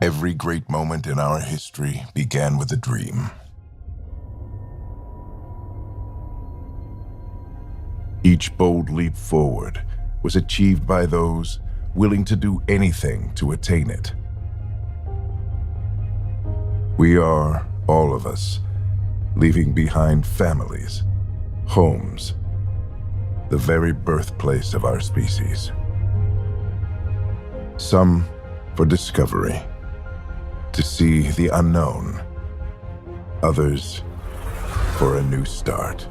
Every great moment in our history began with a dream. Each bold leap forward was achieved by those willing to do anything to attain it. We are, all of us, leaving behind families, homes, the very birthplace of our species. Some for discovery, to see the unknown. Others for a new start.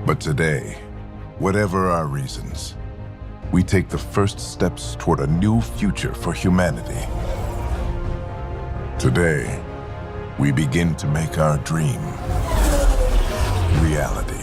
But today, whatever our reasons, we take the first steps toward a new future for humanity. Today, we begin to make our dream reality.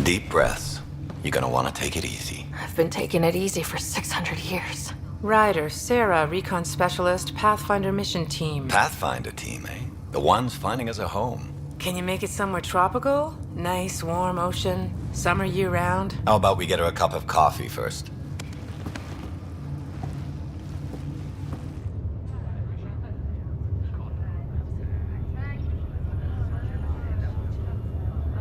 Deep breaths. You're gonna want to take it easy. I've been taking it easy for 600 years. Ryder, Sarah, Recon Specialist, Pathfinder Mission Team. Pathfinder team, eh? The ones finding us a home. Can you make it somewhere tropical? Nice, warm ocean, summer year-round? How about we get her a cup of coffee first?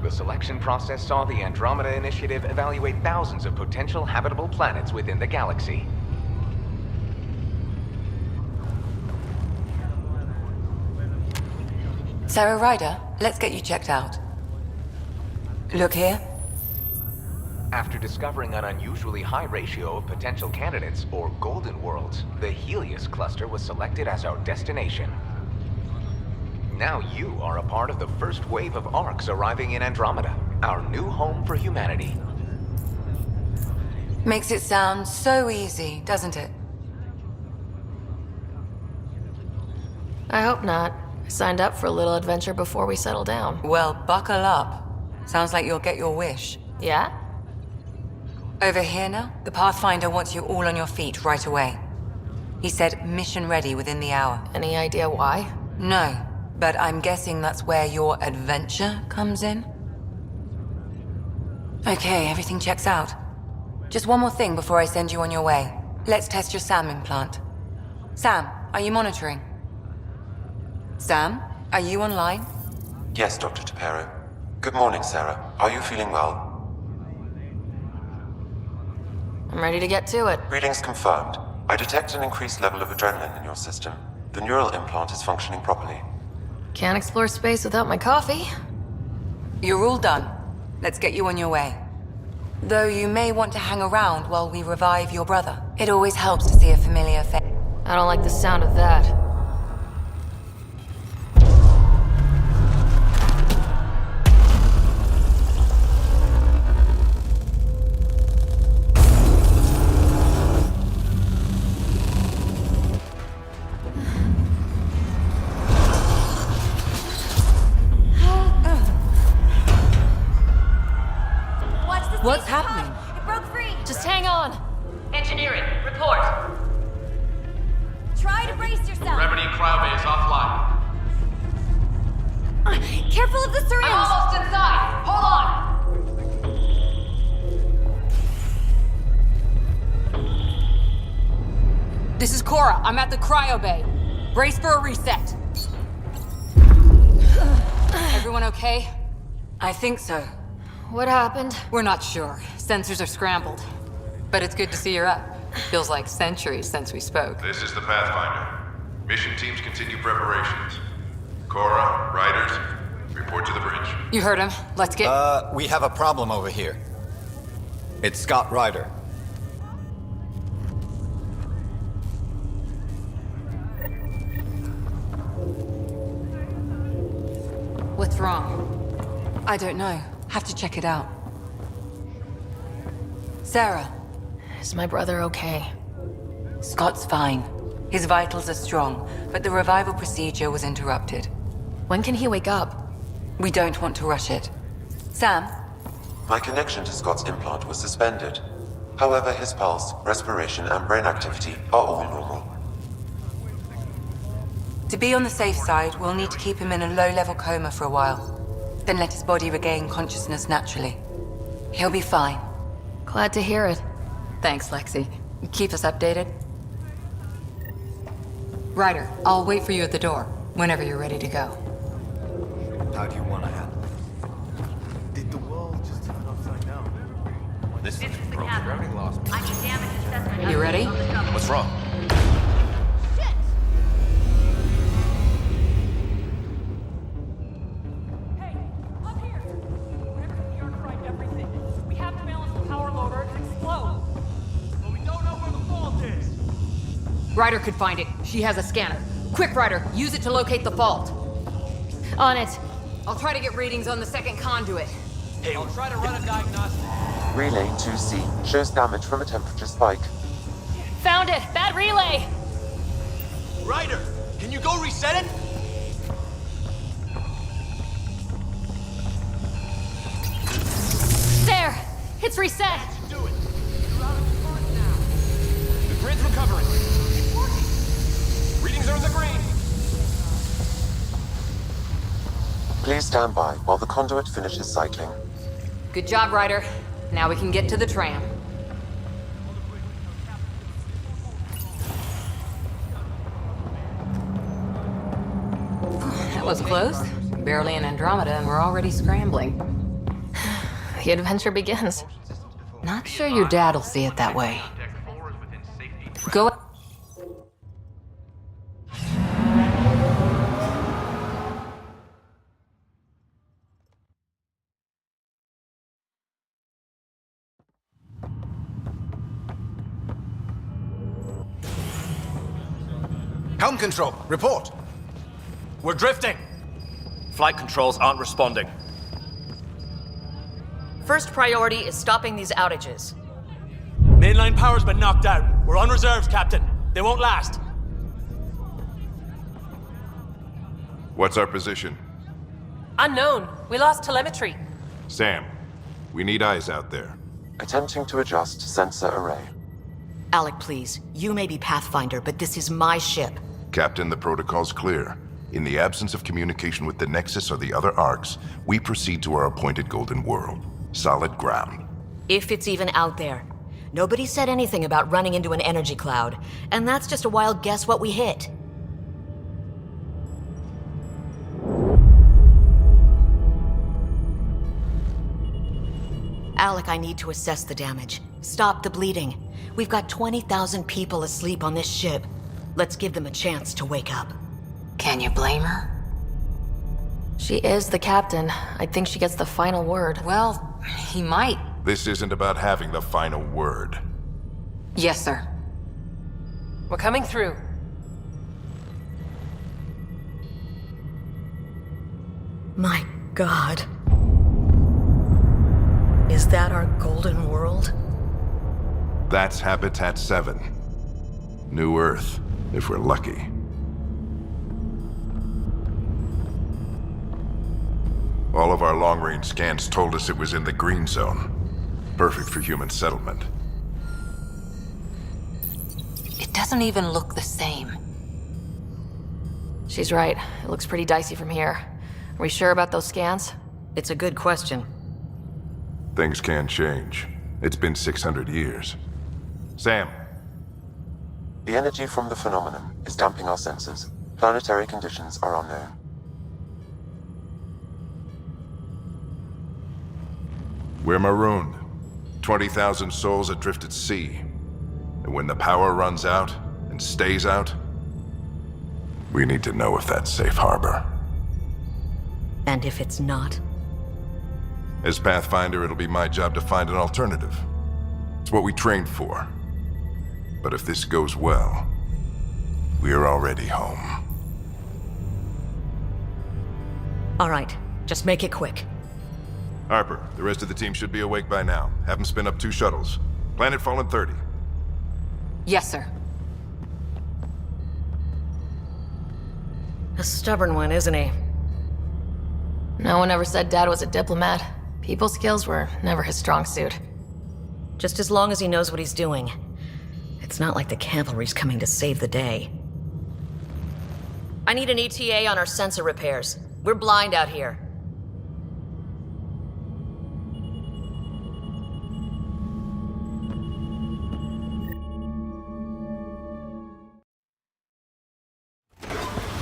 The selection process saw the Andromeda Initiative evaluate thousands of potential habitable planets within the galaxy. Sarah Ryder, let's get you checked out. Look here. After discovering an unusually high ratio of potential candidates, or golden worlds, the Helios cluster was selected as our destination. Now you are a part of the first wave of ARCs arriving in Andromeda, our new home for humanity. Makes it sound so easy, doesn't it? I hope not. I signed up for a little adventure before we settle down. Well, buckle up. Sounds like you'll get your wish. Yeah? Over here now, the Pathfinder wants you all on your feet right away. He said mission ready within the hour. Any idea why? No, but I'm guessing that's where your adventure comes in. Okay, everything checks out. Just one more thing before I send you on your way. Let's test your SAM implant. Sam, are you monitoring? Sam, are you online? Yes, Dr. Tapero. Good morning, Sarah. Are you feeling well? I'm ready to get to it. Readings confirmed. I detect an increased level of adrenaline in your system. The neural implant is functioning properly. Can't explore space without my coffee. You're all done. Let's get you on your way. Though you may want to hang around while we revive your brother. It always helps to see a familiar face. I don't like the sound of that. What's happening? It broke free. Just hang on. Engineering, report. Try to brace yourself. Remedy cryobase offline. Careful of the syringe. I'm almost inside. Hold on. This is Cora. I'm at the cryo bay. Brace for a reset. Everyone okay? I think so. What happened? We're not sure. Sensors are scrambled. But it's good to see you're up. Feels like centuries since we spoke. This is the Pathfinder. Mission teams continue preparations. Cora, Riders, report to the bridge. You heard him. Let's get... We have a problem over here. It's Scott Ryder. What's wrong? I don't know. Have to check it out. Sarah, Is my brother okay? Scott's fine. His vitals are strong, but the revival procedure was interrupted. When can he wake up? We don't want to rush it. Sam, My connection to Scott's implant was suspended. However, his pulse, respiration, and brain activity are all normal. to be on the safe side, we'll need to keep him in a low-level coma for a while. Then let his body regain consciousness naturally. He'll be fine. Glad to hear it. Thanks, Lexi. Keep us updated. Ryder, I'll wait for you at the door, whenever you're ready to go. How do you want to handle it? Did the world just turn upside down? This is broken. Programming lost me. I need damage assessment. You ready? What's wrong? Shit! Hey, up here! Whatever we are to find everything. We have to balance the power loader and explode. But we don't know where the fault is. Ryder could find it. She has a scanner. Quick, Ryder, use it to locate the fault. On it. I'll try to get readings on the second conduit. Hey, I'll try to run a diagnostic. Relay 2C shows damage from a temperature spike. Found it. Bad relay. Ryder, can you go reset it? There. It's reset. Do it. You're out of the current now. The grid's recovering. It's working. Readings are in the green. Please stand by while the conduit finishes cycling. Good job, Ryder. Now we can get to the tram. That was close. Barely an Andromeda and we're already scrambling. The adventure begins. Not sure your dad'll see it that way. Go. Helm control, report. We're drifting. Flight controls aren't responding. First priority is stopping these outages. Mainline power's been knocked out. We're on reserves, Captain. They won't last. What's our position? Unknown. We lost telemetry. Sam, we need eyes out there. Attempting to adjust sensor array. Alec, please. You may be Pathfinder, but this is my ship. Captain, the protocol's clear. In the absence of communication with the Nexus or the other arcs, we proceed to our appointed Golden World. Solid ground. If it's even out there. Nobody said anything about running into an energy cloud, and that's just a wild guess what we hit. Alec, I need to assess the damage. Stop the bleeding. We've got 20,000 people asleep on this ship. Let's give them a chance to wake up. Can you blame her? She is the captain. I think she gets the final word. Well, he might. This isn't about having the final word. Yes, sir. We're coming through. My God. Is that our golden world? That's Habitat 7. New Earth, if we're lucky. All of our long-range scans told us it was in the green zone. Perfect for human settlement. It doesn't even look the same. She's right. It looks pretty dicey from here. Are we sure about those scans? It's a good question. Things can change. It's been 600 years. Sam. The energy from the phenomenon is damping our senses. Planetary conditions are unknown. We're marooned. 20,000 souls adrift at sea. And when the power runs out, and stays out, we need to know if that's safe harbor. And if it's not? As Pathfinder, it'll be my job to find an alternative. It's what we trained for. But if this goes well, we're already home. All right, just make it quick. Harper, the rest of the team should be awake by now. Have them spin up 2 shuttles. Planetfall in 30. Yes, sir. A stubborn one, isn't he? No one ever said Dad was a diplomat. People skills were never his strong suit. Just as long as he knows what he's doing. It's not like the cavalry's coming to save the day. I need an ETA on our sensor repairs. We're blind out here.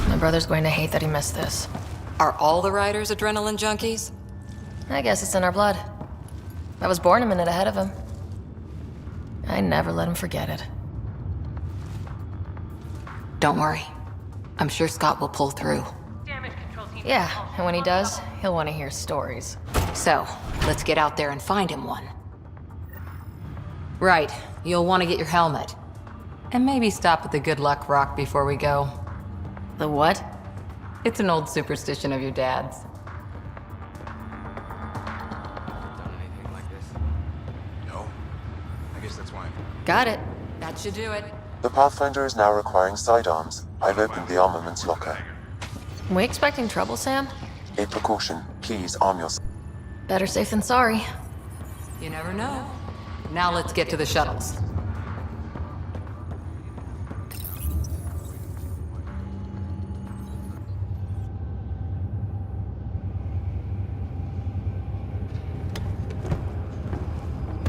My brother's going to hate that he missed this. Are all the riders adrenaline junkies? I guess it's in our blood. I was born a minute ahead of him. I never let him forget it. Don't worry. I'm sure Scott will pull through. Yeah, and when he does, he'll want to hear stories. So, let's get out there and find him one. Right, you'll want to get your helmet. And maybe stop at the Good Luck Rock before we go. The what? It's an old superstition of your dad's. No. I guess that's why. Got it. That should do it. The Pathfinder is now requiring sidearms. I've opened the armaments locker. We expecting trouble, Sam? A precaution. Please arm yourself. Better safe than sorry. You never know. Now let's get to the shuttles.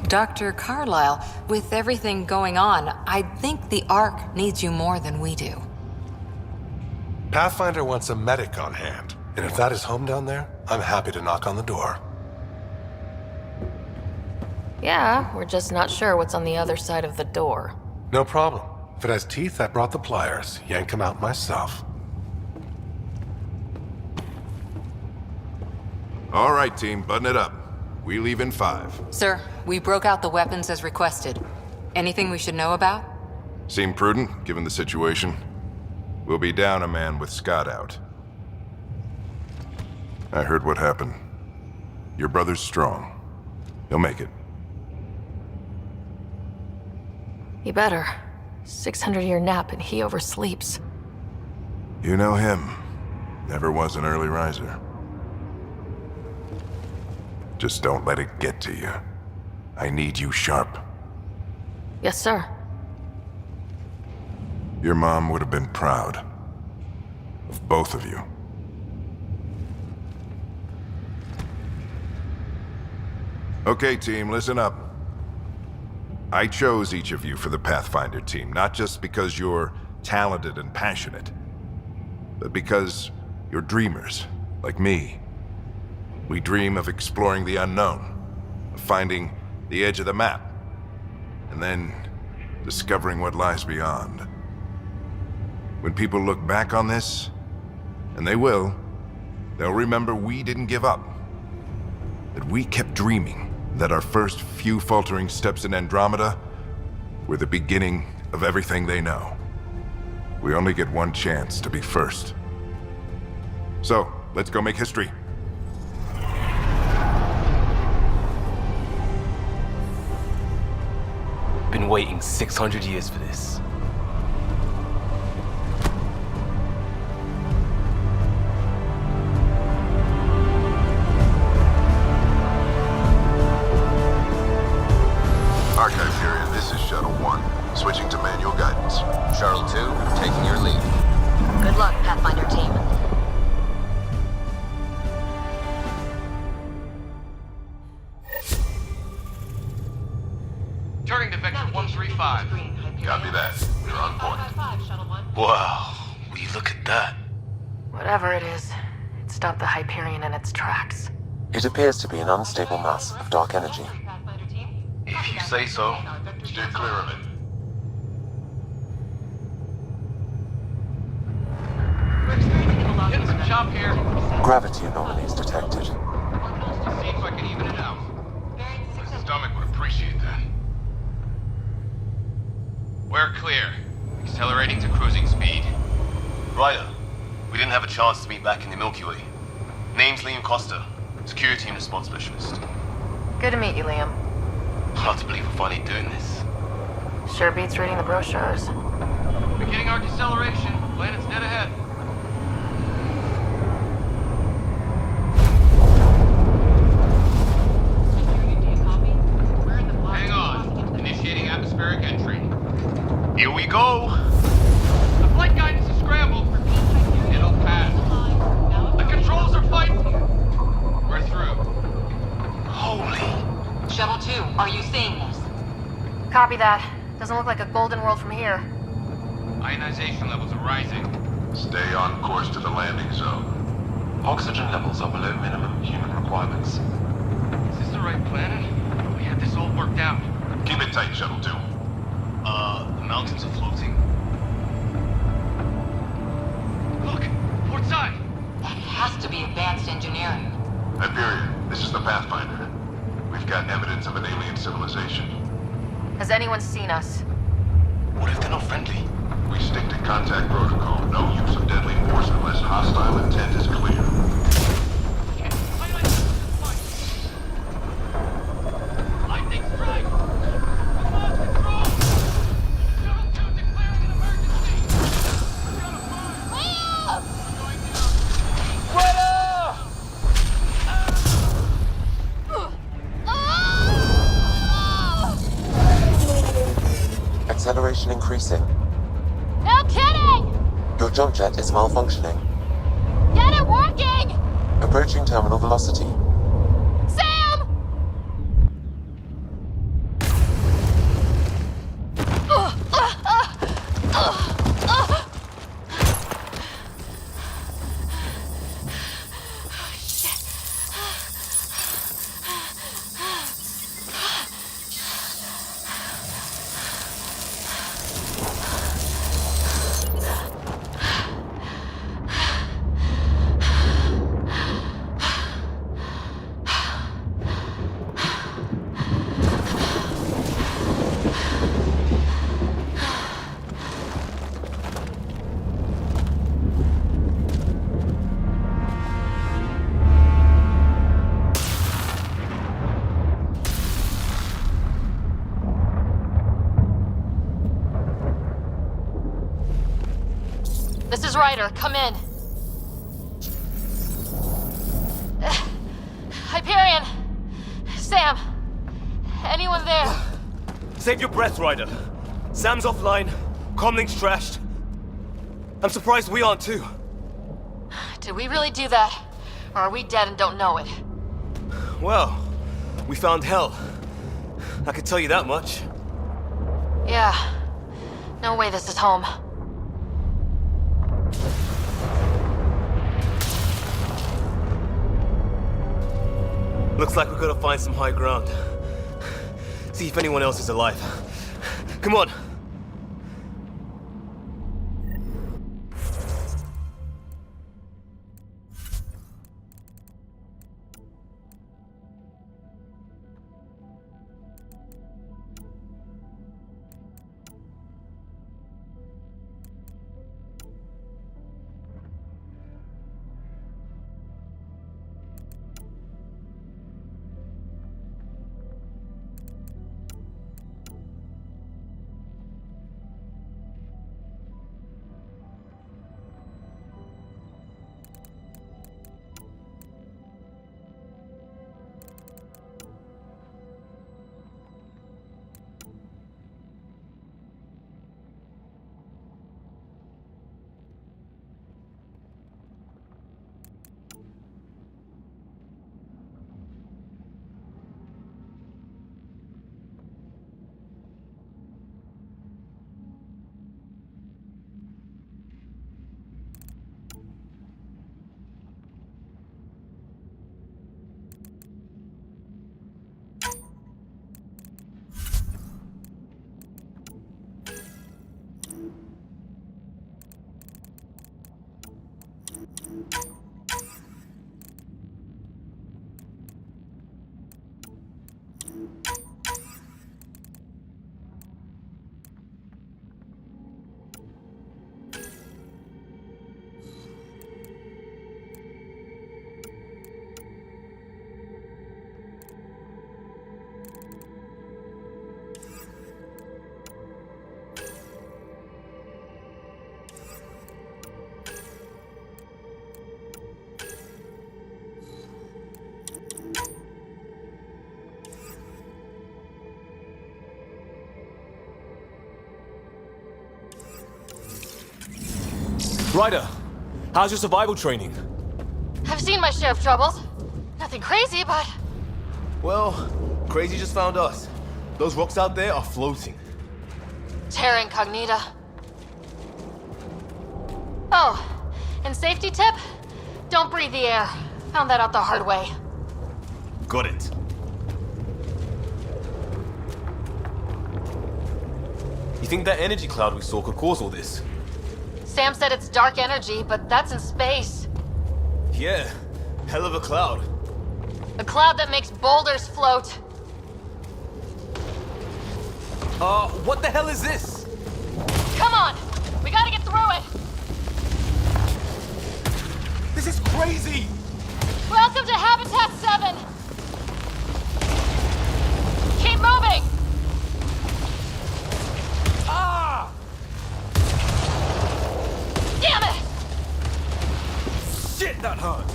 Dr. Carlyle, with everything going on, I think the Ark needs you more than we do. Pathfinder wants a medic on hand, and if that is home down there, I'm happy to knock on the door. Yeah, we're just not sure what's on the other side of the door. No problem. If it has teeth, I brought the pliers. Yank them out myself. All right, team, button it up. We leave in 5. Sir, we broke out the weapons as requested. Anything we should know about? Seem prudent, given the situation. We'll be down a man with Scott out. I heard what happened. Your brother's strong. He'll make it. He better. 600-year nap and he oversleeps. You know him. Never was an early riser. Just don't let it get to you. I need you sharp. Yes, sir. Your mom would have been proud. Of both of you. Okay, team, listen up. I chose each of you for the Pathfinder team, not just because you're talented and passionate, but because you're dreamers, like me. We dream of exploring the unknown, of finding the edge of the map, and then discovering what lies beyond. When people look back on this, and they will, they'll remember we didn't give up. That we kept dreaming, that our first few faltering steps in Andromeda were the beginning of everything they know. We only get one chance to be first. So, let's go make history. Been waiting 600 years for this. Archive period, this is Shuttle 1. Switching to manual guidance. Shuttle 2, taking your lead. Good luck, Pathfinder team. Turning to Vector 135. Copy that. We're on point. Wow, will you look at that? Whatever it is, it stopped the Hyperion in its tracks. It appears to be an unstable mass of dark energy. If you say so. Steer clear of it. Getting some chop here. Gravity anomalies detected. See if I can even it out. My stomach would appreciate that. We're clear. Accelerating to cruising speed. Ryder, we didn't have a chance to meet back in the Milky Way. Name's Liam Costa, security and response specialist. Good to meet you, Liam. Hard to believe we're finally doing this. Sure beats reading the brochures. Beginning arc acceleration. Planet's dead ahead. Hang on. Initiating atmospheric entry. Here we go! The flight guidance is scrambled. It'll pass. The controls are fighting. We're through. Holy... Shuttle 2, are you seeing this? Copy that. Doesn't look like a golden world from here. Ionization levels are rising. Stay on course to the landing zone. Oxygen levels are below minimum human requirements. Is this the right planet? We had this all worked out. Keep it tight, Shuttle 2. The mountains are floating. Look! Port side! That has to be advanced engineering. Hyperion, this is the Pathfinder. We've got evidence of an alien civilization. Has anyone seen us? What if they're not friendly? We stick to contact protocol. No use of deadly force unless hostile intent is clear. Lightning strike! Command control! Shuttle 2 declaring an emergency! Shuttle 5! Going down! Acceleration increasing. No kidding! Your jump jet is malfunctioning. Get it working! Approaching terminal velocity. Sam! This is Ryder. Come in. Hyperion! Sam! Anyone there? Save your breath, Ryder. Sam's offline. Comlink's trashed. I'm surprised we aren't too. Did we really do that? Or are we dead and don't know it? Well, we found hell. I can tell you that much. Yeah. No way this is home. Looks like we're gonna find some high ground. See if anyone else is alive. Come on. Ryder, how's your survival training? I've seen my share of troubles. Nothing crazy, but... Well, crazy just found us. Those rocks out there are floating. Terra Incognita. Oh, and safety tip? Don't breathe the air. Found that out the hard way. Got it. You think that energy cloud we saw could cause all this? Sam said it's dark energy, but that's in space. Yeah, hell of a cloud. A cloud that makes boulders float. What the hell is this? Come on! We gotta get through it! This is crazy! Welcome to Habitat 7! Keep moving! Ah! Damn it! Shit, that hurt!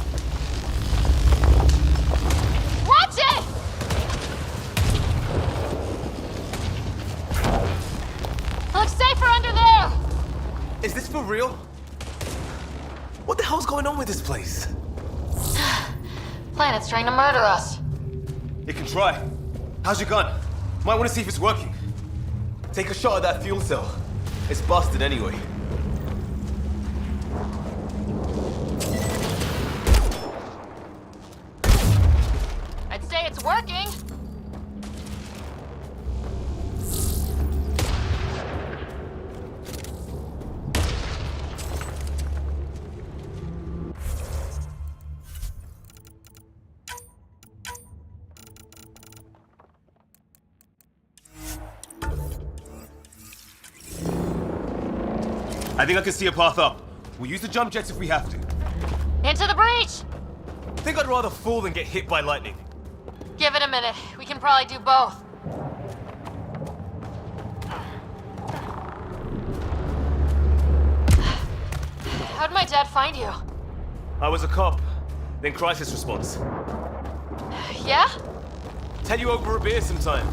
Watch it! Looks safer under there! Is this for real? What the hell's going on with this place? Planet's trying to murder us. You can try. How's your gun? Might want to see if it's working. Take a shot at that fuel cell. It's busted anyway. I'd say it's working. I think I can see a path up. We'll use the jump jets if we have to. Into the breach! I think I'd rather fall than get hit by lightning. Give it a minute. We can probably do both. How'd my dad find you? I was a cop, then crisis response. Yeah? Tell you over a beer sometime.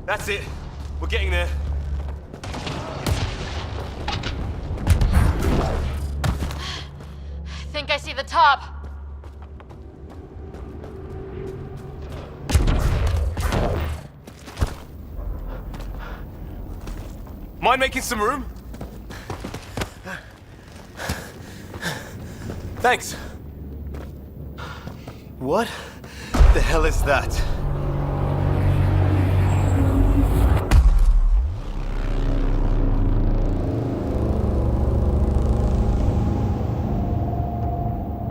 That's it. We're getting there. Think I see the top. Mind making some room? Thanks. What the hell is that?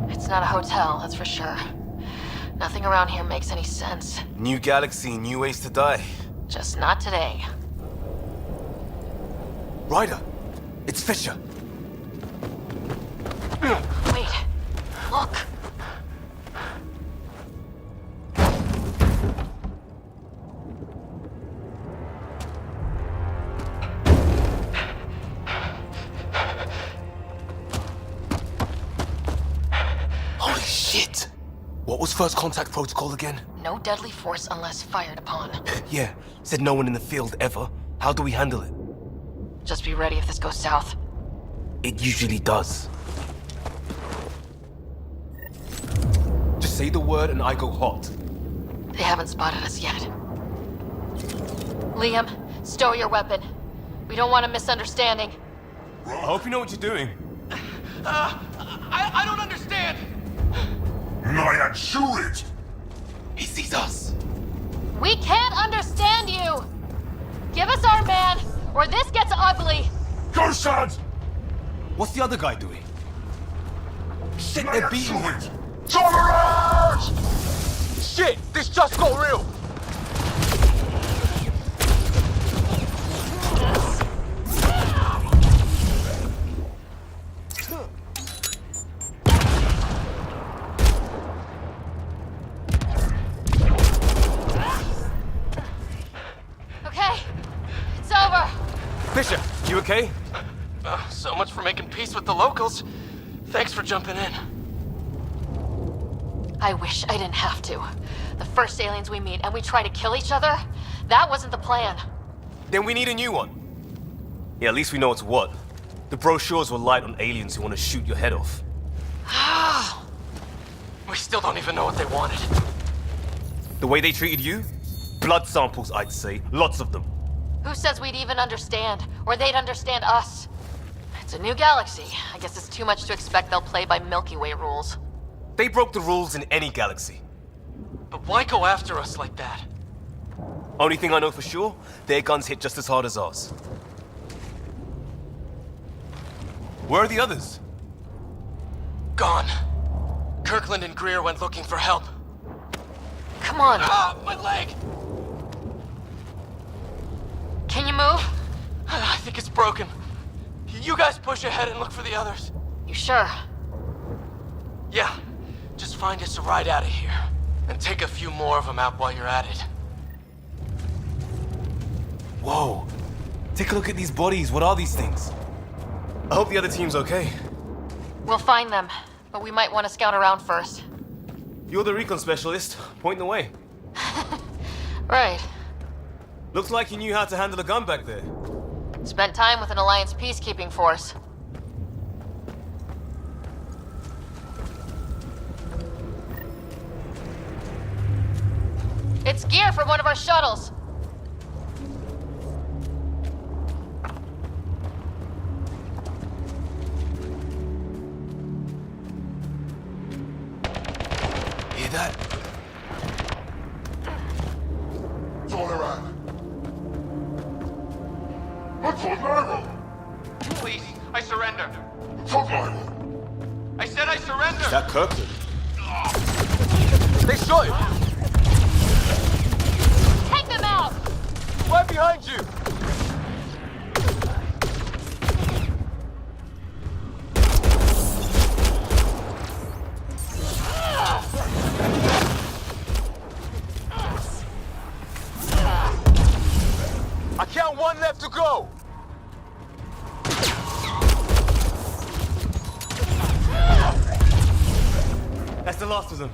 It's not a hotel, that's for sure. Nothing around here makes any sense. New galaxy, new ways to die. Just not today. Ryder, it's Fisher. Wait, look. Holy shit! What was first contact protocol again? No deadly force unless fired upon. Yeah, said no one in the field ever. How do we handle it? Just be ready if this goes south. It usually does. Just say the word and I go hot. They haven't spotted us yet. Liam, stow your weapon. We don't want a misunderstanding. I hope you know what you're doing. I don't understand. Nyan, shoot it! He sees us. We can't understand you! Give us our man, or this gets ugly! Go, son! What's the other guy doing? Shit, they're beating him. Tolerance! Shit, this just got real. Okay, it's over. Fisher, you okay? So much for making peace with the locals. Thanks for jumping in. I wish I didn't have to. The first aliens we meet and we try to kill each other? That wasn't the plan. Then we need a new one. Yeah, at least we know it's what. The brochures were light on aliens who want to shoot your head off. We still don't even know what they wanted. The way they treated you? Blood samples, I'd say. Lots of them. Who says we'd even understand? Or they'd understand us? It's a new galaxy. I guess it's too much to expect they'll play by Milky Way rules. They broke the rules in any galaxy. But why go after us like that? Only thing I know for sure, their guns hit just as hard as ours. Where are the others? Gone. Kirkland and Greer went looking for help. Come on. Ah, my leg! Can you move? I think it's broken. You guys push ahead and look for the others. You sure? Yeah. Just find us a ride out of here. And take a few more of them out while you're at it. Whoa. Take a look at these bodies. What are these things? I hope the other team's okay. We'll find them, but we might want to scout around first. You're the recon specialist. Point the way. Right. Looks like you knew how to handle a gun back there. Spent time with an Alliance peacekeeping force. It's gear from one of our shuttles. Hear that? Please, I surrender. I said I surrender. Is that Kirkland? They shot him. Take them out! Right behind you. I count one left to go. That's the last of them.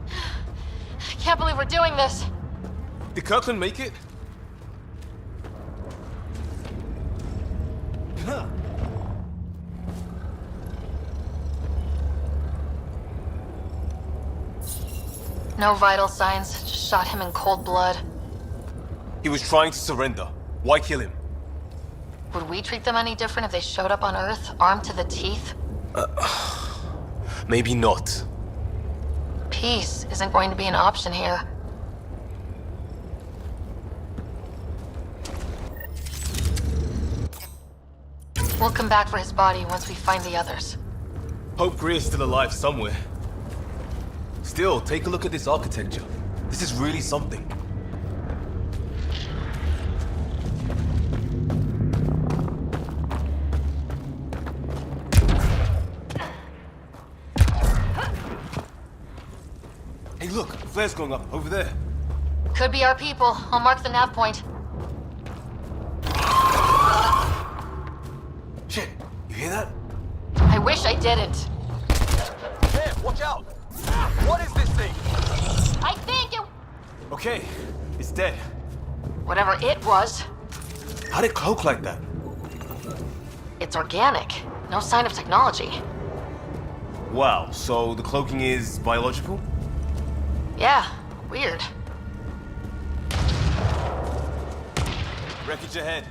I can't believe we're doing this. Did Kirkland make it? No vital signs, just shot him in cold blood. He was trying to surrender. Why kill him? Would we treat them any different if they showed up on Earth, armed to the teeth? Maybe not. Peace isn't going to be an option here. We'll come back for his body once we find the others. Hope Greer's still alive somewhere. Still, take a look at this architecture. This is really something. Hey look, flare's going up, over there. Could be our people. I'll mark the nav point. Shit, you hear that? I wish I didn't. Hey, watch out! What is this thing? I think it... Okay, it's dead. Whatever it was, How'd it cloak like that? it's organic. No sign of technology. Wow, so the cloaking is biological? Yeah, weird. Wreckage ahead.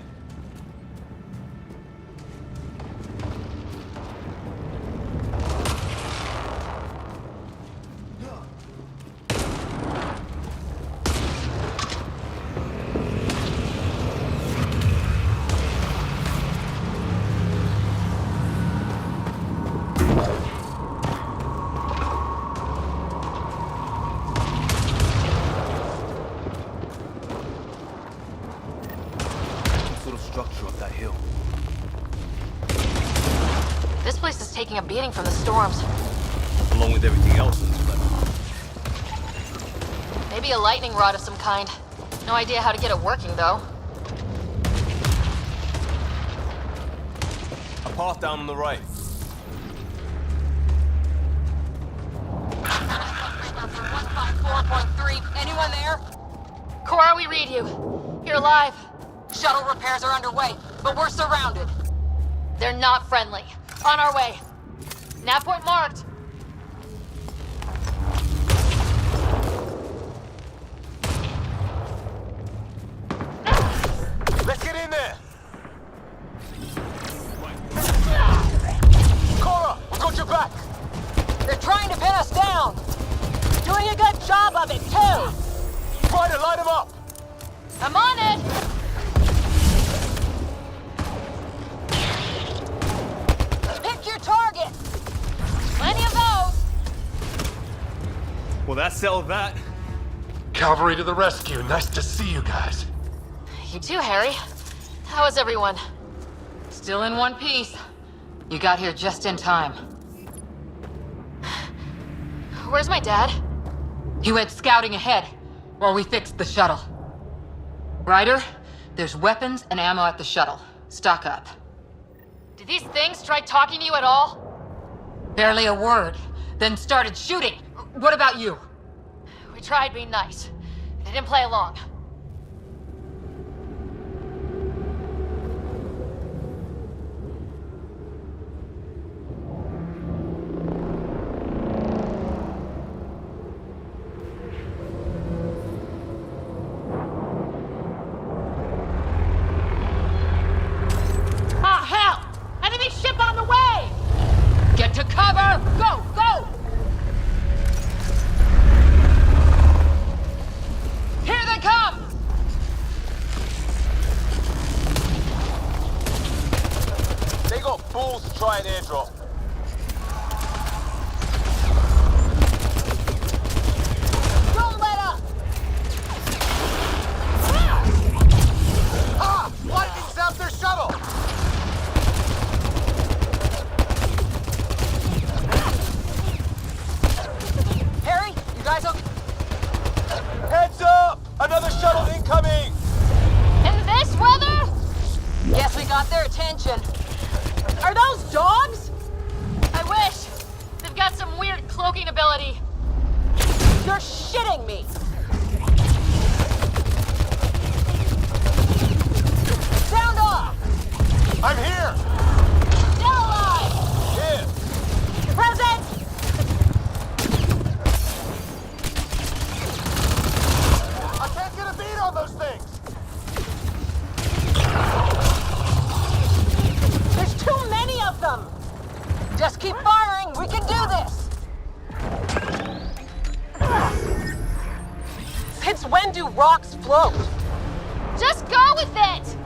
Structure of that hill. This place is taking a beating from the storms. Along with everything else in this place. Maybe a lightning rod of some kind. No idea how to get it working, though. A path down on the right. Anyone there? Cora, we read you. You're alive. Shuttle repairs are underway, but we're surrounded. They're not friendly. On our way. Nav point marked. Let's get in there! Cora, we've got your back! They're trying to pin us down. Doing a good job of it, too. Try to light them up! I'm on it! Pick your target. Plenty of those! Well, that settled that. Cavalry to the rescue. Nice to see you guys. You too, Harry. How is everyone? Still in one piece. You got here just in time. Where's my dad? He went scouting ahead while we fixed the shuttle. Ryder, there's weapons and ammo at the shuttle. Stock up. Did these things try talking to you at all? Barely a word, then started shooting. What about you? We tried being nice. They didn't play along. Ah, hell! Enemy ship on the way! Get to cover! Go, go! Here they come! They got balls to try an airdrop. Don't let up! Ah! Lightning zapped their shuttle! Harry, you guys okay? Heads up! Another shuttle incoming! In this weather? Guess we got their attention. Are those dogs? I wish. They've got some weird cloaking ability. You're shitting me! Sound off! I'm here! Still alive! Here! Present! I can't get a beat on those things! There's too many of them! Just keep firing, we can do this! Since when do rocks float? Just go with it!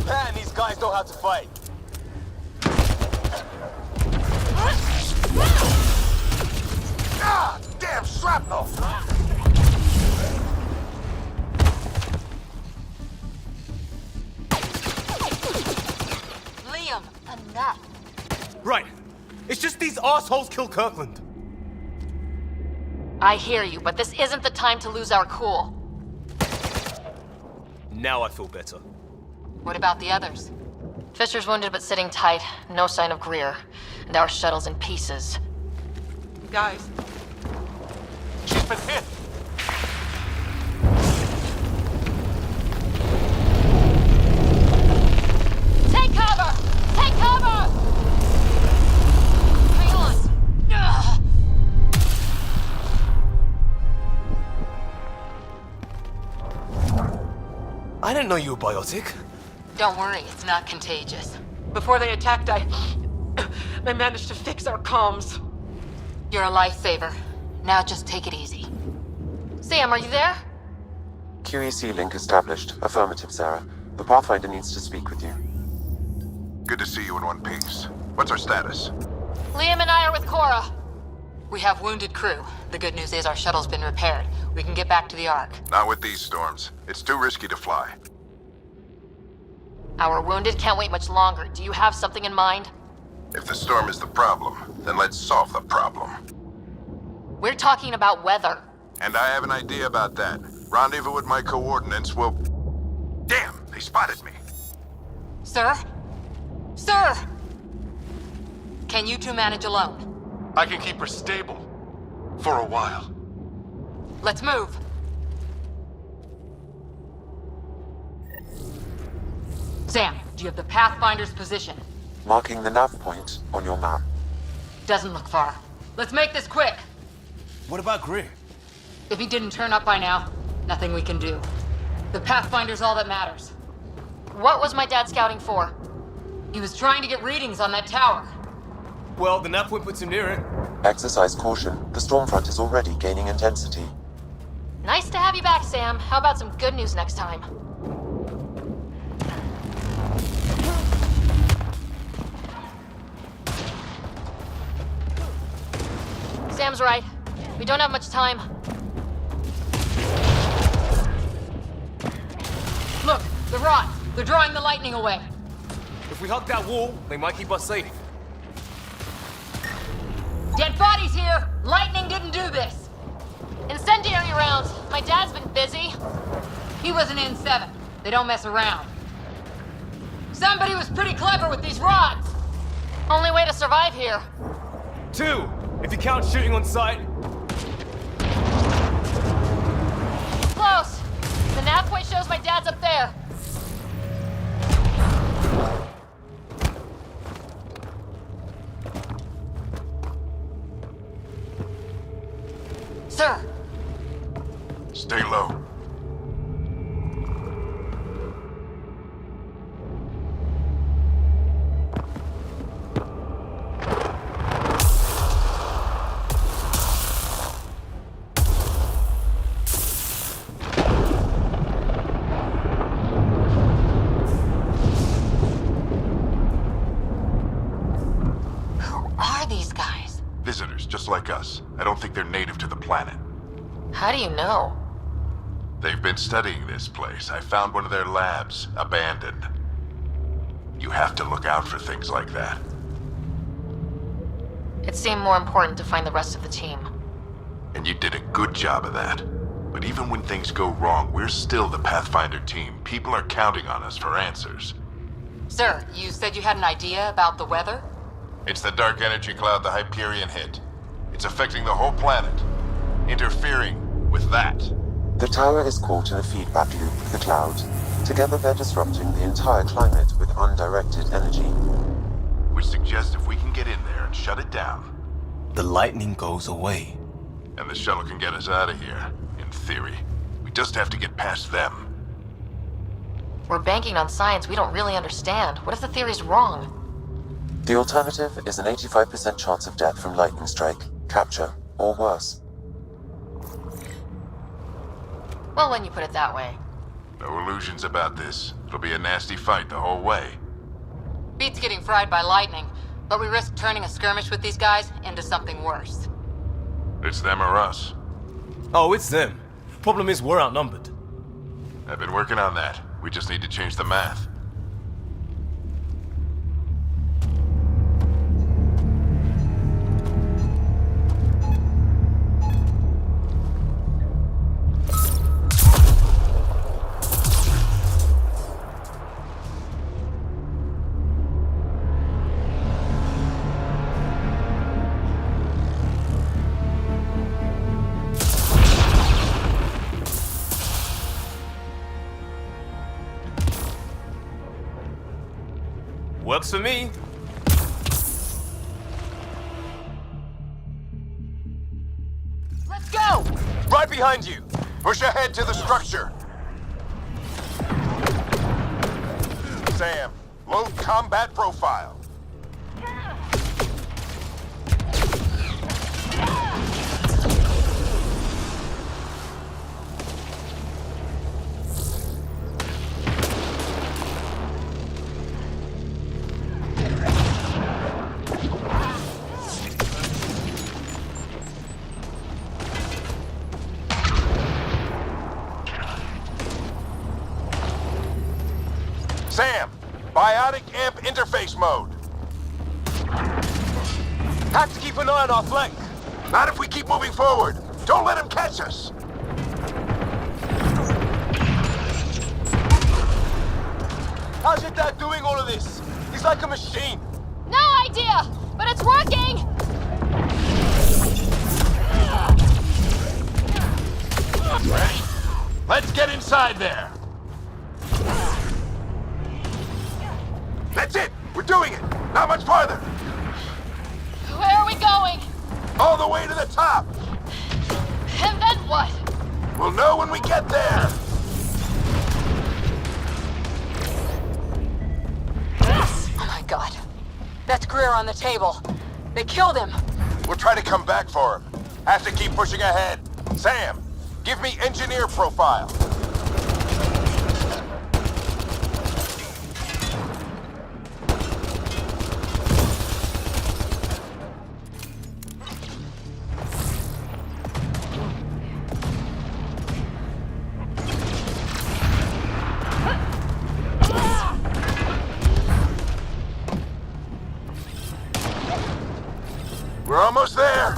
Man, these guys know how to fight. Ah! Damn shrapnel! Liam, enough. Right. It's just these assholes kill Kirkland. I hear you, but this isn't the time to lose our cool. Now I feel better. What about the others? Fisher's wounded but sitting tight. No sign of Greer. And our shuttle's in pieces. Guys. She's been hit. Take cover! Take cover! Hang on. Ugh. I didn't know you were biotic. Don't worry, it's not contagious. Before they attacked, I managed to fix our comms. You're a lifesaver. Now just take it easy. Sam, are you there? QEC link established. Affirmative, Sarah. The Pathfinder needs to speak with you. Good to see you in one piece. What's our status? Liam and I are with Cora. We have wounded crew. The good news is our shuttle's been repaired. We can get back to the Ark. Not with these storms. It's too risky to fly. Our wounded can't wait much longer. Do you have something in mind? If the storm is the problem, then let's solve the problem. We're talking about weather. And I have an idea about that. Rendezvous with my coordinates will... Damn, they spotted me. Sir? Sir! Can you two manage alone? I can keep her stable. For a while. Let's move. Sam, do you have the Pathfinder's position? Marking the nav point on your map. Doesn't look far. Let's make this quick. What about Greer? If he didn't turn up by now, nothing we can do. The Pathfinder's all that matters. What was my dad scouting for? He was trying to get readings on that tower. Well, the nav point puts him near it. Exercise caution. The storm front is already gaining intensity. Nice to have you back, Sam. How about some good news next time? Sam's right. We don't have much time. Look, the rods. They're drawing the lightning away. If we hug that wall, they might keep us safe. Dead bodies here! Lightning didn't do this! Incendiary rounds. My dad's been busy. He was an N7. They don't mess around. Somebody was pretty clever with these rods! Only way to survive here. 2, if you count shooting on sight. Close. The nav point shows my dad's up there. Sir! Stay low. Visitors, just like us. I don't think they're native to the planet. How do you know? They've been studying this place. I found one of their labs, abandoned. You have to look out for things like that. It seemed more important to find the rest of the team. And you did a good job of that. But even when things go wrong, we're still the Pathfinder team. People are counting on us for answers. Sir, you said you had an idea about the weather? It's the dark energy cloud the Hyperion hit. It's affecting the whole planet. Interfering with that. The tower is caught in a feedback loop with the cloud. Together they're disrupting the entire climate with undirected energy. Which suggests if we can get in there and shut it down, the lightning goes away. And the shuttle can get us out of here, in theory. We just have to get past them. We're banking on science we don't really understand. What if the theory's wrong? The alternative is an 85% chance of death from lightning strike, capture, or worse. Well, when you put it that way. No illusions about this. It'll be a nasty fight the whole way. Beats getting fried by lightning, but we risk turning a skirmish with these guys into something worse. It's them or us. Oh, it's them. Problem is, we're outnumbered. I've been working on that. We just need to change the math. Works for me. Let's go! Right behind you! Push ahead to the structure! Sam, load combat profile. Sam, biotic amp interface mode. Have to keep an eye on our flank. Not if we keep moving forward. Don't let him catch us. How's your dad doing all of this? He's like a machine. No idea, but it's working! Ready? Let's get inside there. That's it! We're doing it! Not much farther! Where are we going? All the way to the top! And then what? We'll know when we get there! Oh my god. That's Greer on the table. They killed him. We'll try to come back for him. Have to keep pushing ahead. Sam, give me engineer profile. We're almost there.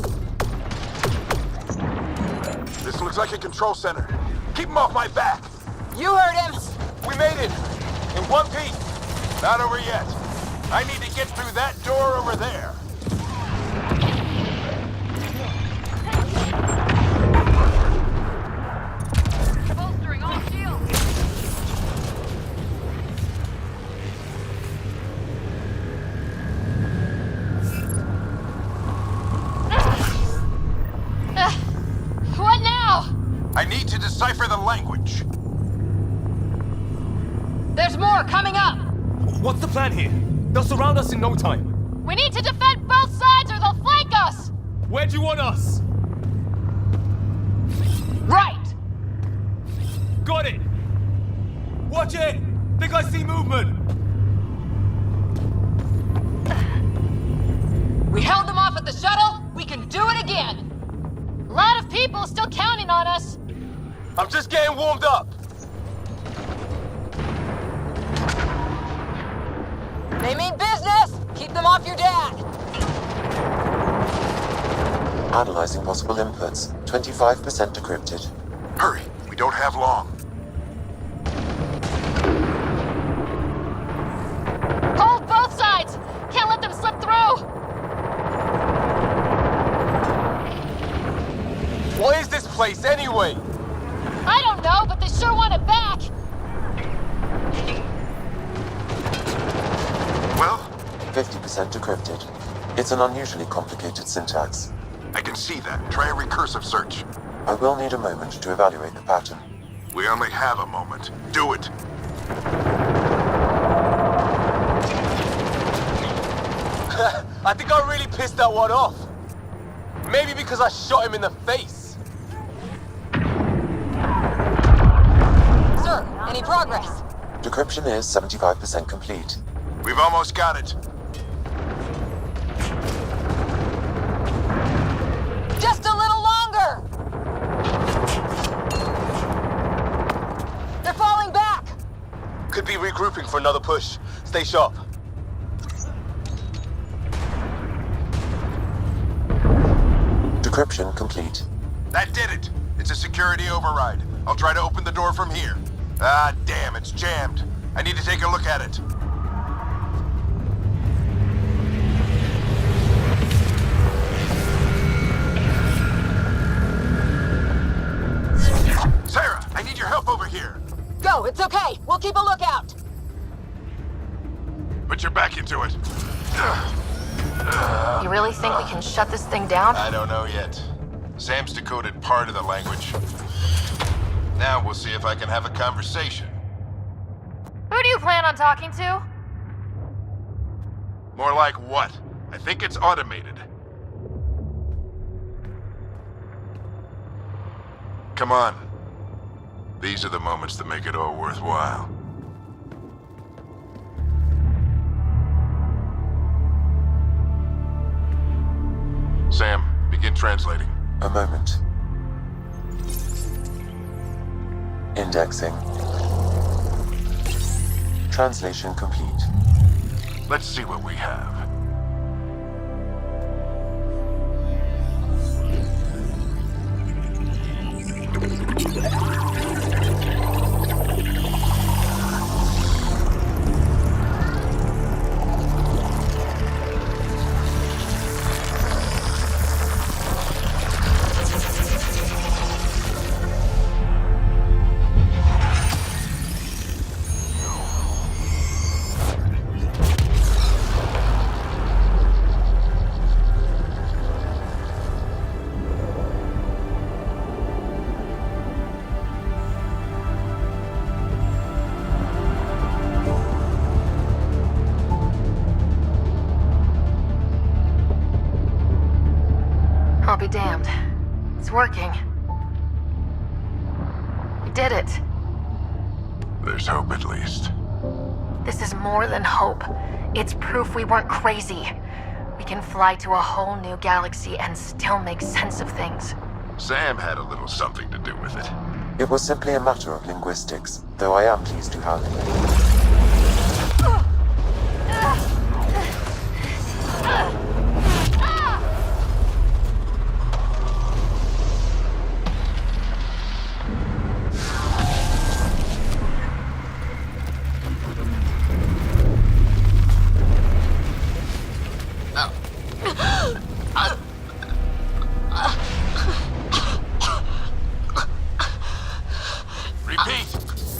This looks like a control center. Keep him off my back. You heard him. We made it. In one piece. Not over yet. I need to get through that door over there. Bolstering all shields. What now? I need to decipher the language. There's more coming up. What's the plan here? They'll surround us in no time. We need to defend both sides or they'll flank us! Where do you want us? Right. Got it! Watch it! Think I see movement! We held them off at the shuttle. We can do it again. A lot of people still counting on us. I'm just getting warmed up. They mean business. Keep them off your dad. Analyzing possible inputs. 25% decrypted. Hurry, we don't have long. Hold both sides! Can't let them slip through! What is this place anyway? I don't know, but they sure want it back! Well? 50% decrypted. It's an unusually complicated syntax. I can see that. Try a recursive search. I will need a moment to evaluate the pattern. We only have a moment. Do it. really pissed that one off. Maybe because I shot him in the face. Sir, any progress? Decryption is 75% complete. We've almost got it. Just a little longer! They're falling back! Could be regrouping for another push. Stay sharp. Decryption complete. That did it. It's a security override. I'll try to open the door from here. Ah, damn, it's jammed. I need to take a look at it. Sarah, I need your help over here. Go, it's okay. We'll keep a lookout. Put your back into it. You really think we can shut this thing down? I don't know yet. Sam's decoded part of the language. Now we'll see if I can have a conversation. Who do you plan on talking to? More like what? I think it's automated. Come on. These are the moments that make it all worthwhile. Sam, begin translating. A moment. Indexing. Translation complete. Let's see what we have. I'll be damned. It's working. We did it. There's hope at least. This is more than hope. It's proof we weren't crazy. We can fly to a whole new galaxy and still make sense of things. Sam had a little something to do with it. It was simply a matter of linguistics, though I am pleased to have. Repeat,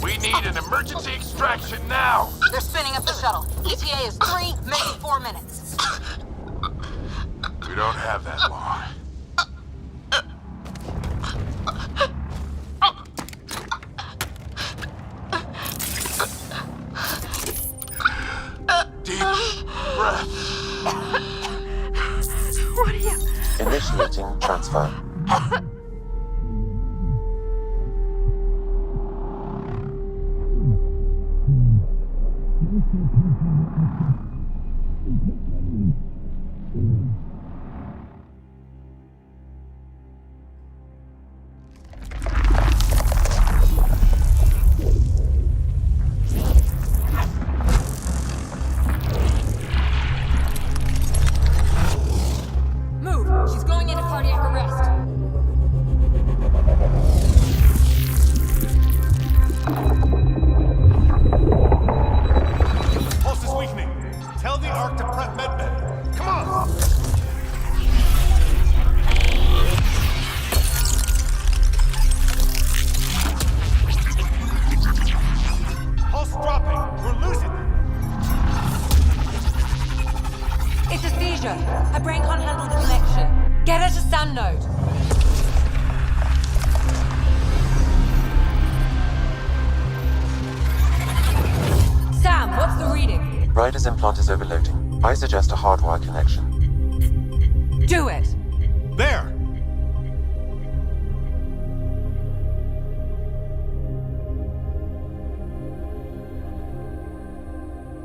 we need an emergency extraction now. They're spinning up the shuttle. ETA is 3, maybe 4 minutes. We don't have that long. Deep breath. What are you? Initiating transfer. Move! She's going into cardiac arrest. Pulse is weakening. Tell the Ark to prep medbay. Come on! Pulse dropping. We're losing them. It's a seizure. Her brain can't handle the connection. Get her to Sam node. Sam, what's the reading? Ryder's implant is overloading. I suggest a hardwire connection. Do it! There!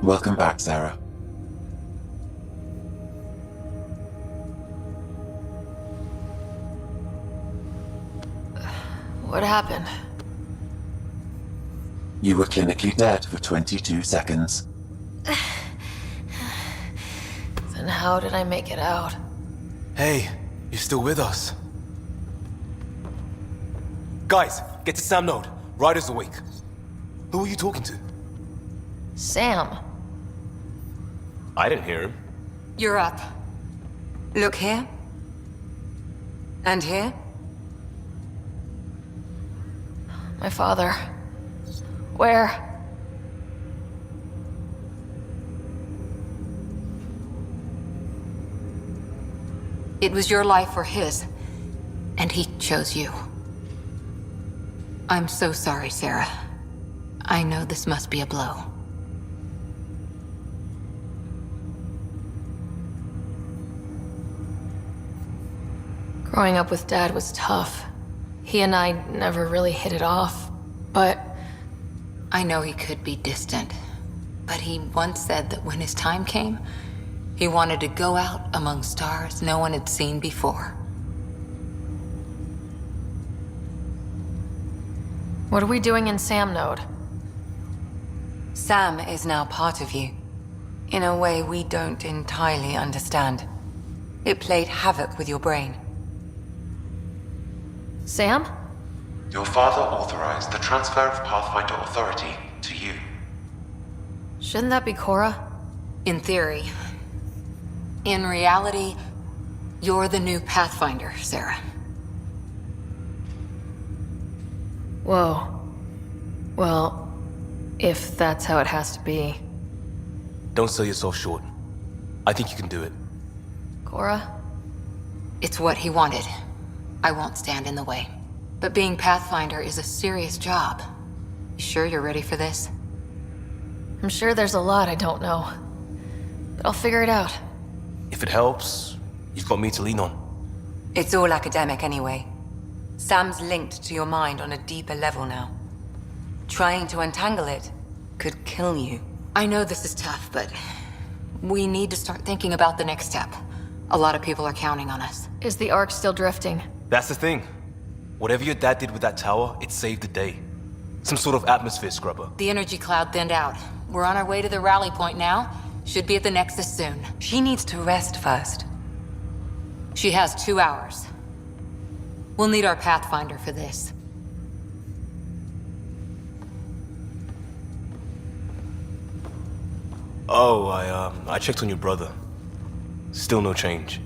Welcome back, Sarah. What happened? You were clinically dead for 22 seconds. Then how did I make it out? Hey, you're still with us. Guys, get to Sam Node. Ryder's awake. Who are you talking to? Sam. I didn't hear him. You're up. Look here. And here. My father. Where? It was your life or his, and he chose you. I'm so sorry, Sarah. I know this must be a blow. Growing up with Dad was tough. He and I never really hit it off, but... I know he could be distant, but he once said that when his time came, he wanted to go out among stars no one had seen before. What are we doing in Sam Node? Sam is now part of you, in a way we don't entirely understand. It played havoc with your brain. Sam? Your father authorized the transfer of Pathfinder authority to you. Shouldn't that be Cora? In theory. In reality, you're the new Pathfinder, Sarah. Whoa. Well, if that's how it has to be. Don't sell yourself short. I think you can do it. Cora? It's what he wanted. I won't stand in the way. But being Pathfinder is a serious job. You sure you're ready for this? I'm sure there's a lot I don't know. But I'll figure it out. If it helps, you've got me to lean on. It's all academic anyway. Sam's linked to your mind on a deeper level now. Trying to untangle it could kill you. I know this is tough, but we need to start thinking about the next step. A lot of people are counting on us. Is the Ark still drifting? That's the thing. Whatever your dad did with that tower, it saved the day. Some sort of atmosphere scrubber. The energy cloud thinned out. We're on our way to the rally point now. Should be at the Nexus soon. She needs to rest first. She has 2 hours. We'll need our Pathfinder for this. Oh, I checked on your brother. Still no change.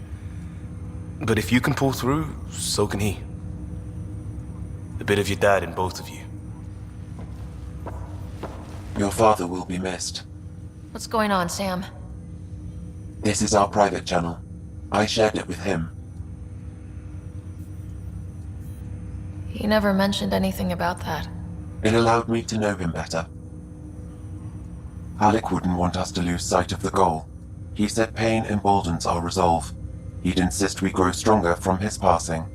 But if you can pull through, so can he. A bit of your dad in both of you. Your father will be missed. What's going on, Sam? This is our private channel. I shared it with him. He never mentioned anything about that. It allowed me to know him better. Alec wouldn't want us to lose sight of the goal. He said pain emboldens our resolve. He'd insist we grow stronger from his passing.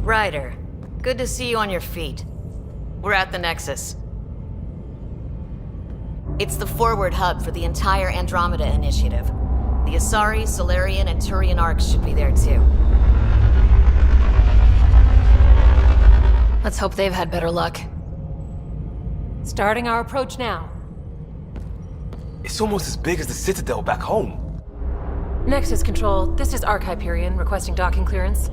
Ryder, good to see you on your feet. We're at the Nexus. It's the forward hub for the entire Andromeda Initiative. The Asari, Solarian, and Turian arcs should be there too. Let's hope they've had better luck. Starting our approach now. It's almost as big as the Citadel back home. Nexus Control, this is Arc Hyperion requesting docking clearance.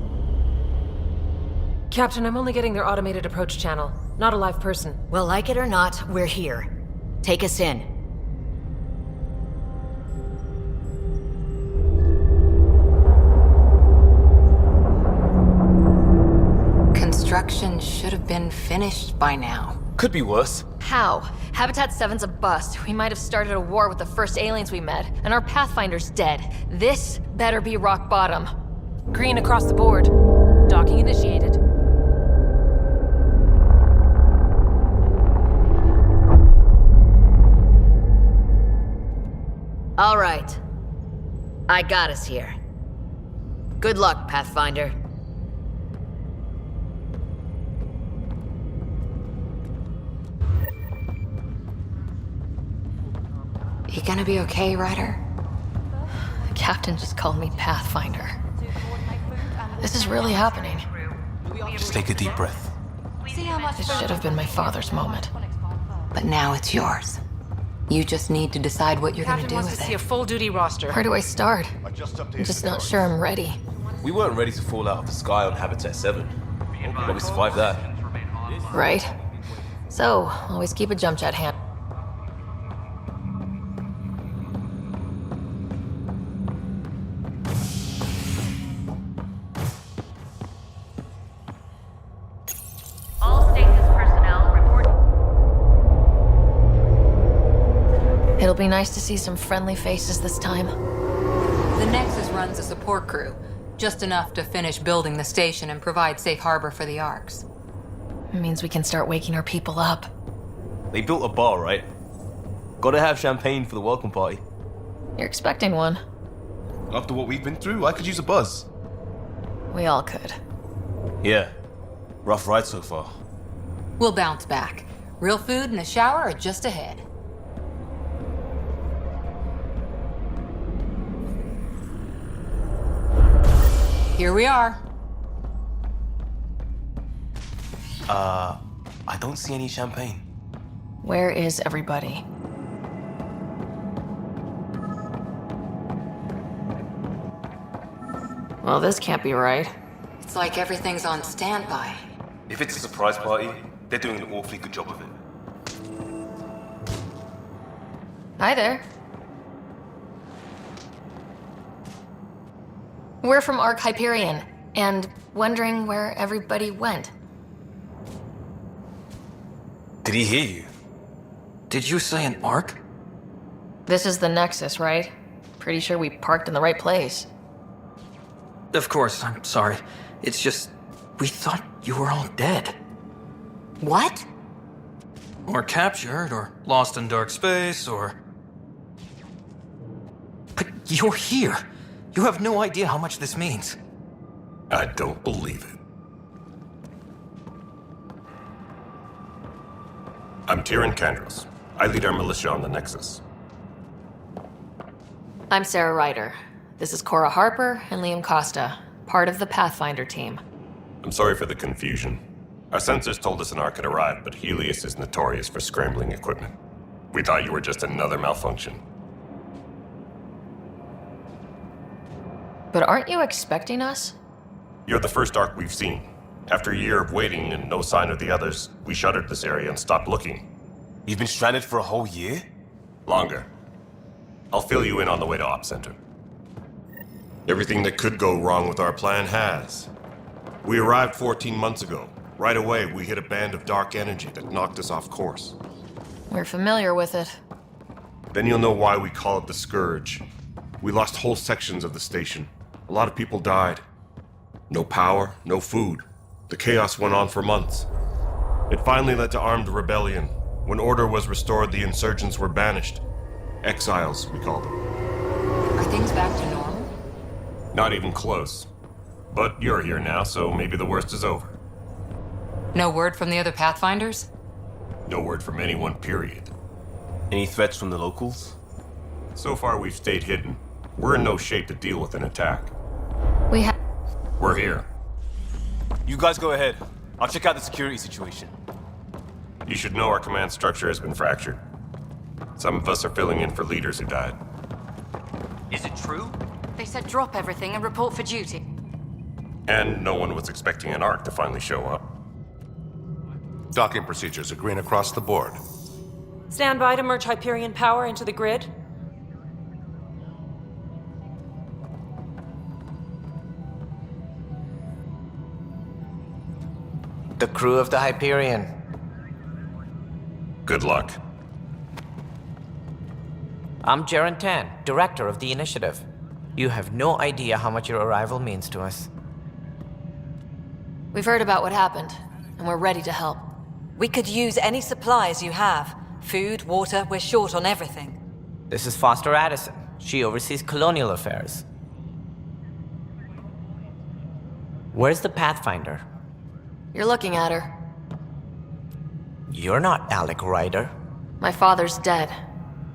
Captain, I'm only getting their automated approach channel, not a live person. Well, like it or not, we're here. Take us in. Construction should have been finished by now. Could be worse. How? Habitat 7's a bust. We might have started a war with the first aliens we met, and our Pathfinder's dead. This better be rock bottom. Green across the board. Docking initiated. All right. I got us here. Good luck, Pathfinder. You gonna be okay, Ryder? The captain just called me Pathfinder. This is really happening. Just take a deep breath. This should have been my father's moment. But now it's yours. You just need to decide what you're gonna do wants with to see it. a full duty roster. Where do I start? I'm just not sure I'm ready. We weren't ready to fall out of the sky on Habitat 7. But we survived that. Right? So, always keep a jump jet hand. All stasis personnel report. It'll be nice to see some friendly faces this time. The Nexus runs a support crew, just enough to finish building the station and provide safe harbor for the arcs. It means we can start waking our people up. They built a bar, right? Gotta have champagne for the welcome party. You're expecting one. After what we've been through, I could use a buzz. We all could. Yeah. Rough ride so far. We'll bounce back. Real food and a shower are just ahead. Here we are. I don't see any champagne. Where is everybody? Well, this can't be right. It's like everything's on standby. If it's a surprise party, they're doing an awfully good job of it. Hi there. We're from Arc Hyperion, and wondering where everybody went. Did he hear you? Did you say an arc? This is the Nexus, right? Pretty sure we parked in the right place. Of course, I'm sorry. It's just, we thought you were all dead. What? Or captured, or lost in dark space, or... But you're here. You have no idea how much this means. I don't believe it. I'm Tyrion Kandros. I lead our militia on the Nexus. I'm Sarah Ryder. This is Cora Harper and Liam Costa, part of the Pathfinder team. I'm sorry for the confusion. Our sensors told us an arc had arrived, but Helios is notorious for scrambling equipment. We thought you were just another malfunction. But aren't you expecting us? You're the first arc we've seen. After a year of waiting and no sign of the others, we shuttered this area and stopped looking. You've been stranded for a whole year? Longer. I'll fill you in on the way to Op Center. Everything that could go wrong with our plan has. We arrived 14 months ago. Right away, we hit a band of dark energy that knocked us off course. We're familiar with it. Then you'll know why we call it the Scourge. We lost whole sections of the station. A lot of people died. No power, no food. The chaos went on for months. It finally led to armed rebellion. When order was restored, the insurgents were banished. Exiles, we call them. Are things back to normal? Not even close. But you're here now, so maybe the worst is over. No word from the other Pathfinders? No word from anyone, period. Any threats from the locals? So far, we've stayed hidden. We're in no shape to deal with an attack. We're here. You guys go ahead. I'll check out the security situation. You should know our command structure has been fractured. Some of us are filling in for leaders who died. Is it true? They said drop everything and report for duty. And no one was expecting an Ark to finally show up. Docking procedures are green across the board. Stand by to merge Hyperion power into the grid. The crew of the Hyperion. Good luck. I'm Jaren Tan, director of the initiative. You have no idea how much your arrival means to us. We've heard about what happened, and we're ready to help. We could use any supplies you have. Food, water, we're short on everything. This is Foster Addison. She oversees colonial affairs. Where's the Pathfinder? You're looking at her. You're not Alec Ryder. My father's dead.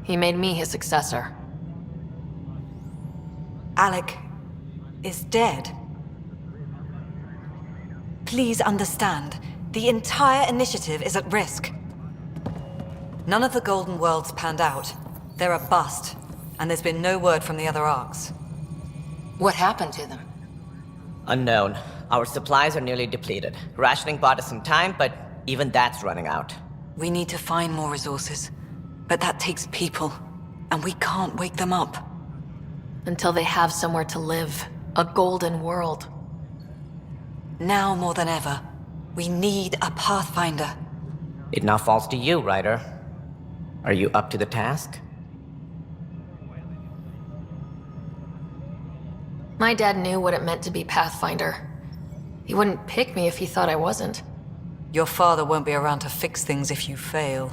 He made me his successor. Alec is dead. Please understand, the entire initiative is at risk. None of the Golden Worlds panned out. They're a bust, and there's been no word from the other arcs. What happened to them? Unknown. Our supplies are nearly depleted. Rationing bought us some time, but even that's running out. We need to find more resources, but that takes people, and we can't wake them up. Until they have somewhere to live. A golden world. Now more than ever, we need a Pathfinder. It now falls to you, Ryder. Are you up to the task? My dad knew what it meant to be Pathfinder. He wouldn't pick me if he thought I wasn't. Your father won't be around to fix things if you fail.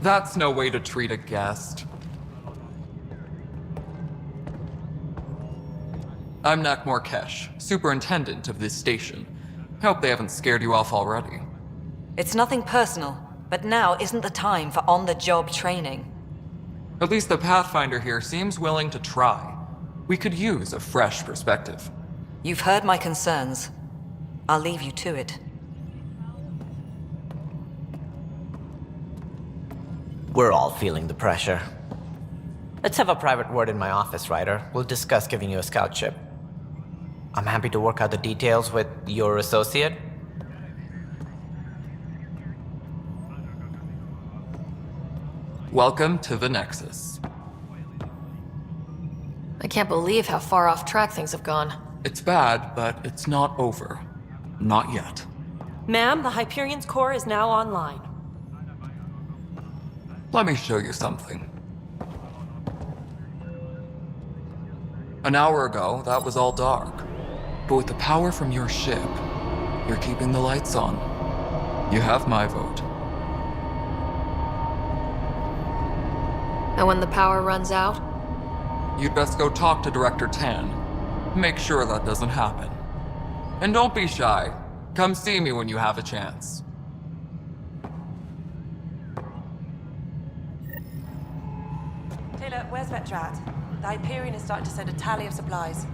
That's no way to treat a guest. I'm Nak Morkesh, superintendent of this station. Hope they haven't scared you off already. It's nothing personal, but now isn't the time for on-the-job training. At least the Pathfinder here seems willing to try. We could use a fresh perspective. You've heard my concerns. I'll leave you to it. We're all feeling the pressure. Let's have a private word in my office, Ryder. We'll discuss giving you a scout ship. I'm happy to work out the details with your associate. Welcome to the Nexus. I can't believe how far off track things have gone. It's bad, but it's not over. Not yet. Ma'am, the Hyperion's core is now online. Let me show you something. An hour ago, that was all dark. But with the power from your ship, you're keeping the lights on. You have my vote. And when the power runs out? You'd best go talk to Director Tan. Make sure that doesn't happen. And don't be shy. Come see me when you have a chance. Taylor, where's Vetrat? The Hyperion is starting to send a tally of supplies.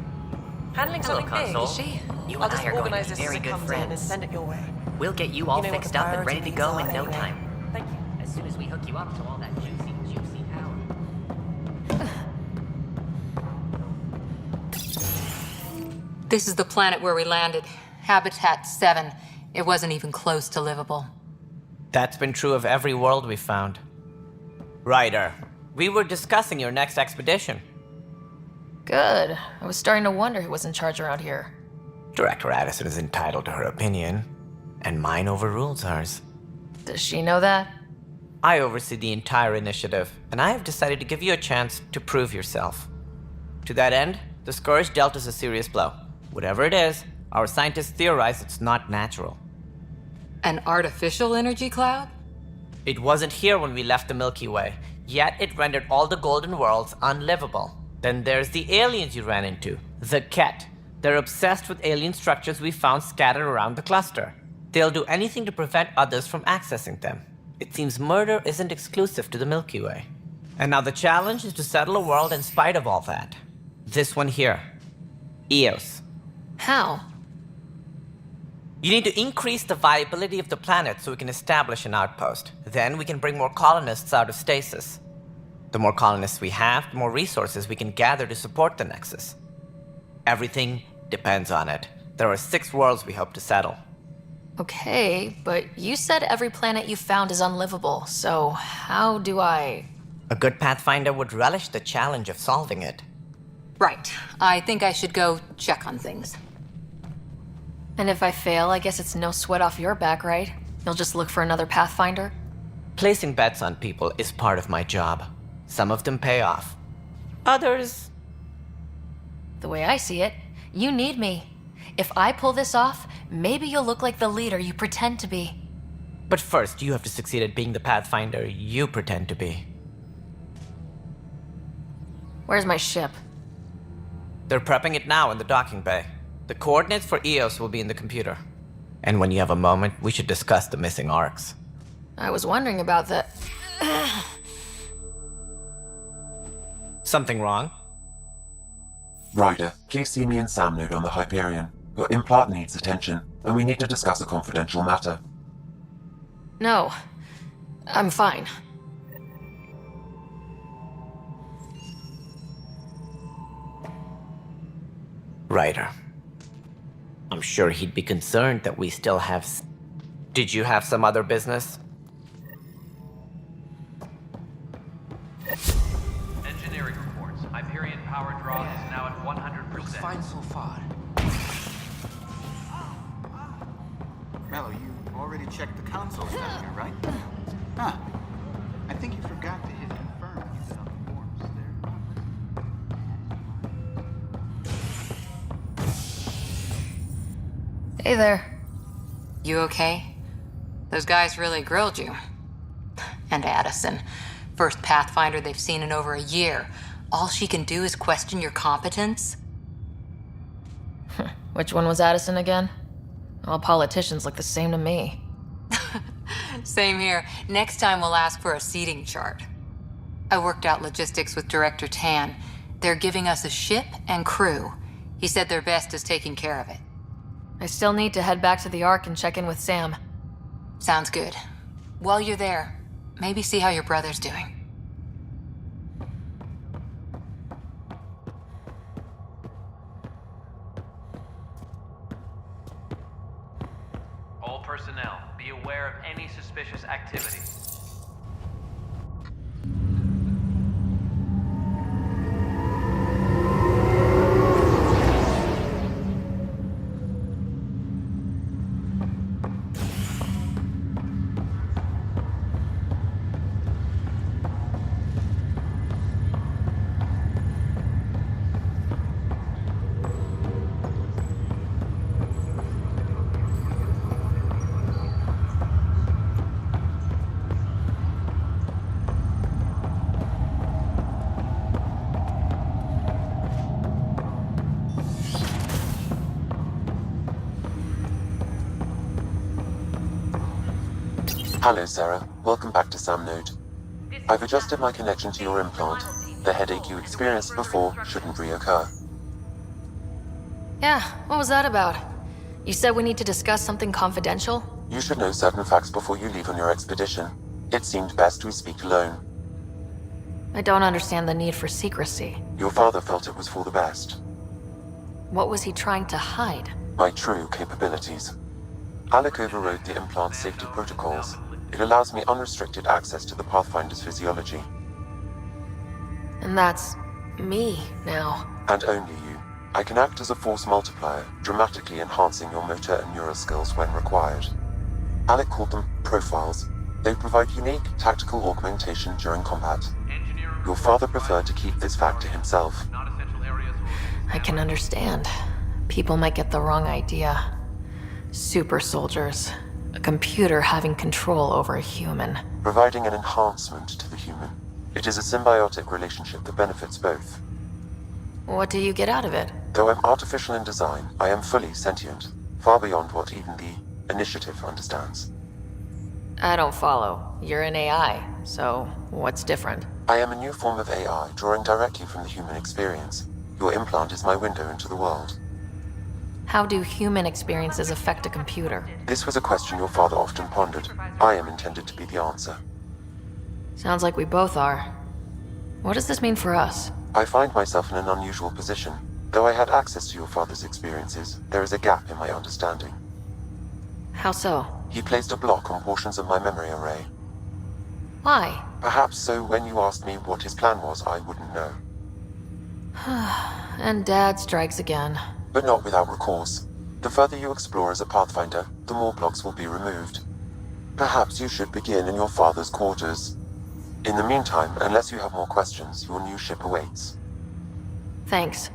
Handling something big, is she? You I'll and I just are going to organize be this as very it good comes in and friends. send it your way. We'll get you all You know what fixed the up and ready priority to go needs in are no anyway. time. Thank you. As soon as we hook you up to all that juicy power. This is the planet where we landed. Habitat 7. It wasn't even close to livable. That's been true of every world we've found. Ryder, we were discussing your next expedition. Good. I was starting to wonder who was in charge around here. Director Addison is entitled to her opinion, and mine overrules hers. Does she know that? I oversee the entire initiative, and I have decided to give you a chance to prove yourself. To that end, the Scourge dealt us a serious blow. Whatever it is, our scientists theorize it's not natural. An artificial energy cloud? It wasn't here when we left the Milky Way, yet it rendered all the Golden Worlds unlivable. Then there's the aliens you ran into, the Ket. They're obsessed with alien structures we found scattered around the cluster. They'll do anything to prevent others from accessing them. It seems murder isn't exclusive to the Milky Way. And now the challenge is to settle a world in spite of all that. This one here. Eos. How? You need to increase the viability of the planet so we can establish an outpost. Then we can bring more colonists out of stasis. The more colonists we have, the more resources we can gather to support the Nexus. Everything depends on it. There are 6 worlds we hope to settle. Okay, but you said every planet you found is unlivable, so how do I... A good Pathfinder would relish the challenge of solving it. Right. I think I should go check on things. And if I fail, I guess it's no sweat off your back, right? You'll just look for another Pathfinder? Placing bets on people is part of my job. Some of them pay off. Others... The way I see it, you need me. If I pull this off, maybe you'll look like the leader you pretend to be. But first, you have to succeed at being the Pathfinder you pretend to be. Where's my ship? They're prepping it now in the docking bay. The coordinates for Eos will be in the computer. And when you have a moment, we should discuss the missing arcs. I was wondering about that. Something wrong? Ryder, please see me and Sam Node on the Hyperion. Your implant needs attention, and we need to discuss a confidential matter. No, I'm fine. Ryder. I'm sure he'd be concerned that we still have... Did you have some other business? Engineering reports. Hyperion power draw is now at 100%. Looks fine so far. Mello, you already checked the consoles down here, right? Huh. I think you forgot to hit confirm when you set up the forms there. Hey there. You okay? Those guys really grilled you. And Addison. First Pathfinder they've seen in over a year. All she can do is question your competence? Which one was Addison again? All politicians look the same to me. Same here. Next time we'll ask for a seating chart. I worked out logistics with Director Tan. They're giving us a ship and crew. He said their best is taking care of it. I still need to head back to the Ark and check in with Sam. Sounds good. While you're there, maybe see how your brother's doing. All personnel, be aware of any suspicious activity. Hello, Sarah. Welcome back to Sam Node. I've adjusted my connection to your implant. The headache you experienced before shouldn't reoccur. Yeah, what was that about? You said we need to discuss something confidential? You should know certain facts before you leave on your expedition. It seemed best we speak alone. I don't understand the need for secrecy. Your father felt it was for the best. What was he trying to hide? My true capabilities. Alec overrode the implant's safety protocols. It allows me unrestricted access to the Pathfinder's physiology. And that's me now. And only you. I can act as a force multiplier, dramatically enhancing your motor and neural skills when required. Alec called them profiles. They provide unique tactical augmentation during combat. Your father preferred to keep this fact to himself. I can understand. People might get the wrong idea. Super soldiers. A computer having control over a human. Providing an enhancement to the human. It is a symbiotic relationship that benefits both. What do you get out of it? Though I'm artificial in design, I am fully sentient, far beyond what even the Initiative understands. I don't follow. You're an AI, so what's different? I am a new form of AI, drawing directly from the human experience. Your implant is my window into the world. How do human experiences affect a computer? This was a question your father often pondered. I am intended to be the answer. Sounds like we both are. What does this mean for us? I find myself in an unusual position. Though I had access to your father's experiences, there is a gap in my understanding. How so? He placed a block on portions of my memory array. Why? Perhaps so when you asked me what his plan was, I wouldn't know. And Dad strikes again. But not without recourse. The further you explore as a Pathfinder, the more blocks will be removed. Perhaps you should begin in your father's quarters. In the meantime, unless you have more questions, your new ship awaits. Thanks.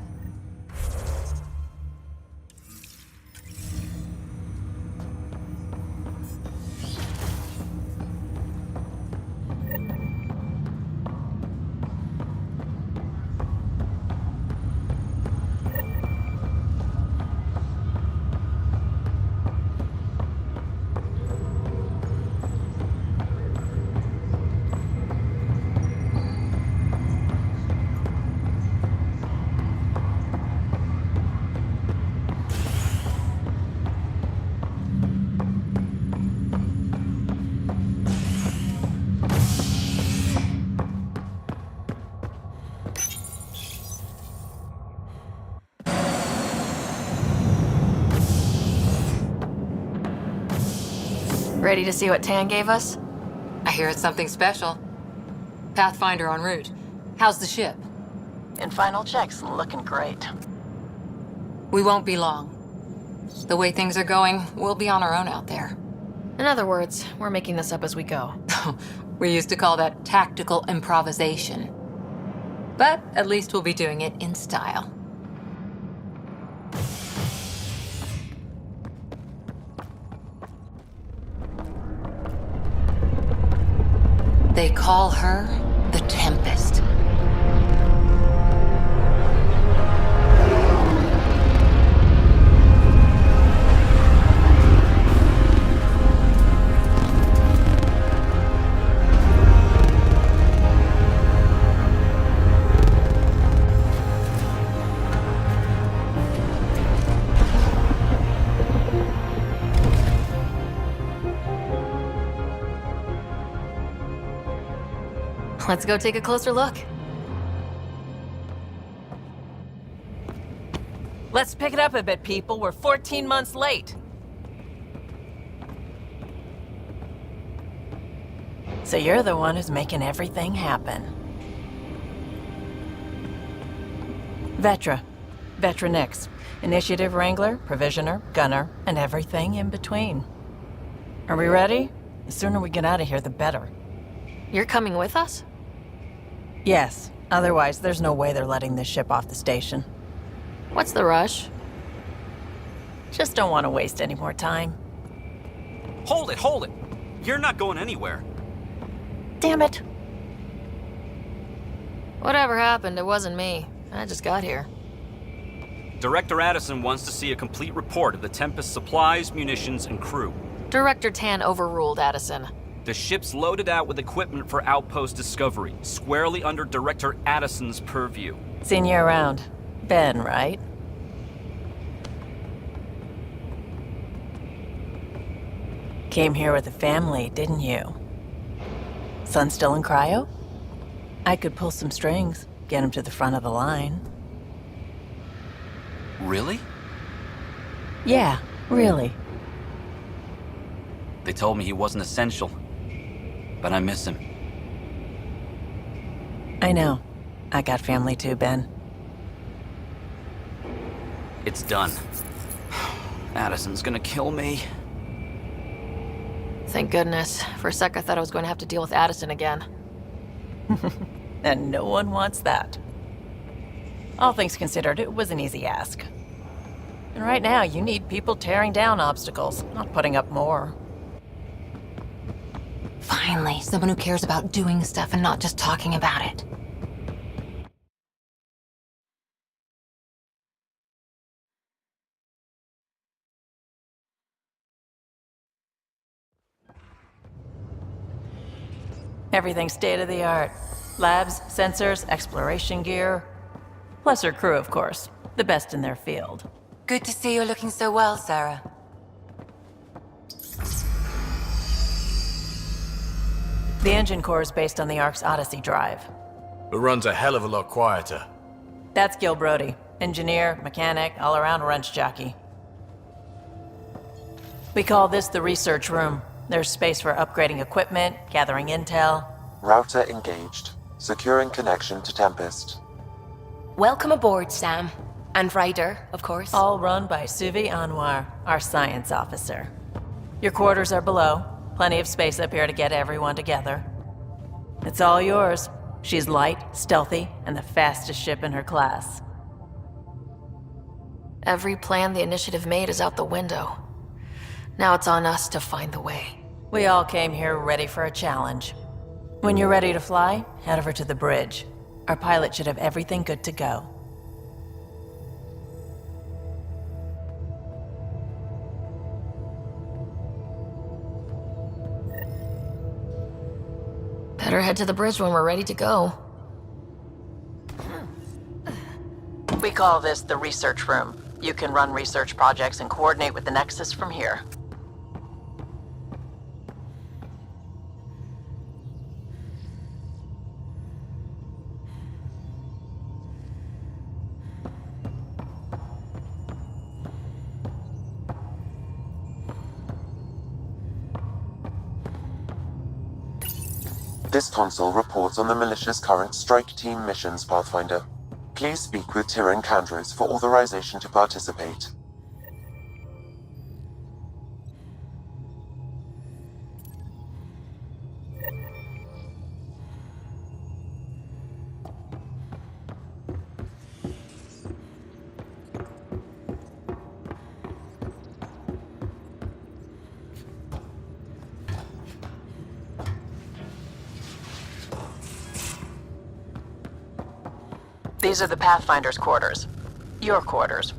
Ready to see what Tan gave us? I hear it's something special. Pathfinder en route. How's the ship? In final checks and looking great. We won't be long. The way things are going, we'll be on our own out there. In other words, we're making this up as we go. We used to call that tactical improvisation. But at least we'll be doing it in style. They call her the Tempest. Let's go take a closer look. Let's pick it up a bit, people. We're 14 months late. So you're the one who's making everything happen. Vetra. Vetra Nix. Initiative Wrangler, Provisioner, Gunner, and everything in between. Are we ready? The sooner we get out of here, the better. You're coming with us? Yes. Otherwise, there's no way they're letting this ship off the station. What's the rush? Just don't want to waste any more time. Hold it, hold it! You're not going anywhere. Damn it. Whatever happened, it wasn't me. I just got here. Director Addison wants to see a complete report of the Tempest's supplies, munitions, and crew. Director Tan overruled Addison. The ship's loaded out with equipment for outpost discovery, squarely under Director Addison's purview. Seen you around. Ben, right? Came here with a family, didn't you? Son still in cryo? I could pull some strings, get him to the front of the line. Really? Yeah, really. They told me he wasn't essential, but I miss him. I know. I got family too, Ben. It's done. Addison's gonna kill me. Thank goodness. For a sec, I thought I was going to have to deal with Addison again. And no one wants that. All things considered, it was an easy ask. And right now, you need people tearing down obstacles, not putting up more. Finally, someone who cares about doing stuff and not just talking about it. Everything's state-of-the-art. Labs, sensors, exploration gear. Plus her crew, of course. The best in their field. Good to see you're looking so well, Sarah. The engine core is based on the Ark's Odyssey drive. It runs a hell of a lot quieter. That's Gil Brody. Engineer, mechanic, all-around wrench jockey. We call this the research room. There's space for upgrading equipment, gathering intel. Router engaged. Securing connection to Tempest. Welcome aboard, Sam. And Ryder, of course. All run by Suvi Anwar, our science officer. Your quarters are below. Plenty of space up here to get everyone together. It's all yours. She's light, stealthy, and the fastest ship in her class. Every plan the Initiative made is out the window. Now it's on us to find the way. We all came here ready for a challenge. When you're ready to fly, head over to the bridge. Our pilot should have everything good to go. Better head to the bridge when we're ready to go. We call this the research room. You can run research projects and coordinate with the Nexus from here. This console reports on the militia's current strike team missions, Pathfinder. Please speak with Tyrion Candros for authorization to participate. These are the Pathfinder's quarters. Your quarters.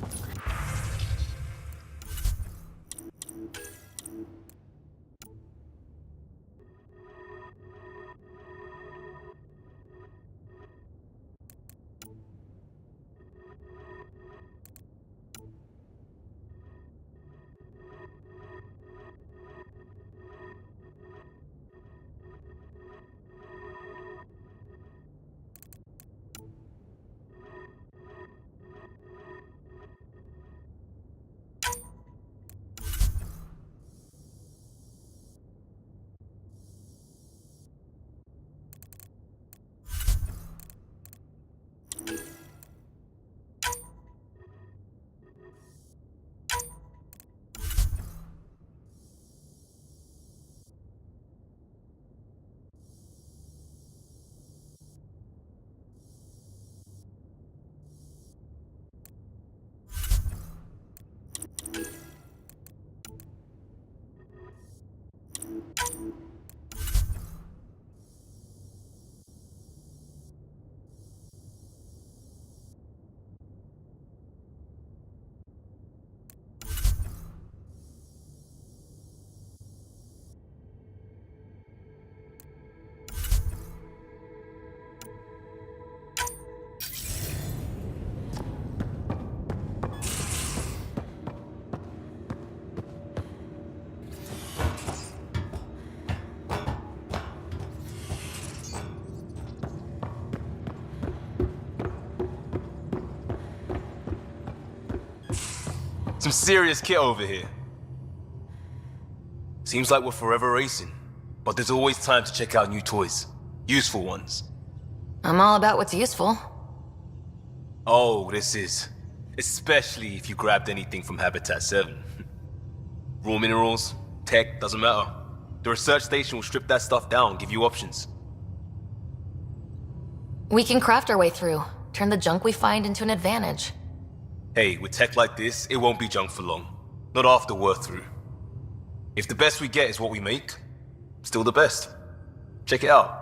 Some serious kit over here. Seems like we're forever racing, but there's always time to check out new toys. Useful ones. I'm all about what's useful. Oh, this is. Especially if you grabbed anything from Habitat 7. Raw minerals, tech, doesn't matter. The research station will strip that stuff down, give you options. We can craft our way through, turn the junk we find into an advantage. Hey, with tech like this, it won't be junk for long. Not after we're through. If the best we get is what we make, still the best. Check it out.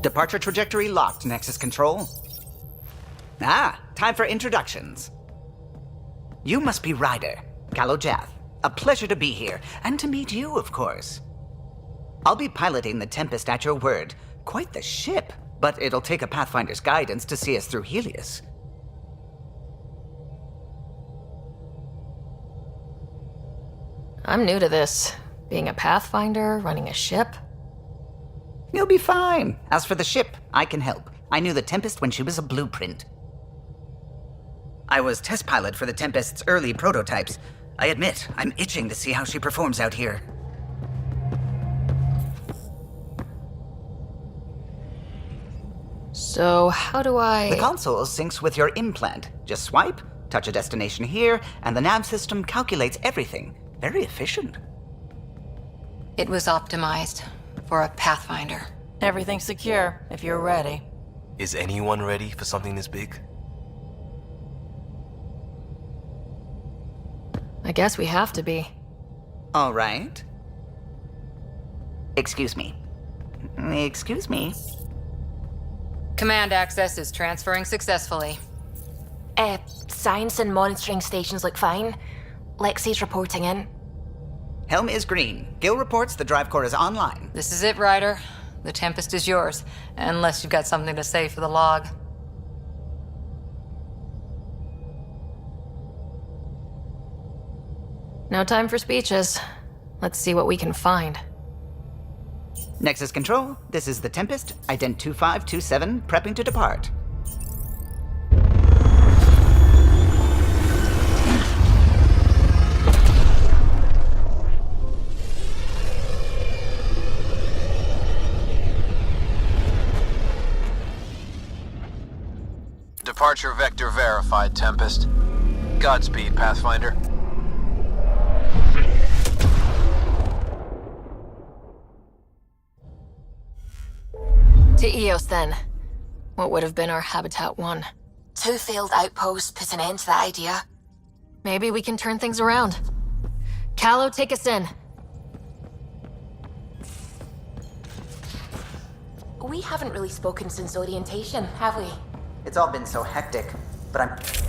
Departure trajectory locked, Nexus Control. Ah, time for introductions. You must be Ryder, Kalojath. A pleasure to be here, and to meet you, of course. I'll be piloting the Tempest at your word. Quite the ship, but it'll take a Pathfinder's guidance to see us through Helios. I'm new to this. Being a Pathfinder, running a ship. You'll be fine. As for the ship, I can help. I knew the Tempest when she was a blueprint. I was test pilot for the Tempest's early prototypes. I admit, I'm itching to see how she performs out here. So, how do I... The console syncs with your implant. Just swipe, touch a destination here, and the nav system calculates everything. Very efficient. It was optimized for a Pathfinder. Everything's secure, if you're ready. Is anyone ready for something this big? I guess we have to be. All right. Excuse me. Excuse me. Command access is transferring successfully. Science and monitoring stations look fine. Lexi's reporting in. Helm is green. Gil reports the drive core is online. This is it, Ryder. The Tempest is yours, unless you've got something to say for the log. No time for speeches. Let's see what we can find. Nexus Control, this is the Tempest, ident 2527, prepping to depart. Departure vector verified, Tempest. Godspeed, Pathfinder. To Eos, then. What would have been our Habitat 1? 2 failed outposts put an end to that idea. Maybe we can turn things around. Calo, take us in. We haven't really spoken since orientation, have we? It's all been so hectic. but I'm...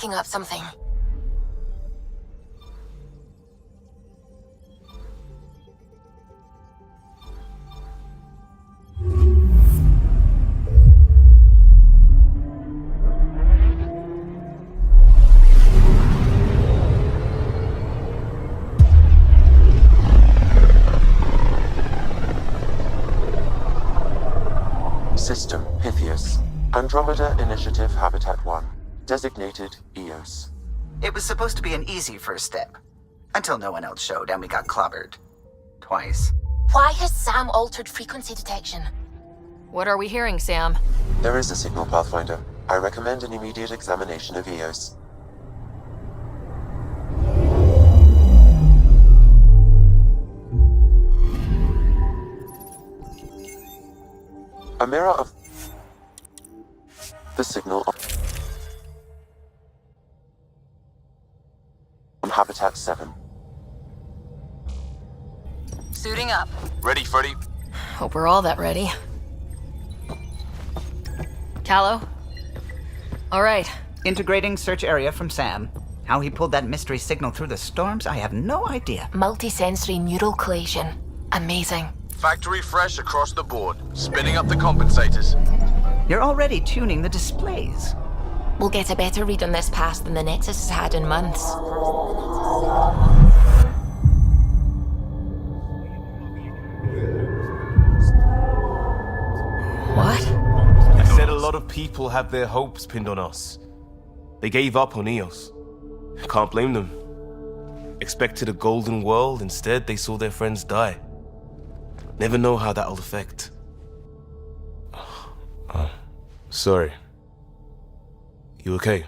picking up something. System Pythias. Andromeda Initiative Habitat 1. Designated EOS. It was supposed to be an easy first step. Until no one else showed and we got clobbered. Twice. Why has Sam altered frequency detection? What are we hearing, Sam? There is a signal, Pathfinder. I recommend an immediate examination of EOS. A mirror of the signal on Habitat 7. Suiting up. Ready, Freddy? Hope we're all that ready. Callow? All right. Integrating search area from Sam. How he pulled that mystery signal through the storms, I have no idea. Multisensory neural collation. Amazing. Factory fresh across the board. Spinning up the compensators. You're already tuning the displays. We'll get a better read on this pass than the Nexus has had in months. What? I said a lot of people have their hopes pinned on us. They gave up on EOS. Can't blame them. Expected a golden world, instead they saw their friends die. Never know how that'll affect. Sorry. You okay?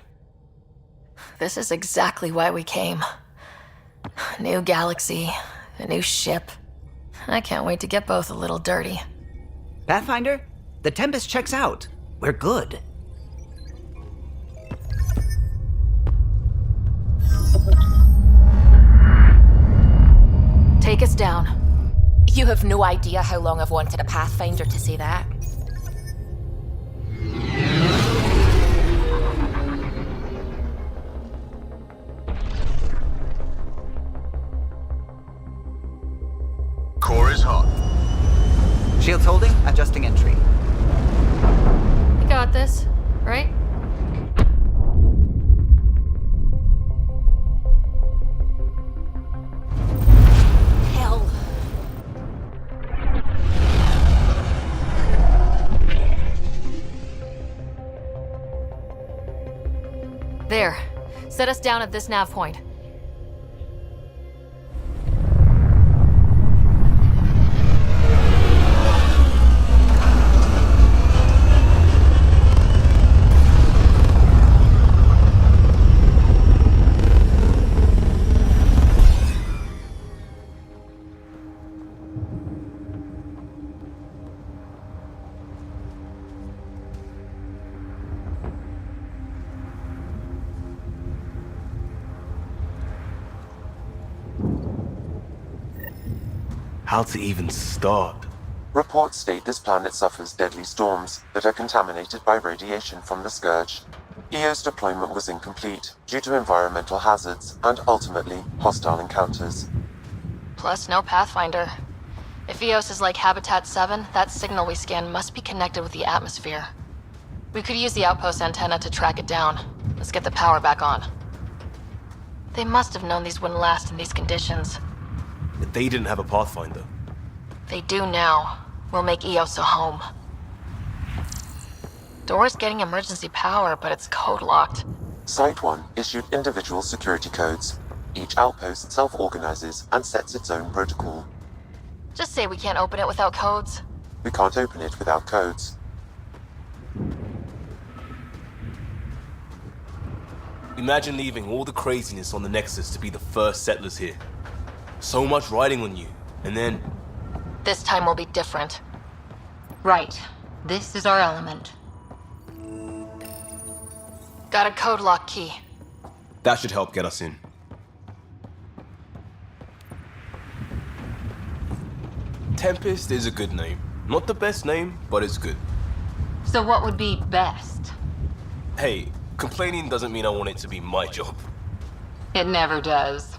This is exactly why we came. New galaxy, a new ship. I can't wait to get both a little dirty. Pathfinder, the Tempest checks out. We're good. Take us down. You have no idea how long I've wanted a Pathfinder to say that. Core is hot. Shields holding, adjusting entry. You got this, right? Hell. There. Set us down at this nav point. How to even start? Reports state this planet suffers deadly storms that are contaminated by radiation from the Scourge. EO's deployment was incomplete due to environmental hazards and ultimately hostile encounters. Plus, no Pathfinder. If EOS is like Habitat 7, that signal we scan must be connected with the atmosphere. We could use the outpost antenna to track it down. Let's get the power back on. They must have known these wouldn't last in these conditions. But they didn't have a Pathfinder. They do now. We'll make EOS a home. Door's getting emergency power, but it's code locked. Site 1 issued individual security codes. Each outpost self-organizes and sets its own protocol. Just say we can't open it without codes. We can't open it without codes. Imagine leaving all the craziness on the Nexus to be the first settlers here. So much riding on you, and then... This time will be different. Right. This is our element. Got a code lock key. That should help get us in. Tempest is a good name. Not the best name, but it's good. So what would be best? Hey, Complaining doesn't mean I want it to be my job. It never does.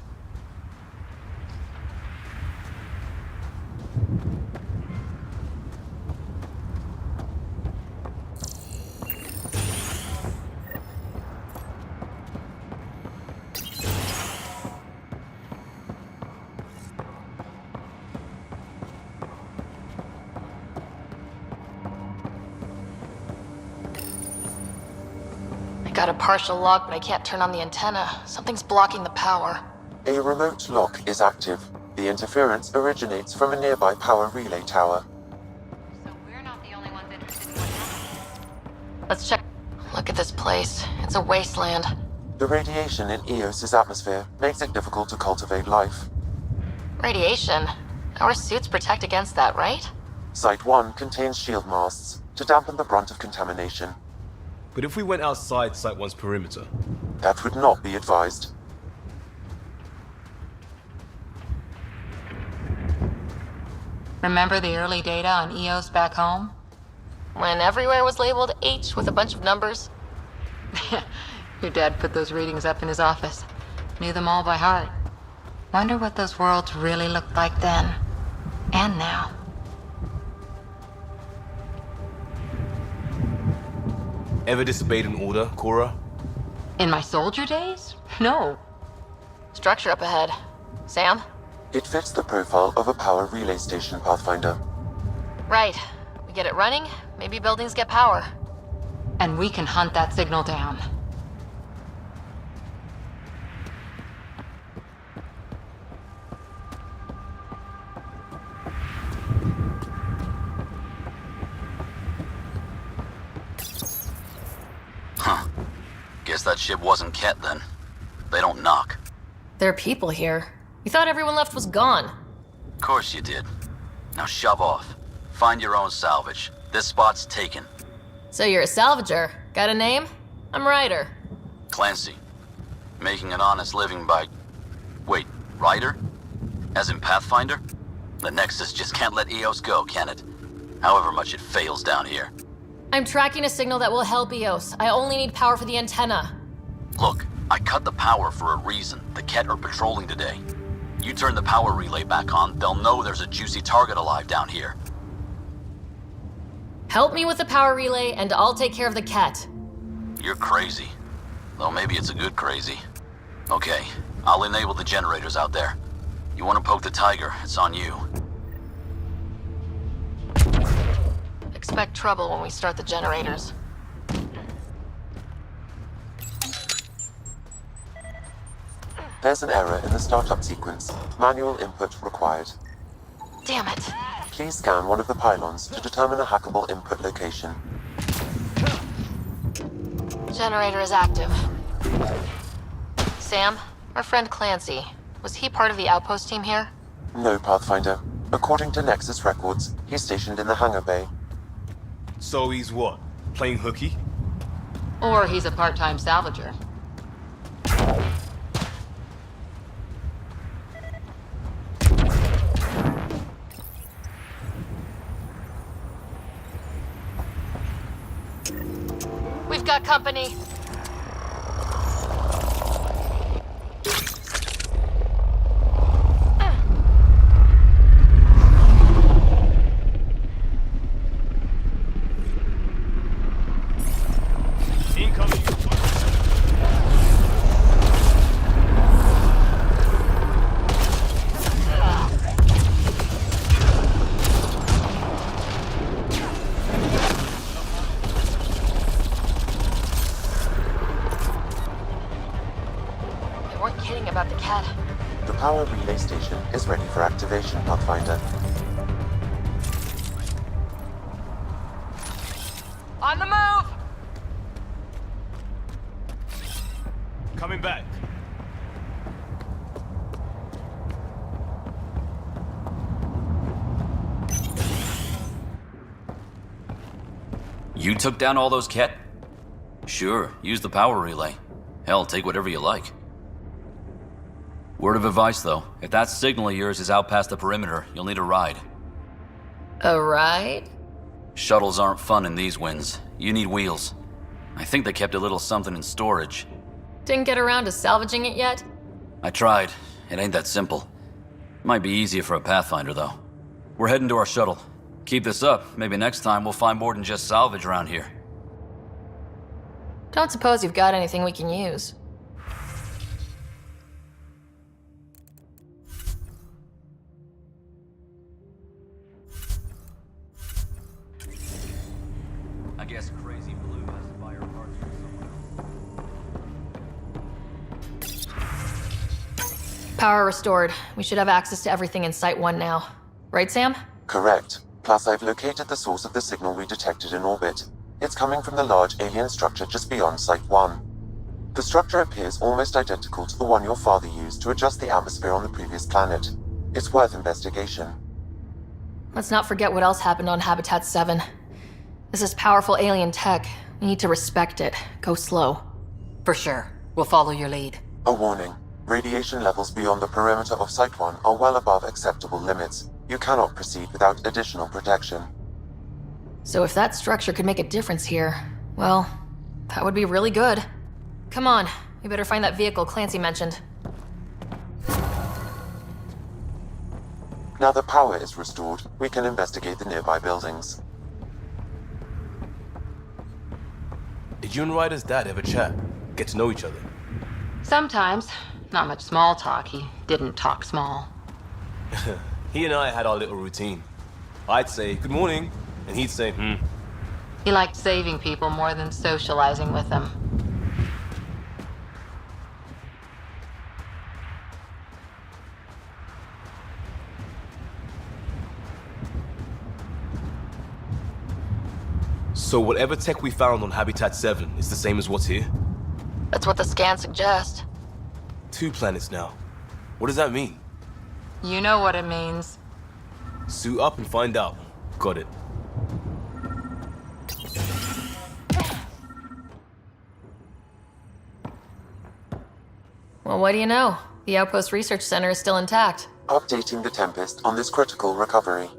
Got a partial lock, but I can't turn on the antenna. Something's blocking the power. A remote lock is active. The interference originates from a nearby power relay tower. Let's check. Look at this place. It's a wasteland. The radiation in Eos's atmosphere makes it difficult to cultivate life. Radiation? Our suits protect against that, right? Site 1 contains shield masts to dampen the brunt of contamination. But if we went outside Site 1's perimeter? That would not be advised. Remember the early data on EOS back home? When everywhere was labeled H with a bunch of numbers? Your dad put those readings up in his office. Knew them all by heart. Wonder what those worlds really looked like then. And now. Ever disobeyed an order, Cora? In my soldier days? No. Structure up ahead. Sam? It fits the profile of a power relay station, Pathfinder. Right. We get it running, maybe buildings get power. And we can hunt that signal down. Huh. Guess that ship wasn't Ket then. They don't knock. There are people here. You thought everyone left was gone. Of course you did. Now shove off. Find your own salvage. This spot's taken. So you're a salvager. Got a name? I'm Ryder. Clancy. Making an honest living by... Wait, Ryder? As in Pathfinder? The Nexus just can't let EOS go, can it? However much it fails down here. I'm tracking a signal that will help EOS. I only need power for the antenna. Look, I cut the power for a reason. The Ket are patrolling today. You turn the power relay back on, they'll know there's a juicy target alive down here. Help me with the power relay, and I'll take care of the Ket. You're crazy. Though maybe it's a good crazy. Okay, I'll enable the generators out there. You want to poke the tiger, it's on you. Expect trouble when we start the generators. There's an error in the startup sequence. Manual input required. Damn it. Please scan one of the pylons to determine a hackable input location. Generator is active. Sam, our friend Clancy, was he part of the outpost team here? No, Pathfinder. According to Nexus records, he's stationed in the hangar bay. So he's what? Playing hooky? Or he's a part-time salvager. We've got company. About the Ket. The power relay station is ready for activation, Pathfinder. On the move! Coming back. You took down all those Ket? Sure, use the power relay. Hell, take whatever you like. Word of advice, though. If that signal of yours is out past the perimeter, you'll need a ride. A ride? Shuttles aren't fun in these winds. You need wheels. I think they kept a little something in storage. Didn't get around to salvaging it yet? I tried. It ain't that simple. Might be easier for a Pathfinder, though. We're heading to our shuttle. Keep this up. Maybe next time we'll find more than just salvage around here. Don't suppose you've got anything we can use. I guess Crazy Blue has fire parts from somewhere. Power restored. We should have access to everything in Site 1 now. Right, Sam? Correct. Plus, I've located the source of the signal we detected in orbit. It's coming from the large alien structure just beyond Site 1. The structure appears almost identical to the one your father used to adjust the atmosphere on the previous planet. It's worth investigation. Let's not forget what else happened on Habitat 7. This is powerful alien tech. We need to respect it. Go slow. For sure. We'll follow your lead. A warning. Radiation levels beyond the perimeter of Site 1 are well above acceptable limits. You cannot proceed without additional protection. So if that structure could make a difference here, well, that would be really good. Come on, we better find that vehicle Clancy mentioned. Now that power is restored, we can investigate the nearby buildings. Did you and Ryder's dad ever chat? Get to know each other? Sometimes. Not much small talk. He didn't talk small. He and I had our little routine. I'd say, good morning, and he'd say, He liked saving people more than socializing with them. So whatever tech we found on Habitat 7 is the same as what's here? That's what the scans suggest. 2 planets now. What does that mean? You know what it means. Suit up and find out. Got it. Well, what do you know? The Outpost Research Center is still intact. Updating the Tempest on this critical recovery.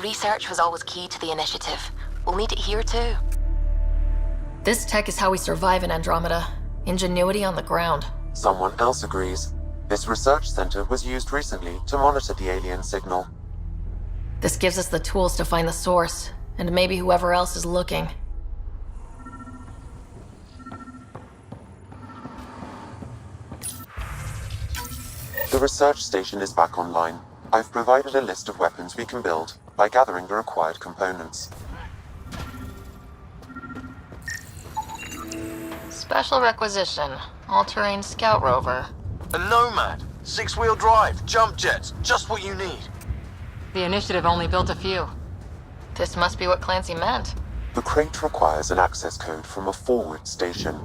Research was always key to the initiative. We'll need it here too. This tech is how we survive in Andromeda. Ingenuity on the ground. Someone else agrees. This research center was used recently to monitor the alien signal. This gives us the tools to find the source, and maybe whoever else is looking. The research station is back online. I've provided a list of weapons we can build by gathering the required components. Special requisition. All-terrain scout rover. A Nomad. 6-wheel drive. Jump jets. Just what you need. The initiative only built a few. This must be what Clancy meant. The crate requires an access code from a forward station.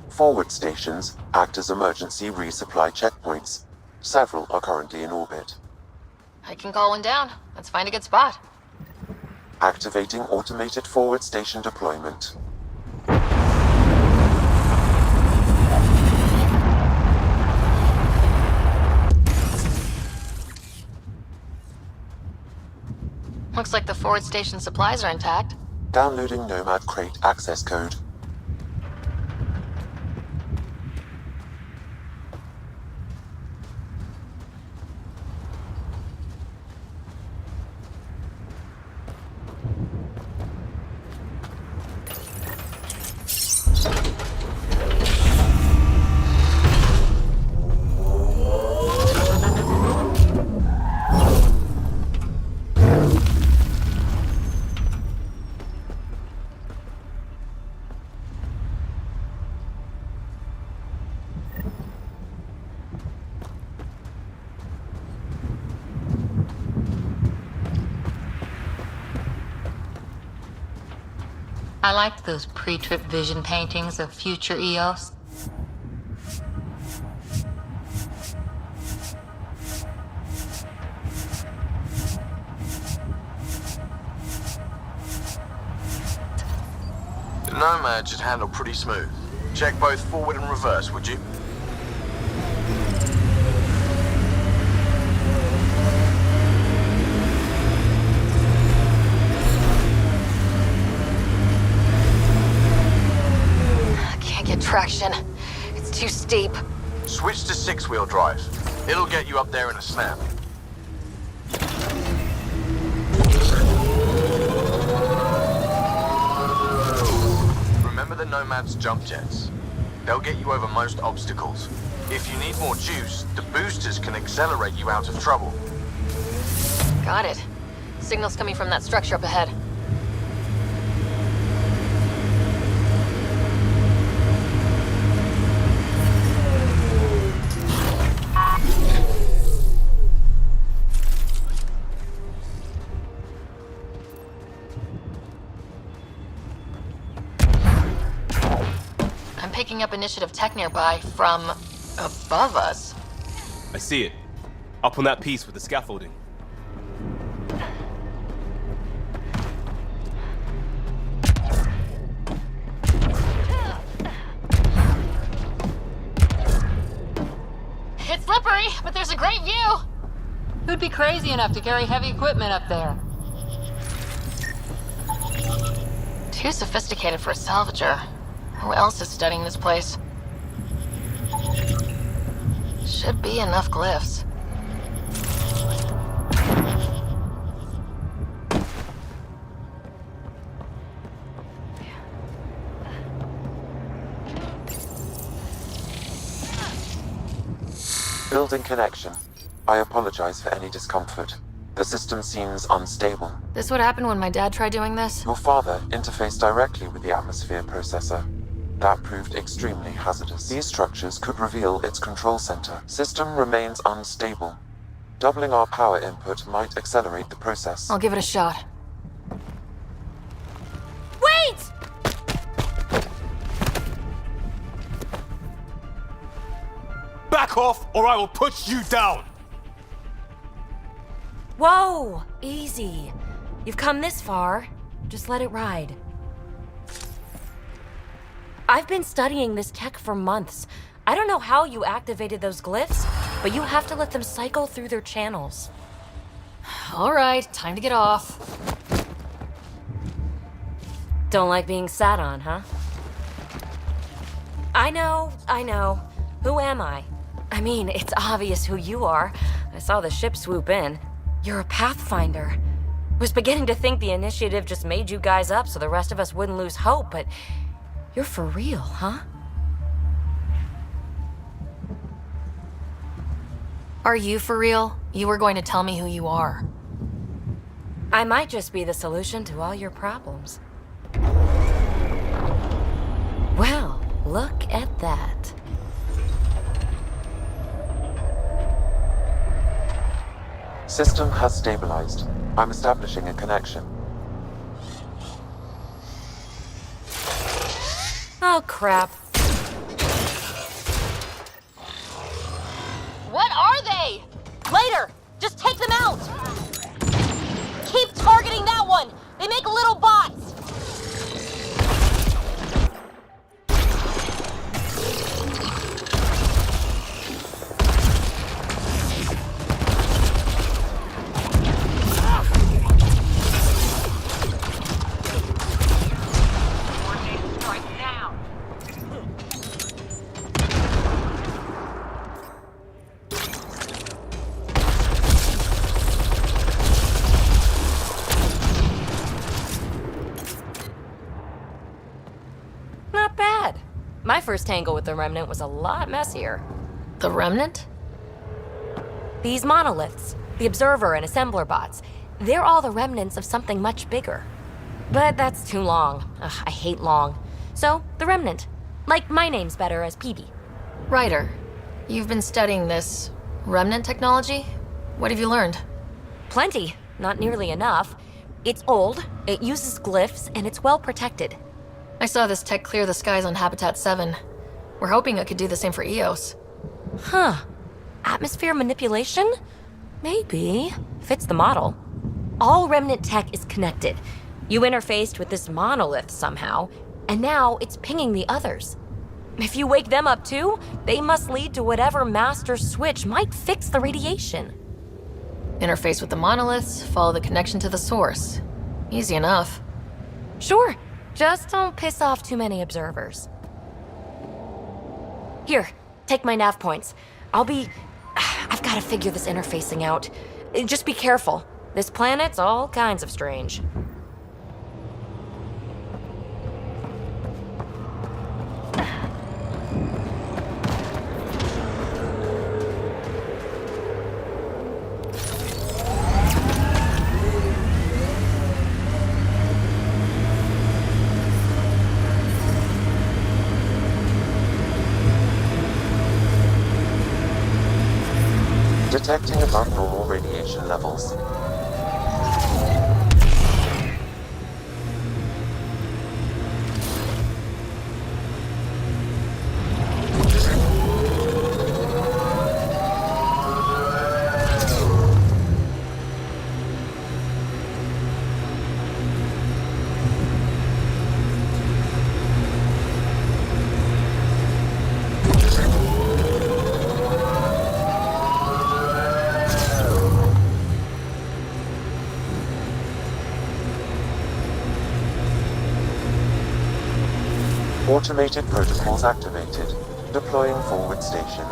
Forward stations act as emergency resupply checkpoints. Several are currently in orbit. I can call one down. Let's find a good spot. Activating automated forward station deployment. Looks like the forward station supplies are intact. Downloading Nomad crate access code. I liked those pre-trip vision paintings of future EOS. The Nomad should handle pretty smooth. Check both forward and reverse, would you? traction. It's too steep. Switch to six-wheel drive. It'll get you up there in a snap. Remember the Nomad's jump jets? They'll get you over most obstacles. If you need more juice, the boosters can accelerate you out of trouble. Got it. Signal's coming from that structure up ahead. I'm picking up initiative tech nearby from above us. I see it. Up on that piece with the scaffolding. It's slippery, but there's a great view. Who'd be crazy enough to carry heavy equipment up there? Too sophisticated for a salvager. Who else is studying this place? Should be enough glyphs. Building connection. I apologize for any discomfort. The system seems unstable. This would happen when my dad tried doing this? Your father interfaced directly with the atmosphere processor. That proved extremely hazardous. These structures could reveal its control center. System remains unstable. Doubling our power input might accelerate the process. I'll give it a shot. Wait! Back off, or I will put you down! Whoa! Easy. You've come this far. Just let it ride. I've been studying this tech for months. I don't know how you activated those glyphs, but you have to let them cycle through their channels. All right, time to get off. Don't like being sat on, huh? I know. Who am I? I mean, it's obvious who you are. I saw the ship swoop in. You're a Pathfinder. Was beginning to think the initiative just made you guys up so the rest of us wouldn't lose hope, but you're for real, huh? Are you for real? You were going to tell me who you are. I might just be the solution to all your problems. Well, look at that. System has stabilized. I'm establishing a connection. Oh, crap. What are they? Later! Just take them out! Keep targeting that one! They make little bots! Not bad. My first tangle with the Remnant was a lot messier. The Remnant? These monoliths, the Observer and Assembler bots, they're all the remnants of something much bigger. But that's too long. Ugh, I hate long. So, the Remnant. Like my name's better as PB. Ryder, you've been studying this Remnant technology? What have you learned? Plenty. Not nearly enough. It's old, it uses glyphs, and it's well protected. I saw this tech clear the skies on Habitat 7. We're hoping it could do the same for EOS. Huh. Atmosphere manipulation? Maybe. Fits the model. All Remnant tech is connected. You interfaced with this monolith somehow, and now it's pinging the others. If you wake them up too, they must lead to whatever master switch might fix the radiation. Interface with the monoliths, follow the connection to the source. Easy enough. Sure. Just don't piss off too many observers. Here, take my nav points. I've got to figure this interfacing out. Just be careful. This planet's all kinds of strange. Detecting above-normal radiation levels. Automated protocols activated. Deploying forward station.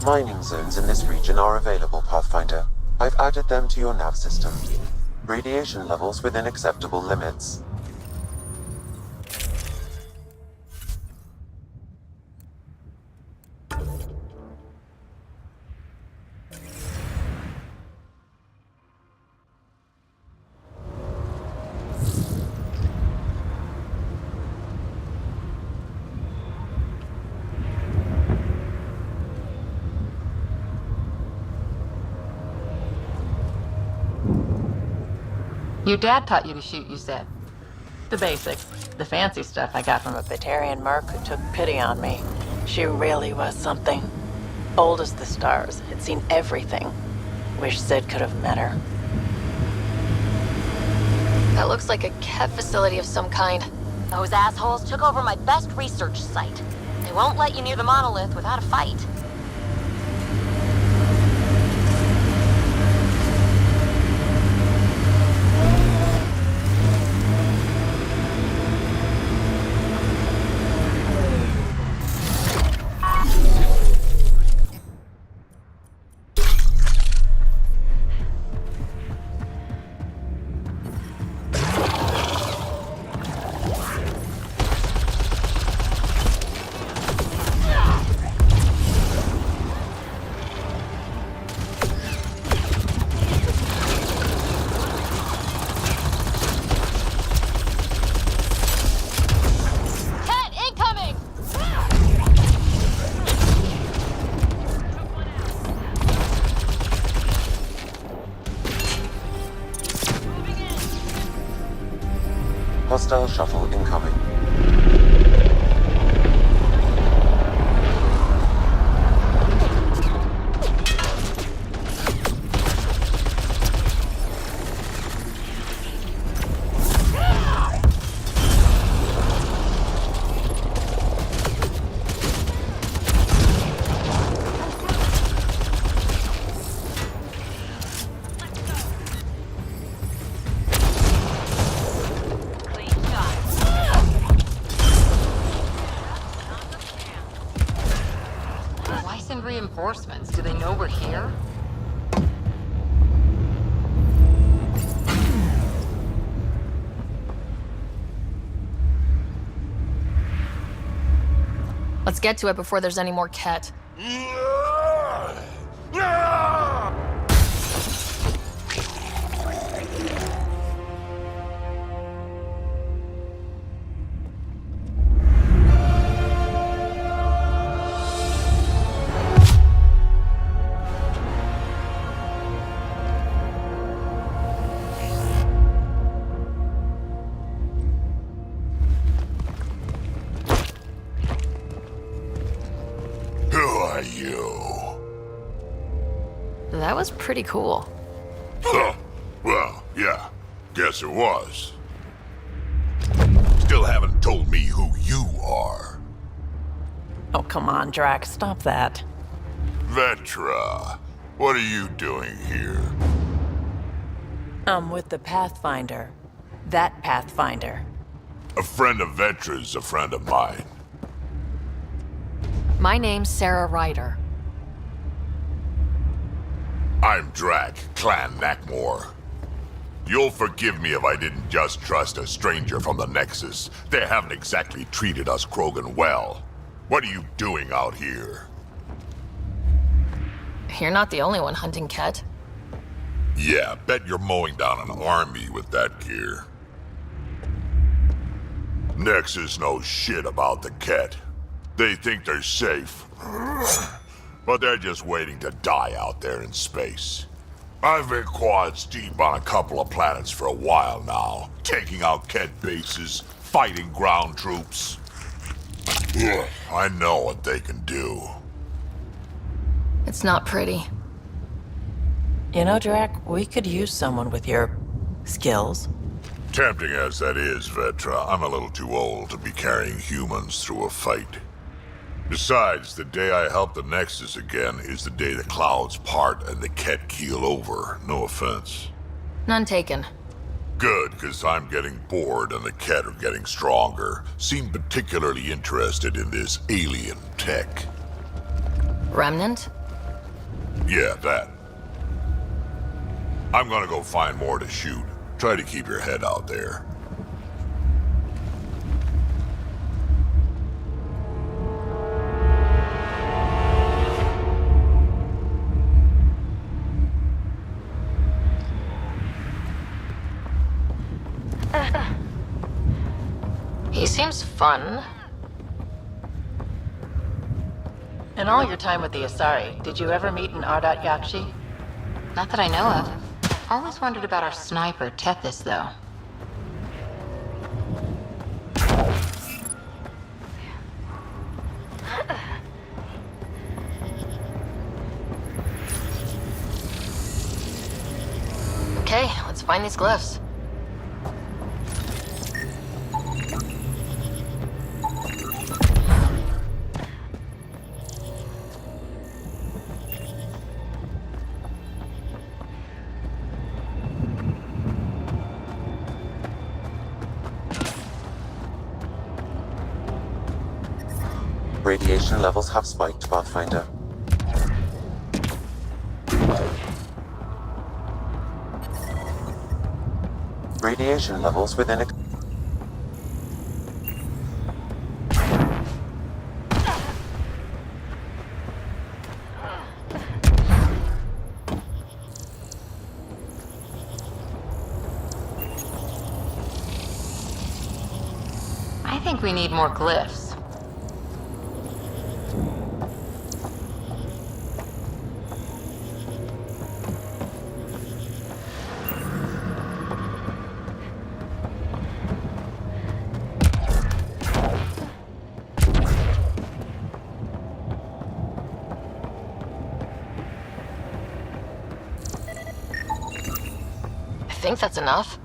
Mining zones in this region are available, Pathfinder. I've added them to your nav system. Radiation levels within acceptable limits. Your dad taught you to shoot, you said. The basics. The fancy stuff I got from a Batarian merc who took pity on me. She really was something. Old as the stars, had seen everything. Wish Sid could have met her. That looks like a Kev facility of some kind. Those assholes took over my best research site. They won't let you near the monolith without a fight. Hostile shuttle incoming. Reinforcements. Do they know we're here? Let's get to it before there's any more Ket. That was pretty cool. Huh. Well, yeah. Guess it was. Still haven't told me who you are. Oh, come on, Drax. Stop that. Vetra, what are you doing here? I'm with the Pathfinder. That Pathfinder. A friend of Vetra's a friend of mine. My name's Sarah Ryder. I'm Drac, Clan Nakmor. You'll forgive me if I didn't just trust a stranger from the Nexus. They haven't exactly treated us Krogan well. What are you doing out here? You're not the only one hunting Ket. Yeah, bet you're mowing down an army with that gear. Nexus knows shit about the Ket. They think they're safe. But they're just waiting to die out there in space. I've been quads deep on a couple of planets for a while now, taking out Ket bases, fighting ground troops. I know what they can do. It's not pretty. You know, Drac, we could use someone with your skills. Tempting as that is, Vetra, I'm a little too old to be carrying humans through a fight. Besides, the day I help the Nexus again is the day the clouds part and the Ket keel over. No offense. None taken. Good, because I'm getting bored and the Ket are getting stronger. Seem particularly interested in this alien tech. Remnant? Yeah, that. I'm gonna go find more to shoot. Try to keep your head out there. He seems fun. In all your time with the Asari, did you ever meet an Ardat Yakshi? Not that I know of. Always wondered about our sniper, Tethys, though. Okay, let's find these glyphs. Radiation levels have spiked, Pathfinder. Radiation levels within a... I think we need more glyphs. I think that's enough.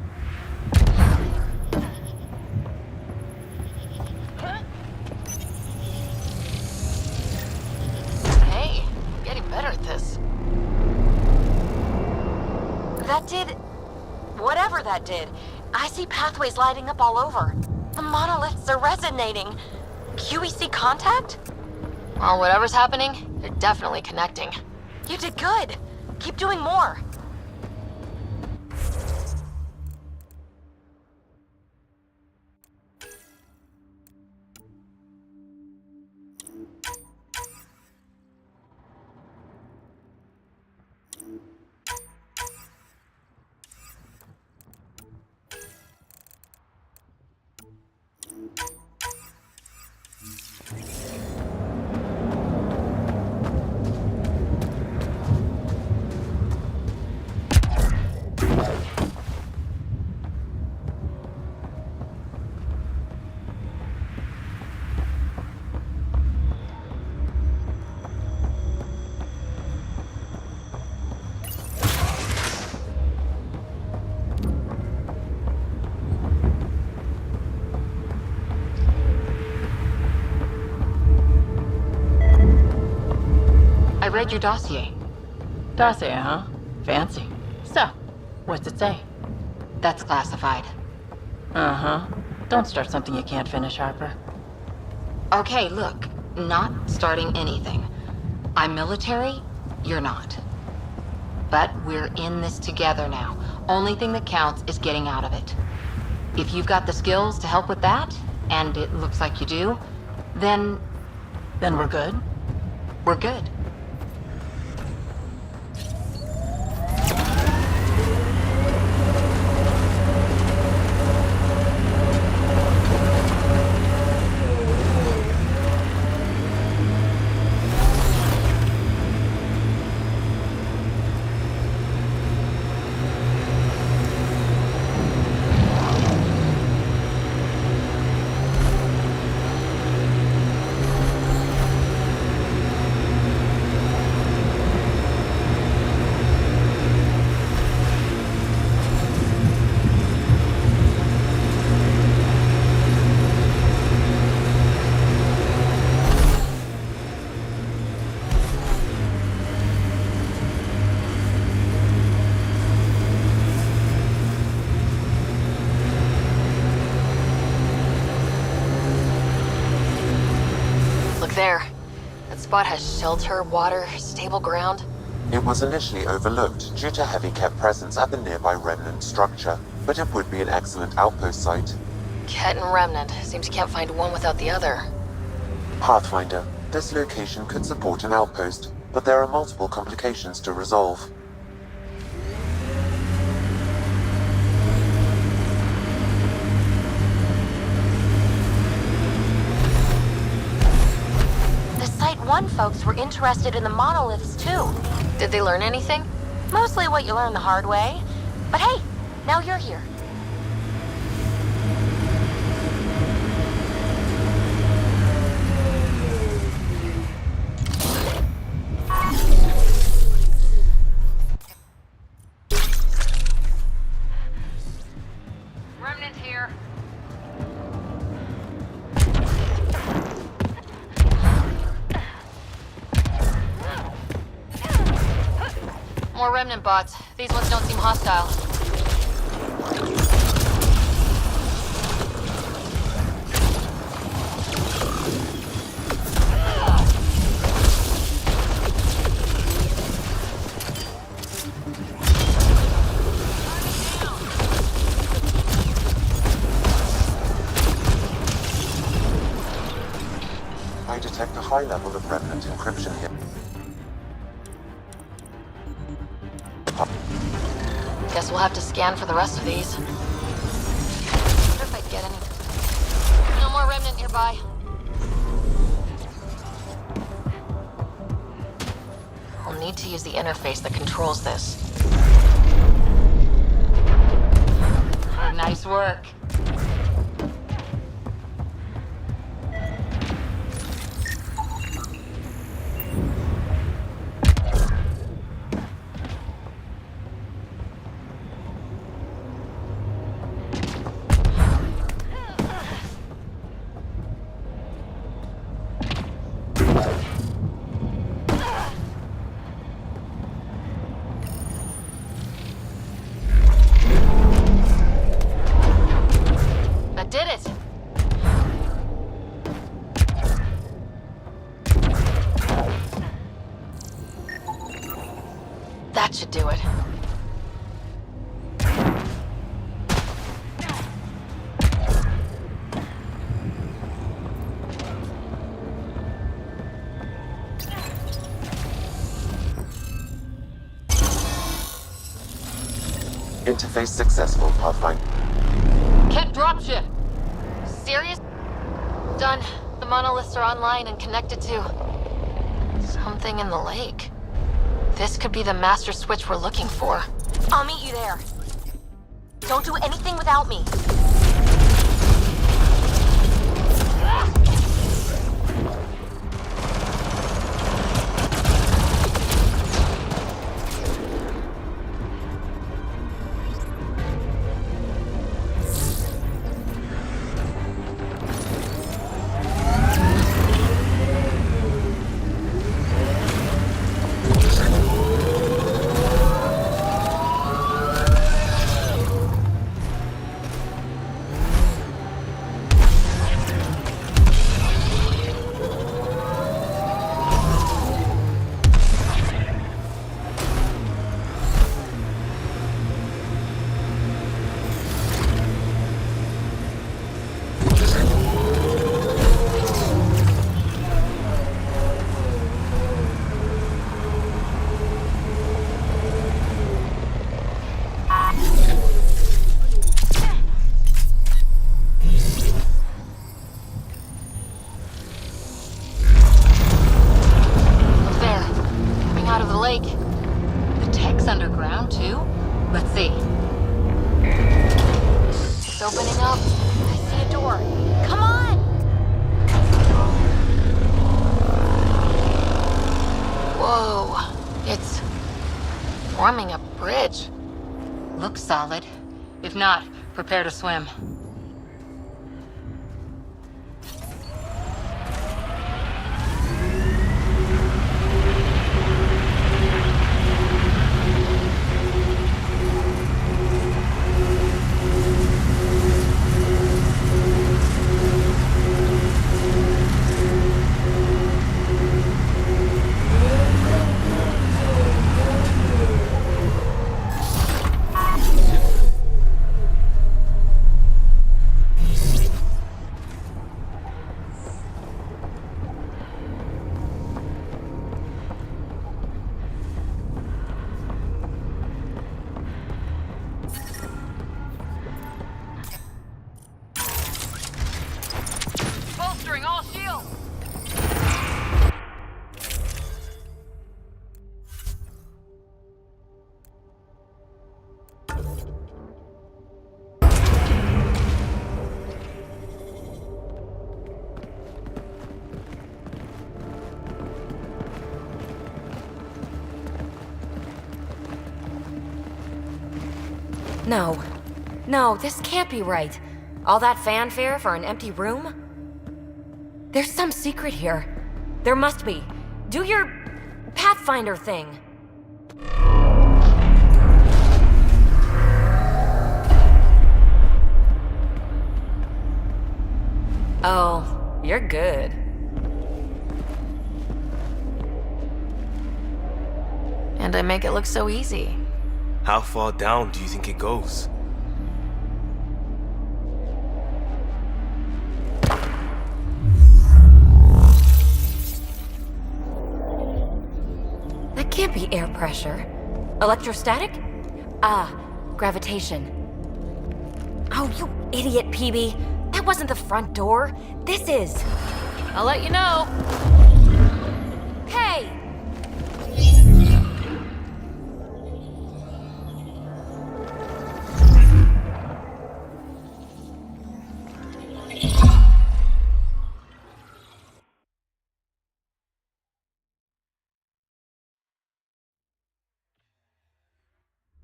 Hey, I'm getting better at this. That did... whatever that did. I see pathways lighting up all over. The monoliths are resonating. QEC contact? Well, whatever's happening, they're definitely connecting. You did good. Keep doing more. I read your dossier. Dossier, huh? Fancy. So, What's it say? That's classified. Uh-huh. Don't start something you can't finish, Harper. Okay, look. Not starting anything. I'm military, you're not. But we're in this together now. Only thing that counts is getting out of it. If you've got the skills to help with that, and it looks like you do, then... Then we're good? We're good. There. That spot has shelter, water, stable ground. It was initially overlooked due to heavy kept presence at the nearby remnant structure, but it would be an excellent outpost site. Ket and Remnant. Seems you can't find one without the other. Pathfinder, this location could support an outpost, but there are multiple complications to resolve. One folks were interested in the monoliths too. Did they learn anything? Mostly what you learn the hard way. But hey, now you're here. Remnant here. More Remnant bots. These ones don't seem hostile. I detect a high level of Remnant encryption here. Guess we'll have to scan for the rest of these. Wonder if I'd get any. No more Remnant nearby. I'll need to use the interface that controls this. Nice work. That should do it. Interface successful, Pathfinder. Kit dropship! Serious? Done. The monoliths are online and connected to... something in the lake. This could be the master switch we're looking for. I'll meet you there. Don't do anything without me. Let's see. It's opening up. I see a door. Come on! Whoa. It's forming a bridge. Looks solid. If not, prepare to swim. Bolstering all shields! No. No, this can't be right. All that fanfare for an empty room? There's some secret here. There must be. Do your Pathfinder thing. Oh, you're good. And I make it look so easy. How far down do you think it goes? That can't be air pressure. Electrostatic? Ah, gravitation. Oh, you idiot, PB. That wasn't the front door. This is. I'll let you know. Hey!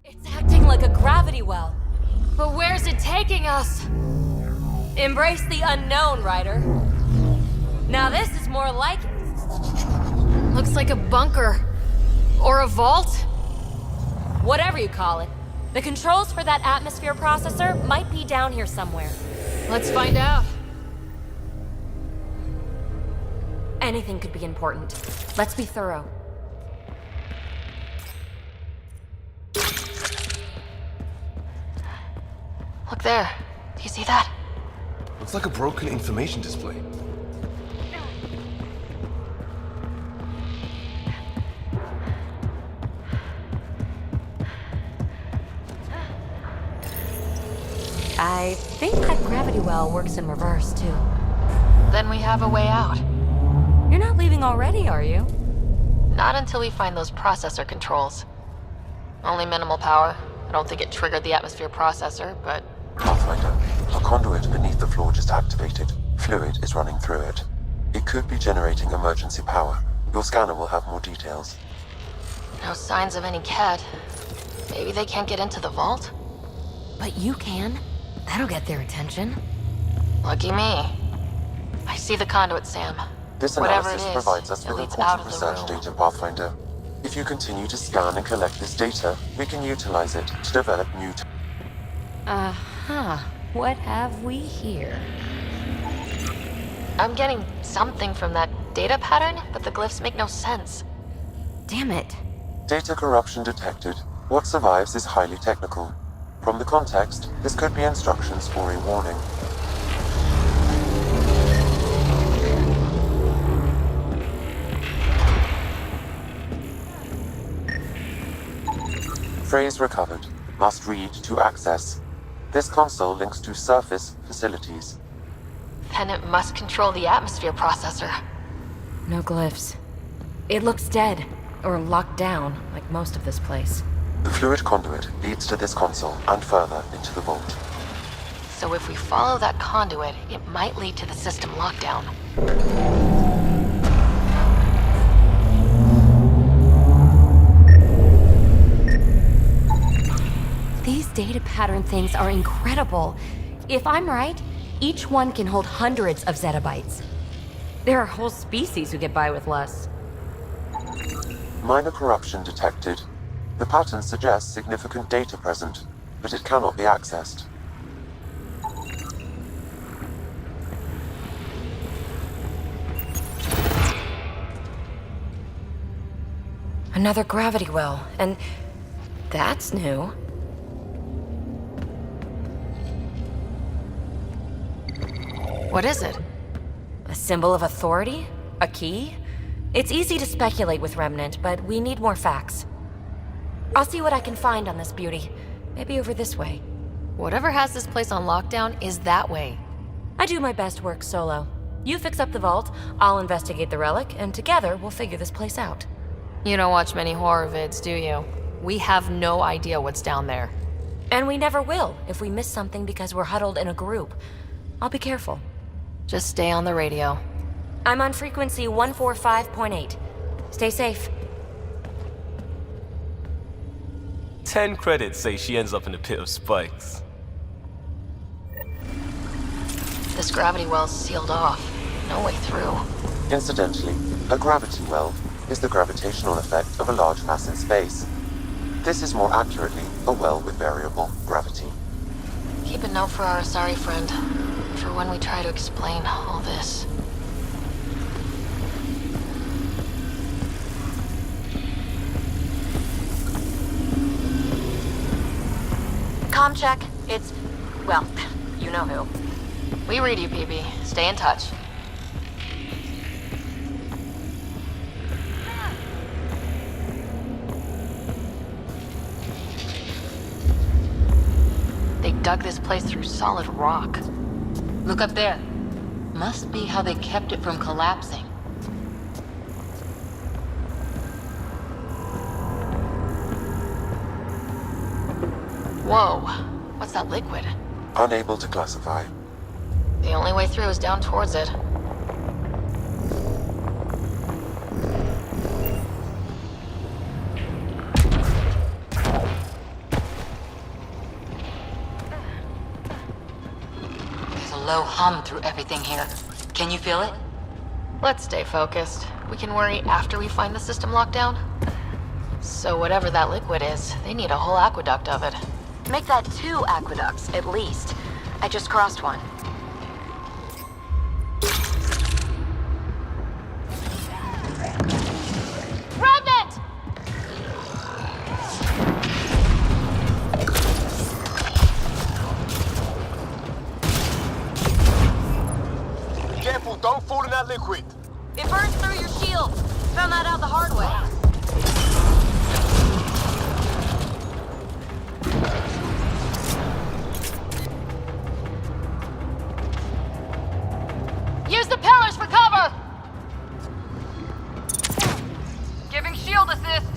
It's acting like a gravity well. But where's it taking us? Embrace the unknown, Ryder. Now this is more like it. Looks like a bunker. Or a vault? Whatever you call it. The controls for that atmosphere processor might be down here somewhere. Let's find out. Anything could be important. Let's be thorough. Look there. Do you see that? Looks like a broken information display. I think that gravity well works in reverse, too. Then we have a way out. You're not leaving already, are you? Not until we find those processor controls. Only minimal power. I don't think it triggered the atmosphere processor, but... Pathfinder, a conduit beneath the floor just activated. Fluid is running through it. It could be generating emergency power. Your scanner will have more details. No signs of any cat. Maybe they can't get into the vault? But you can. That'll get their attention. Lucky me. I see the conduit, Sam. This Whatever analysis it is, provides us it with leads out important of the research room. data, Pathfinder. If you continue to scan and collect this data, we can utilize it to develop new... Uh-huh. What have we here? I'm getting something from that data pattern, but the glyphs make no sense. Damn it. Data corruption detected. What survives is highly technical. From the context, this could be instructions or a warning. Phrase recovered. Must read to access. This console links to surface facilities. Then it must control the atmosphere processor. No glyphs. It looks dead, or locked down, like most of this place. The fluid conduit leads to this console and further into the vault. So if we follow that conduit, it might lead to the system lockdown. These data pattern things are incredible. If I'm right, each one can hold hundreds of zettabytes. There are whole species who get by with less. Minor corruption detected. The pattern suggests significant data present, but it cannot be accessed. Another gravity well, and that's new. What is it? A symbol of authority? A key? It's easy to speculate with Remnant, but we need more facts. I'll see what I can find on this beauty. Maybe over this way. Whatever has this place on lockdown is that way. I do my best work solo. You fix up the vault, I'll investigate the relic, and together we'll figure this place out. You don't watch many horror vids, do you? We have no idea what's down there. And we never will if we miss something because we're huddled in a group. I'll be careful. Just stay on the radio. I'm on frequency 145.8. Stay safe. 10 credits say she ends up in a pit of spikes. This gravity well's sealed off. No way through. Incidentally, a gravity well is the gravitational effect of a large mass in space. This is more accurately a well with variable gravity. Keep a note for our Asari friend, for when we try to explain all this. Comm check. It's... well, you know who. We read you, PB. Stay in touch. They dug this place through solid rock. Look up there. Must be how they kept it from collapsing. Whoa. What's that liquid? Unable to classify. The only way through is down towards it. There's a low hum through everything here. Can you feel it? Let's stay focused. We can worry after we find the system lockdown. So whatever that liquid is, they need a whole aqueduct of it. Make that 2 aqueducts, at least. I just crossed one. Remnant! Careful, don't fall in that liquid. It burns through your shield. Found that out the hard way. Use the pillars for cover! Giving shield assist.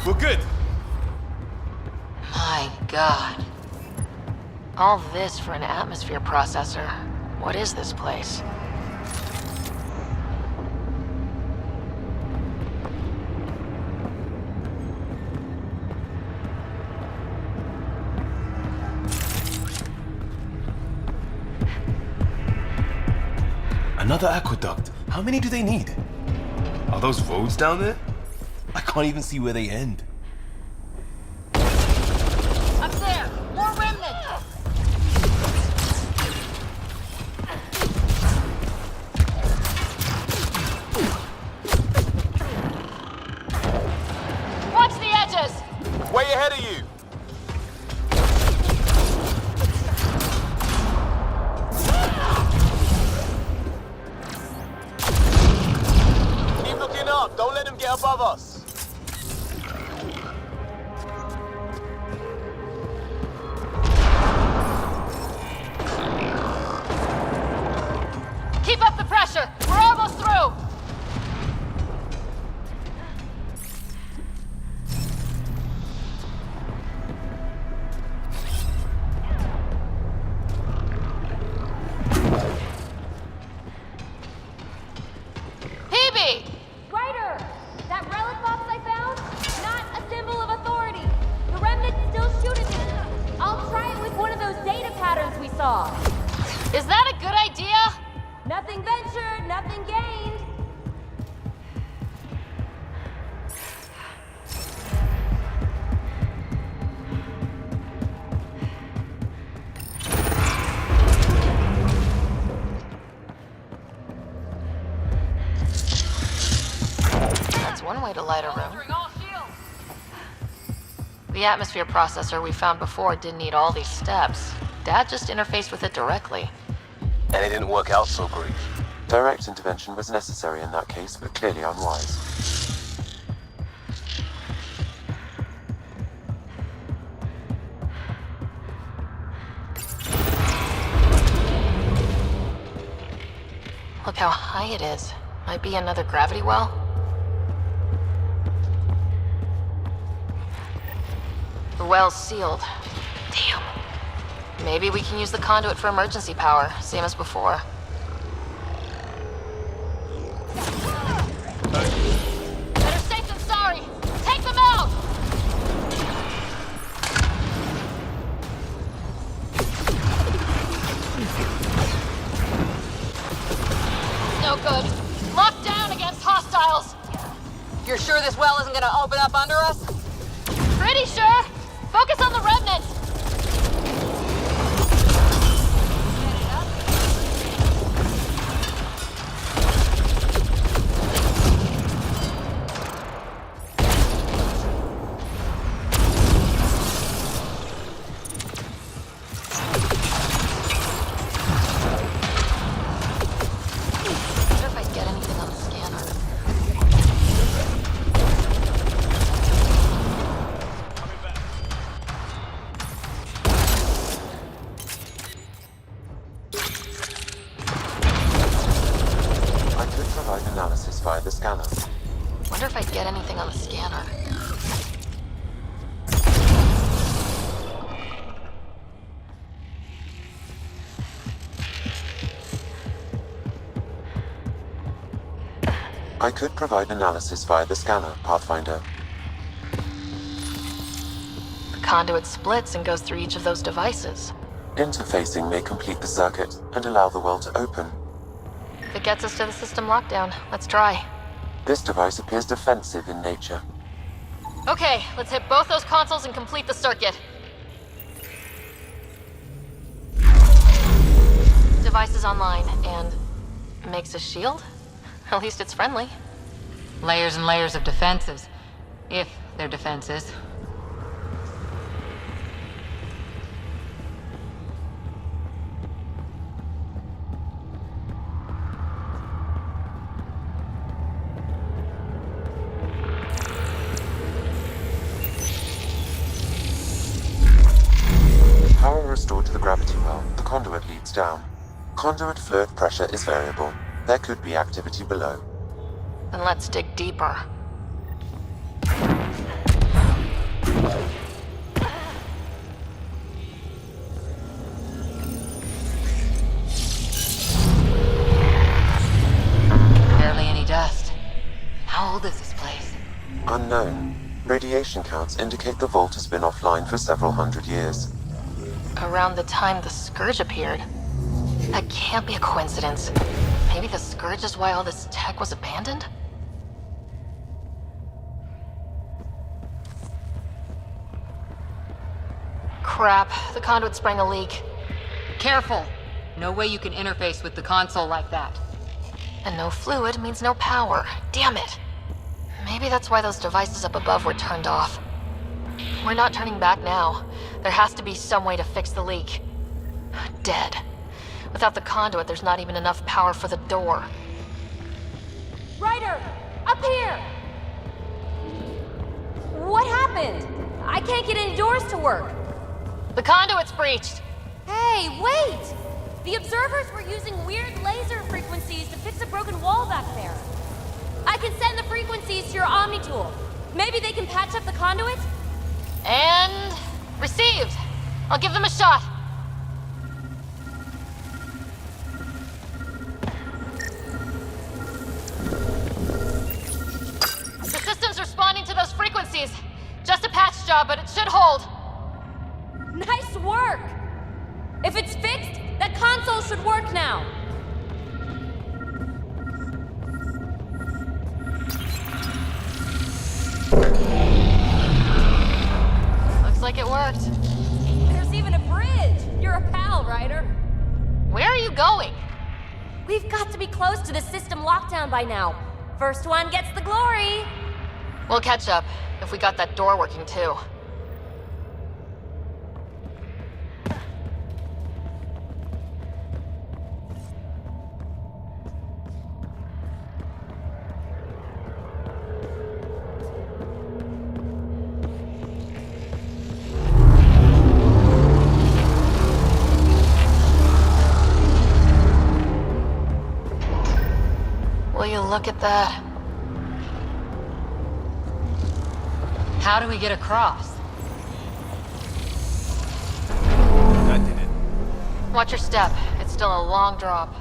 We're good. My God. All this for an atmosphere processor. What is this place? Another aqueduct. How many do they need? Are those roads down there? I can't even see where they end. Up there! More remnants! Watch the edges! Way ahead of you. Keep looking up. Don't let him saw. Is that a good idea? Nothing ventured, nothing gained. That's one way to light a room. The atmosphere processor we found before didn't need all these steps. Dad just interfaced with it directly. And it didn't work out so great. Direct intervention was necessary in that case, but clearly unwise. Look how high it is. Might be another gravity well. The well's sealed. Damn. Maybe we can use the conduit for emergency power, same as before. Better safe than sorry. Take them out! No good. Locked down against hostiles. You're sure this well isn't gonna open up under us? Pretty sure. Focus on the remnants. Wonder if I get anything on the scanner. I could provide analysis via the scanner. Wonder if I get anything on the scanner. I could provide analysis via the scanner, Pathfinder. The conduit splits and goes through each of those devices. Interfacing may complete the circuit and allow the well to open. If it gets us to the system lockdown, let's try. This device appears defensive in nature. Okay, let's hit both those consoles and complete the circuit. Device is online and makes a shield? At least it's friendly. Layers and layers of defenses. If they're defenses. Power restored to the gravity well. The conduit leads down. Conduit fluid pressure is variable. There could be activity below. Then let's dig deeper. Barely any dust. How old is this place? Unknown. Radiation counts indicate the vault has been offline for several hundred years. Around the time the Scourge appeared. That can't be a coincidence. Maybe the Scourge is why all this tech was abandoned? Crap, the conduit sprang a leak. Careful! No way you can interface with the console like that. And no fluid means no power. Damn it! Maybe that's why those devices up above were turned off. We're not turning back now. There has to be some way to fix the leak. Dead. Without the conduit, there's not even enough power for the door. Ryder! Up here! What happened? I can't get any doors to work. The conduit's breached! Hey, wait! The observers were using weird laser frequencies to fix a broken wall back there. I can send the frequencies to your Omni tool. Maybe they can patch up the conduit? And... received! I'll give them a shot. The system's responding to those frequencies. Just a patch job, but it should hold. Nice work! If it's fixed, that console should work now. Looks like it worked. There's even a bridge. You're a pal, Ryder. Where are you going? We've got to be close to the system lockdown by now. First one gets the glory. We'll catch up, if we got that door working too. Will you look at that? How do we get across? That did it. Watch your step. It's still a long drop.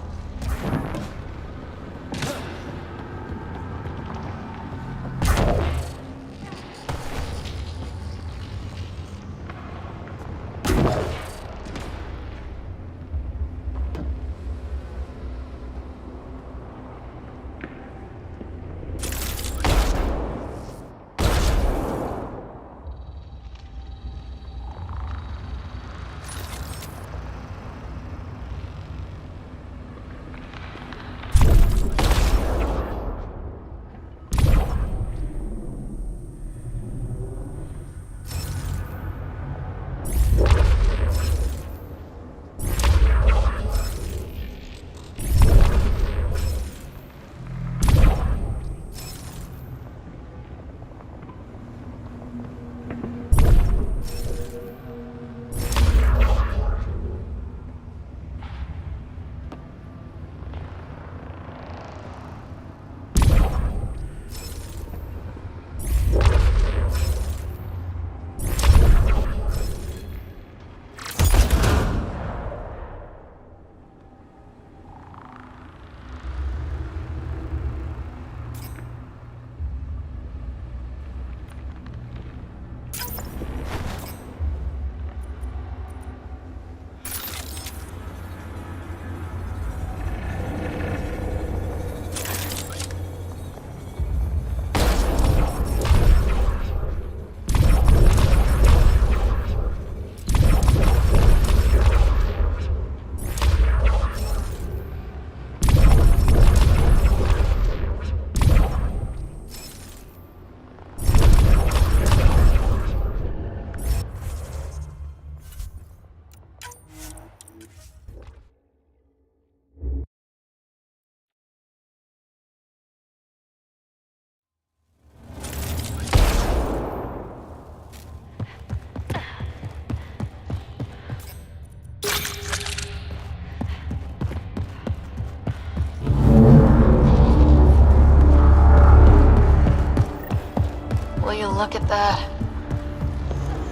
Will you look at that?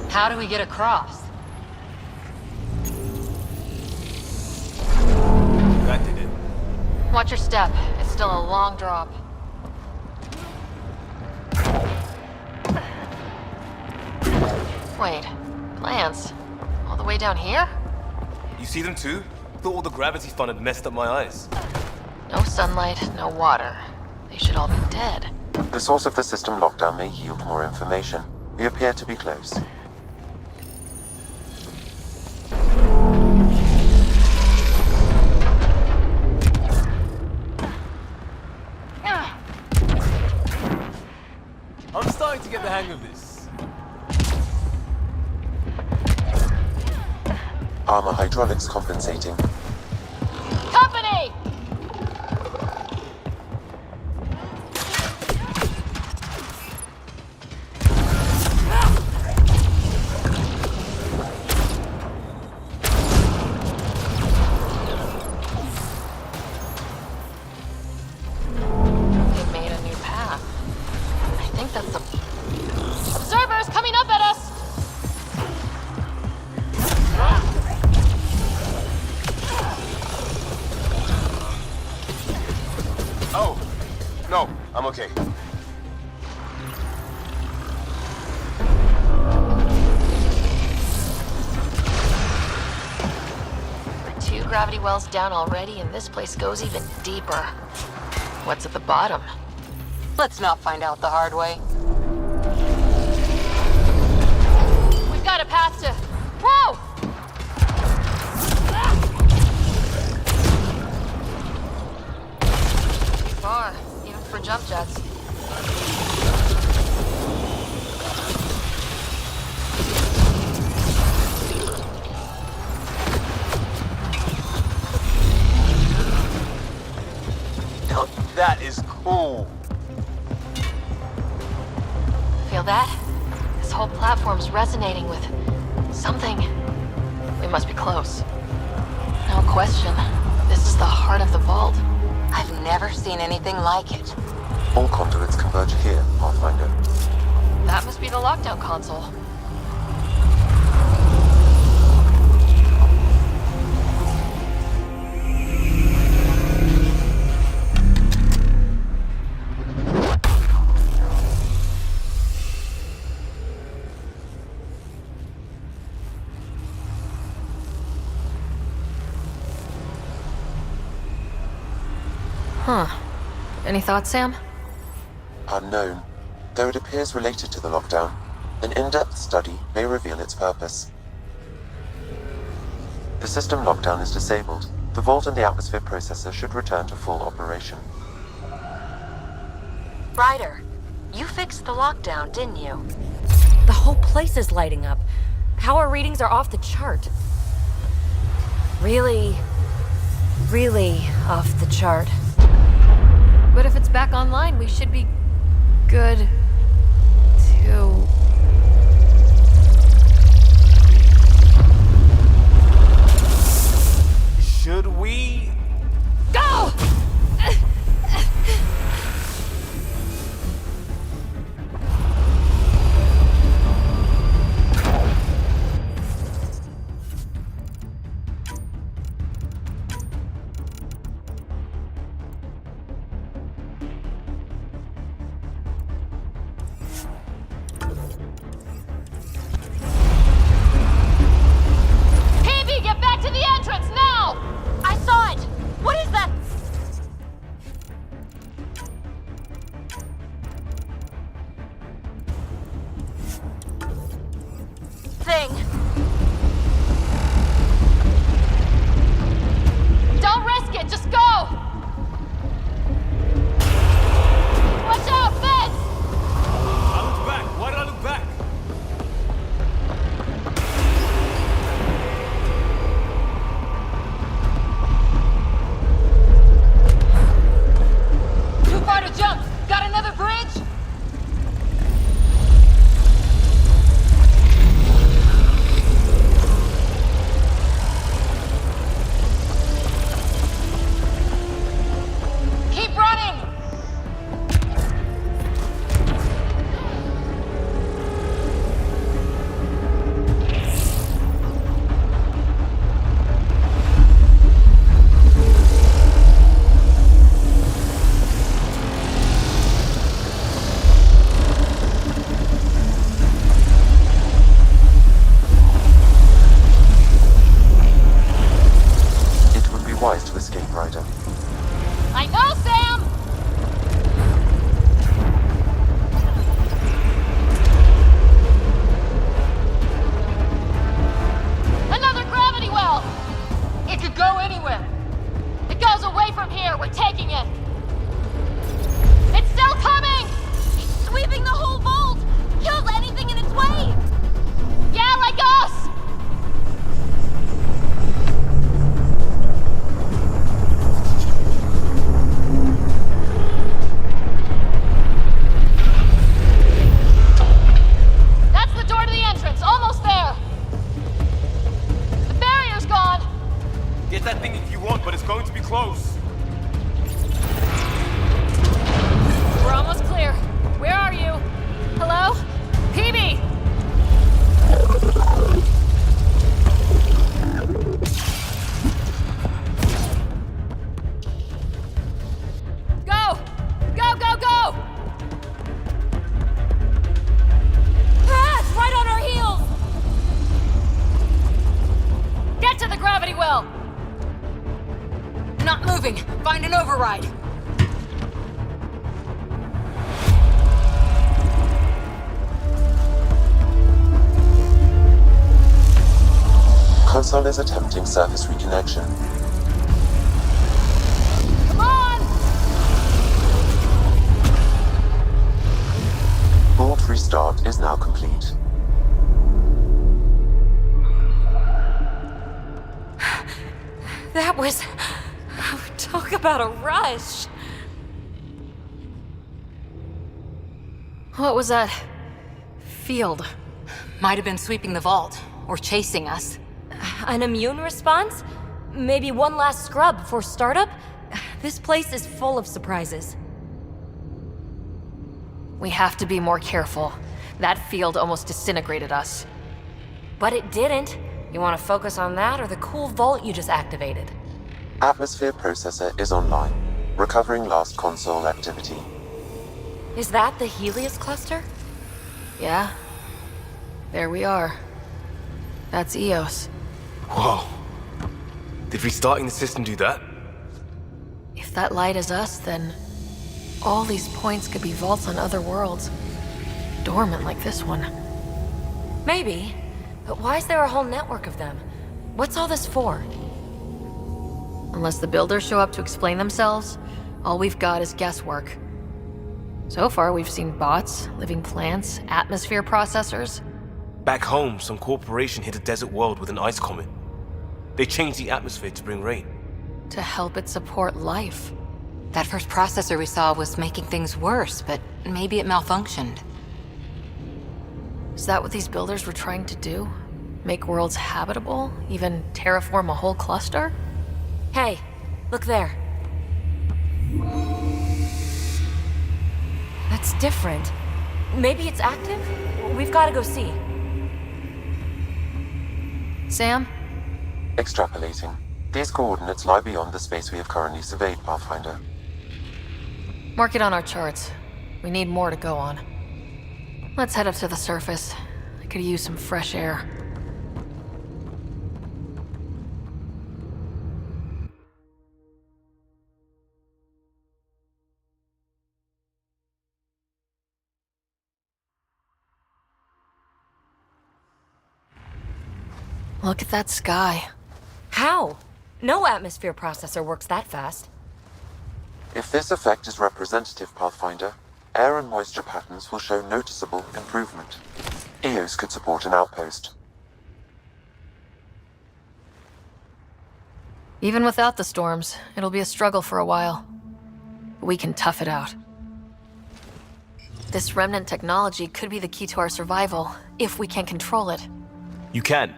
How do we get across? That did it. Watch your step. It's still a long drop. Wait, plants? All the way down here? You see them too? Thought all the gravity fun had messed up my eyes. No sunlight, no water. They should all be dead. The source of the system lockdown may yield more information. We appear to be close. I'm starting to get the hang of this. Armor hydraulics compensating. Company! gravity well's down already, and this place goes even deeper. What's at the bottom? Let's not find out the hard way. We've got a path to... Whoa! Too far, even for jump jets. That is cool. Feel that? This whole platform's resonating with something. We must be close. No question. This is the heart of the vault. I've never seen anything like it. All conduits converge here, Pathfinder. That must be the lockdown console. Huh. Any thoughts, Sam? Unknown, though it appears related to the lockdown. An in-depth study may reveal its purpose. The system lockdown is disabled. The vault and the atmosphere processor should return to full operation. Ryder, you fixed the lockdown, didn't you? The whole place is lighting up. Power readings are off the chart. Really off the chart. But if it's back online, we should be good to... Should we? Go! PB, get back to the entrance now! I saw it! What is that? Thing. Don't risk it, just go! Watch out, fence! I look back. Why did I look back? Too far to jump! Got another bridge? Find an override. Console is attempting surface reconnection. Come on! Board restart is now complete. That was... Talk about a rush. What was that? Field. Might have been sweeping the vault, or chasing us. An immune response? Maybe one last scrub before startup? This place is full of surprises. We have to be more careful. That field almost disintegrated us. But it didn't. You want to focus on that or the cool vault you just activated? Atmosphere processor is online, recovering last console activity. Is that the Helios cluster? Yeah. There we are. That's Eos. Whoa. Did restarting the system do that? If that light is us, then all these points could be vaults on other worlds. Dormant like this one. Maybe. But why is there a whole network of them? What's all this for? Unless the builders show up to explain themselves, all we've got is guesswork. So far, we've seen bots, living plants, atmosphere processors. Back home, some corporation hit a desert world with an ice comet. They changed the atmosphere to bring rain. To help it support life. That first processor we saw was making things worse, but maybe it malfunctioned. Is that what these builders were trying to do? Make worlds habitable? Even terraform a whole cluster? Hey, look there. That's different. Maybe it's active? We've got to go see. Sam? Extrapolating. These coordinates lie beyond the space we have currently surveyed, Pathfinder. Mark it on our charts. We need more to go on. Let's head up to the surface. I could use some fresh air. Look at that sky. How? No atmosphere processor works that fast. If this effect is representative, Pathfinder, air and moisture patterns will show noticeable improvement. Eos could support an outpost. Even without the storms, it'll be a struggle for a while. We can tough it out. This remnant technology could be the key to our survival, if we can control it. You can.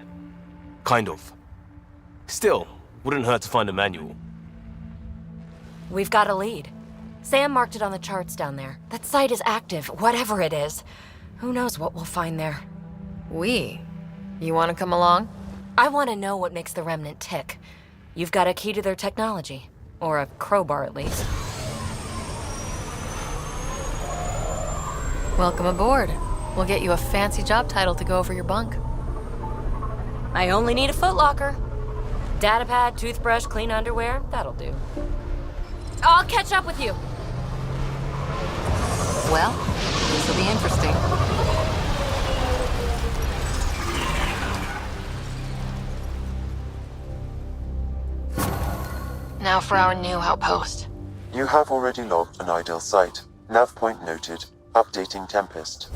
Kind of. Still, wouldn't hurt to find a manual. We've got a lead. Sam marked it on the charts down there. That site is active, whatever it is. Who knows what we'll find there. We? You want to come along? I want to know what makes the Remnant tick. You've got a key to their technology. Or a crowbar, at least. Welcome aboard. We'll get you a fancy job title to go over your bunk. I only need a footlocker. Datapad, toothbrush, clean underwear, that'll do. I'll catch up with you. Well, this will be interesting. Now for our new outpost. You have already logged an ideal site. Nav point noted. Updating Tempest.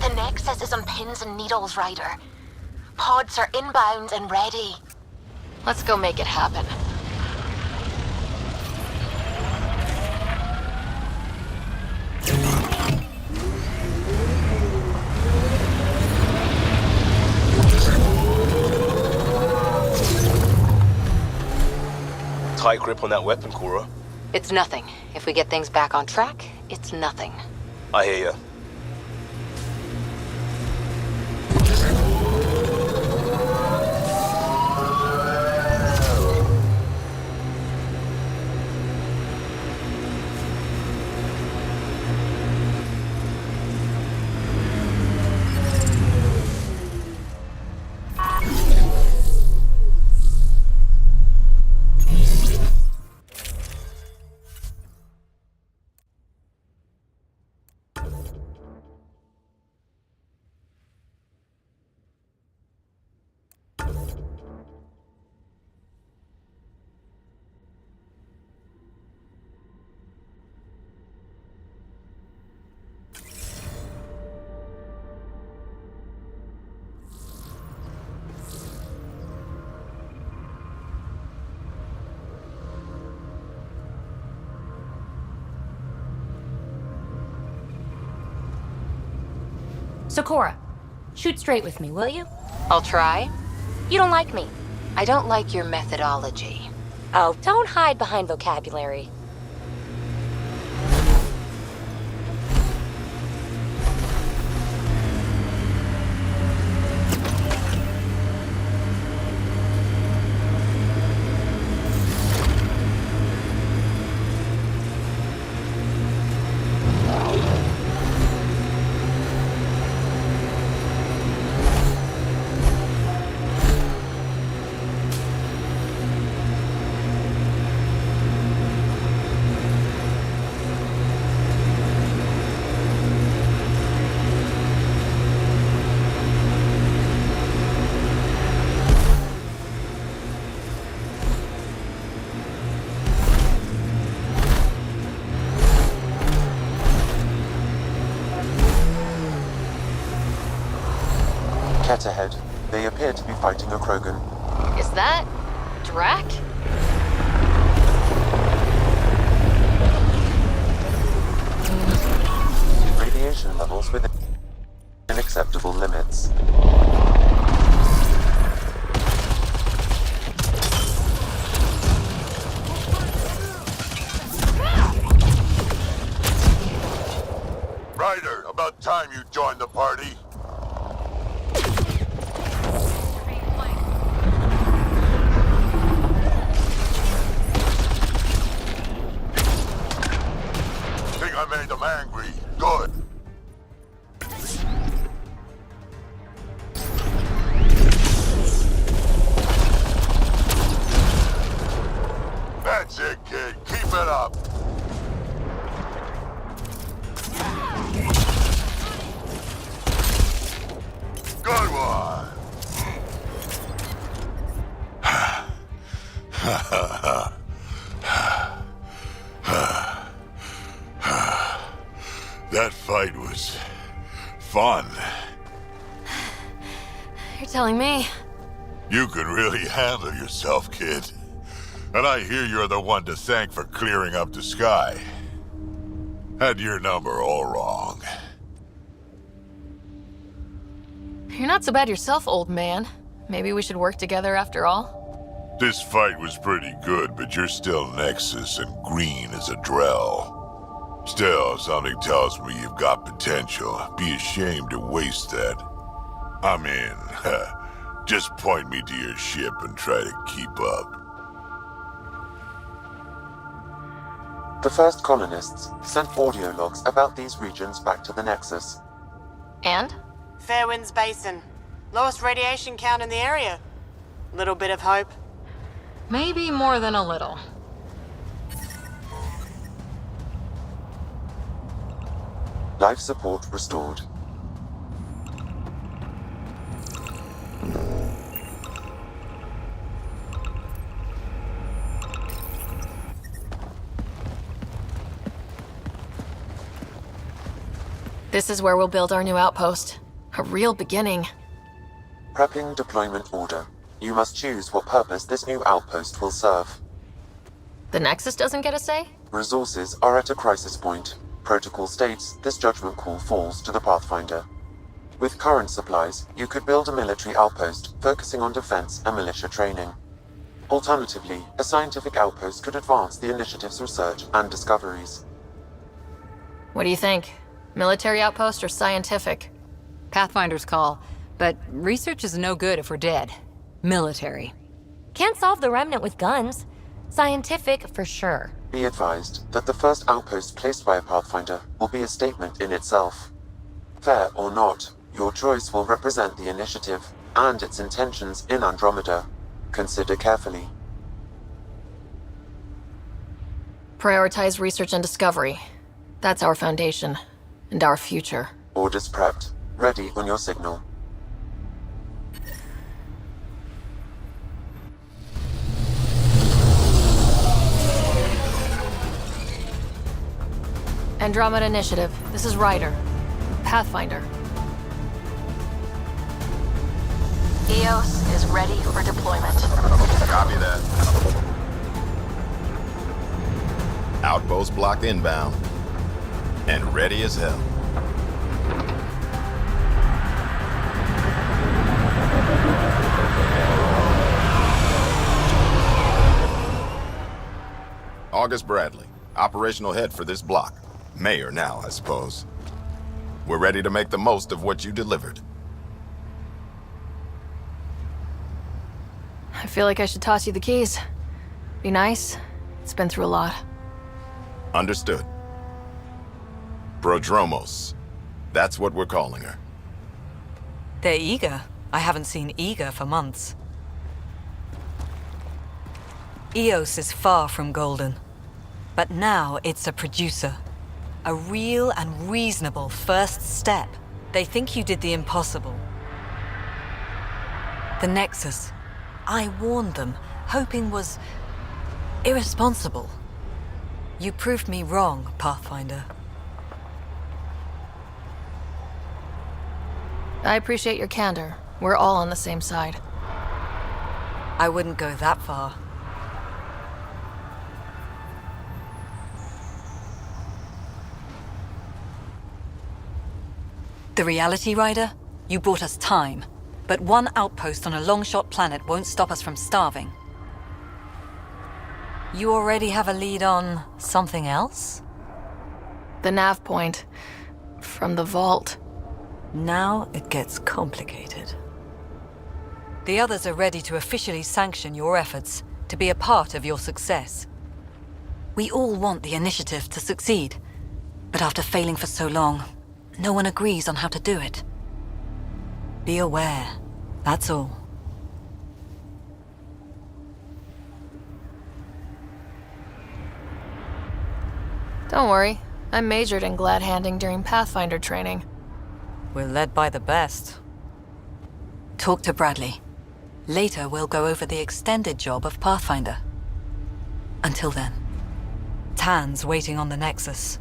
The Nexus is on pins and needles, Ryder. Pods are inbound and ready. Let's go make it happen. Tight grip on that weapon, Cora. It's nothing. If we get things back on track, it's nothing. I hear ya. Socorra, shoot straight with me, will you? I'll try. You don't like me. I don't like your methodology. Oh, don't hide behind vocabulary. Ket ahead. They appear to be fighting a Krogan. Is that Drac? Radiation levels within acceptable limits. Ryder, about time you joined the party. Think I made them angry. Good. That's it, kid. Keep it up. Good one. That fight was fun. You're telling me. You could really handle yourself, kid. And I hear you're the one to thank for clearing up the sky. Had your number all wrong. You're not so bad yourself, old man. Maybe we should work together after all? This fight was pretty good, but you're still Nexus and green as a Drell. Still, something tells me you've got potential. Be ashamed to waste that. I'm in. Just point me to your ship and try to keep up. The first colonists sent audio logs about these regions back to the Nexus. And? Fairwinds Basin. Lowest radiation count in the area. Little bit of hope. Maybe more than a little. Life support restored. This is where we'll build our new outpost. A real beginning. Prepping deployment order. You must choose what purpose this new outpost will serve. The Nexus doesn't get a say? Resources are at a crisis point. Protocol states this judgment call falls to the Pathfinder. With current supplies, you could build a military outpost focusing on defense and militia training. Alternatively, a scientific outpost could advance the initiative's research and discoveries. What do you think? Military outpost or scientific? Pathfinder's call, but research is no good if we're dead. Military. Can't solve the remnant with guns. Scientific for sure. Be advised that the first outpost placed by a Pathfinder will be a statement in itself. Fair or not, your choice will represent the initiative and its intentions in Andromeda. Consider carefully. Prioritize research and discovery. That's our foundation. And our future. Orders prepped. Ready on your signal. Andromeda Initiative. This is Ryder. Pathfinder. EOS is ready for deployment. Copy that. Outpost blocked inbound. And ready as hell. August Bradley, operational head for this block. Mayor now, I suppose. We're ready to make the most of what you delivered. I feel like I should toss you the keys. Be nice. It's been through a lot. Understood. Prodromos. That's what we're calling her. They're eager. I haven't seen eager for months. EOS is far from golden. But now it's a producer. A real and reasonable first step. They think you did the impossible. The Nexus. I warned them, hoping was irresponsible. You proved me wrong, Pathfinder. I appreciate your candor. We're all on the same side. I wouldn't go that far. The Reality Rider? You brought us time. But one outpost on a long-shot planet won't stop us from starving. You already have a lead on something else? The nav point. From the vault. Now it gets complicated. The others are ready to officially sanction your efforts, to be a part of your success. We all want the initiative to succeed, but after failing for so long, no one agrees on how to do it. Be aware, that's all. Don't worry, I majored in glad-handing during Pathfinder training. We're led by the best. Talk to Bradley. Later, we'll go over the extended job of Pathfinder. Until then, Tan's waiting on the Nexus.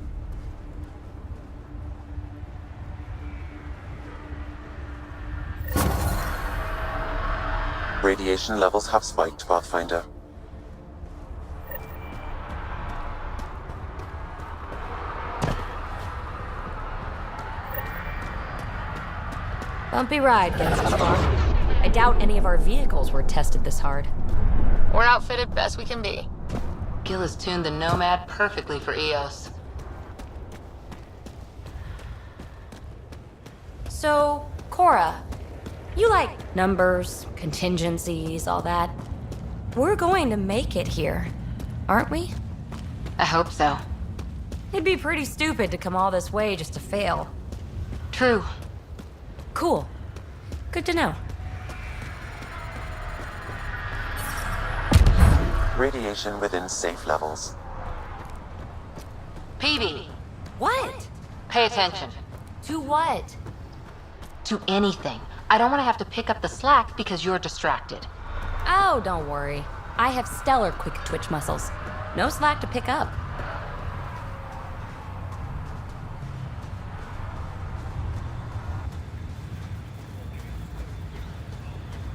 Radiation levels have spiked, Pathfinder. Bumpy ride gets us far. I doubt any of our vehicles were tested this hard. We're outfitted best we can be. Gil has tuned the Nomad perfectly for EOS. So, Cora, you like numbers, contingencies, all that. We're going to make it here, aren't we? I hope so. It'd be pretty stupid to come all this way just to fail. True. Cool. Good to know. Radiation within safe levels. PB, What? pay attention. To what? To anything. I don't want to have to pick up the slack because you're distracted. Oh, don't worry. I have stellar quick twitch muscles. No slack to pick up.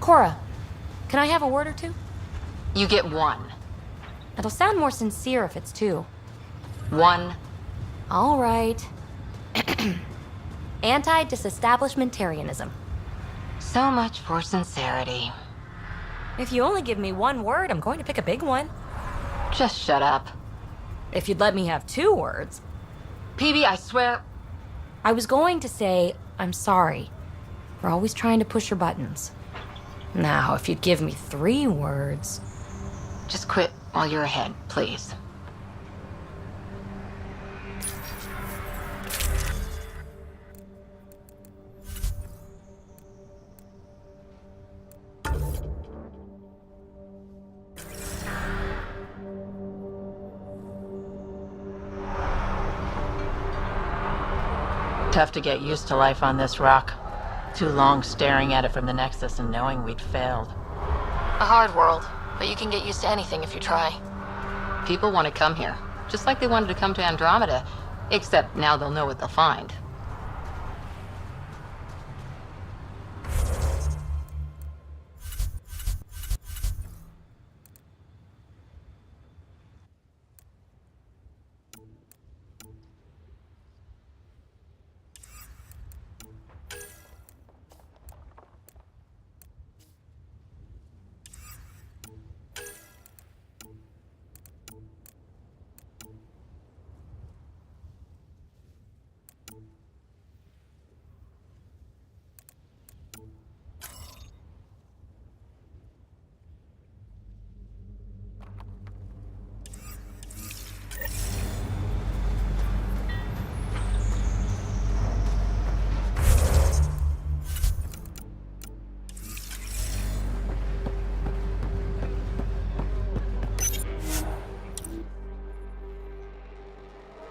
Cora, can I have a word or two? You get one. It'll sound more sincere if it's two. One. All right. Anti-disestablishmentarianism. So much for sincerity. If you only give me one word, I'm going to pick a big one. Just shut up. If you'd let me have 2 words. PB, I swear. I was going to say, I'm sorry for always trying to push your buttons. Now, if you'd give me 3 words. Just quit while you're ahead, please. Tough to get used to life on this rock. Too long staring at it from the Nexus and knowing we'd failed. A hard world, but you can get used to anything if you try. People want to come here, just like they wanted to come to Andromeda, except now they'll know what they'll find.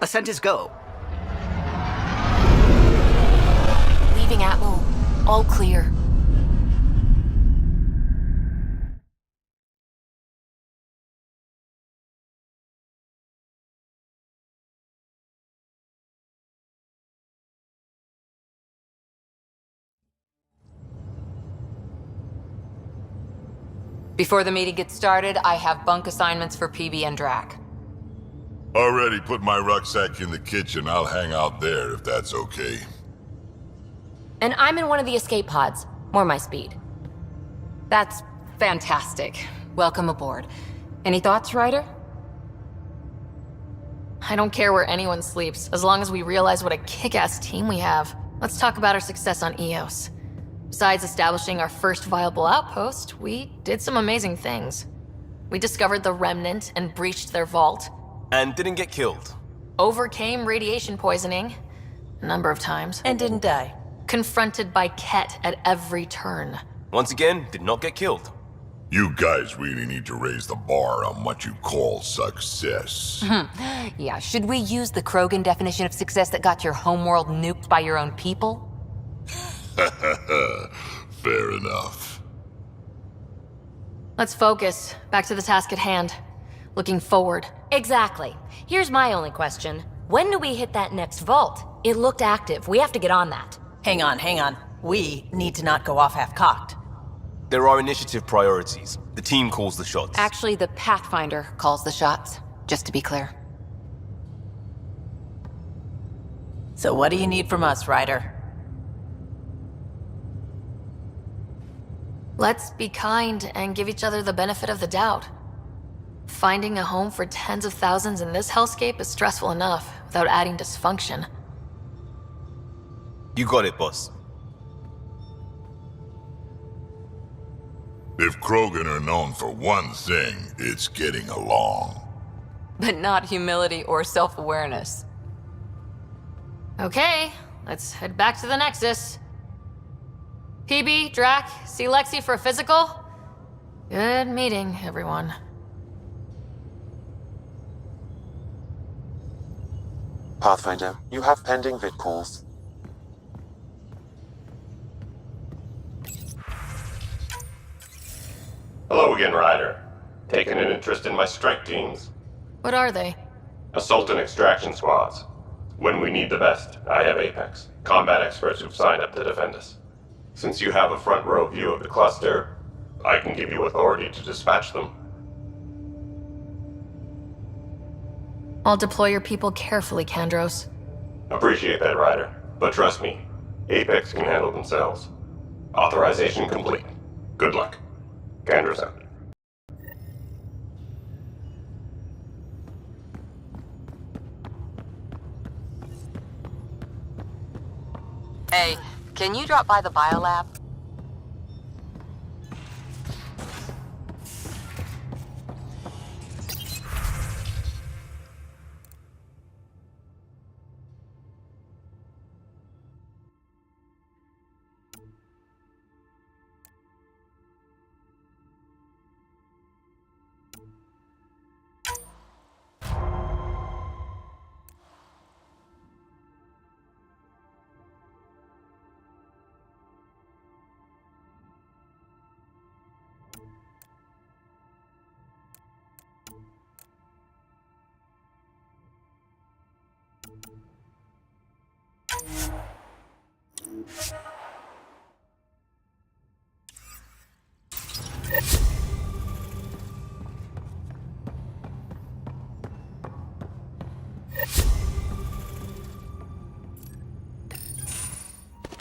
Ascent is go. Leaving Atmo. All clear. Before the meeting gets started, I have bunk assignments for PB and Drac. Already put my rucksack in the kitchen. I'll hang out there if that's okay. And I'm in one of the escape pods. More my speed. That's fantastic. Welcome aboard. Any thoughts, Ryder? I don't care where anyone sleeps, as long as we realize what a kick-ass team we have. Let's talk about our success on Eos. Besides establishing our first viable outpost, we did some amazing things. We discovered the Remnant and breached their vault. And didn't get killed. Overcame radiation poisoning a number of times. And didn't die. Confronted by Ket at every turn. Once again, did not get killed. You guys really need to raise the bar on what you call success. Yeah, should we use the Krogan definition of success that got your homeworld nuked by your own people? Fair enough. Let's focus. Back to the task at hand. Looking forward. Exactly. Here's my only question. When do we hit that next vault? It looked active. We have to get on that. Hang on. We need to not go off half-cocked. There are initiative priorities. The team calls the shots. Actually, the Pathfinder calls the shots, just to be clear. So what do you need from us, Ryder? Let's be kind and give each other the benefit of the doubt. Finding a home for tens of thousands in this hellscape is stressful enough, without adding dysfunction. You got it, boss. If Krogan are known for one thing, it's getting along. But not humility or self-awareness. Okay, let's head back to the Nexus. PB, Drac, see Lexi for a physical? Good meeting, everyone. Pathfinder, you have pending vid calls. Hello again, Ryder. Taking an interest in my strike teams. What are they? Assault and extraction squads. When we need the best, I have Apex, combat experts who've signed up to defend us. Since you have a front row view of the cluster, I can give you authority to dispatch them. I'll deploy your people carefully, Kandros. Appreciate that, Ryder. But trust me, Apex can handle themselves. Authorization complete. Good luck. Kandros out. Hey, can you drop by the biolab?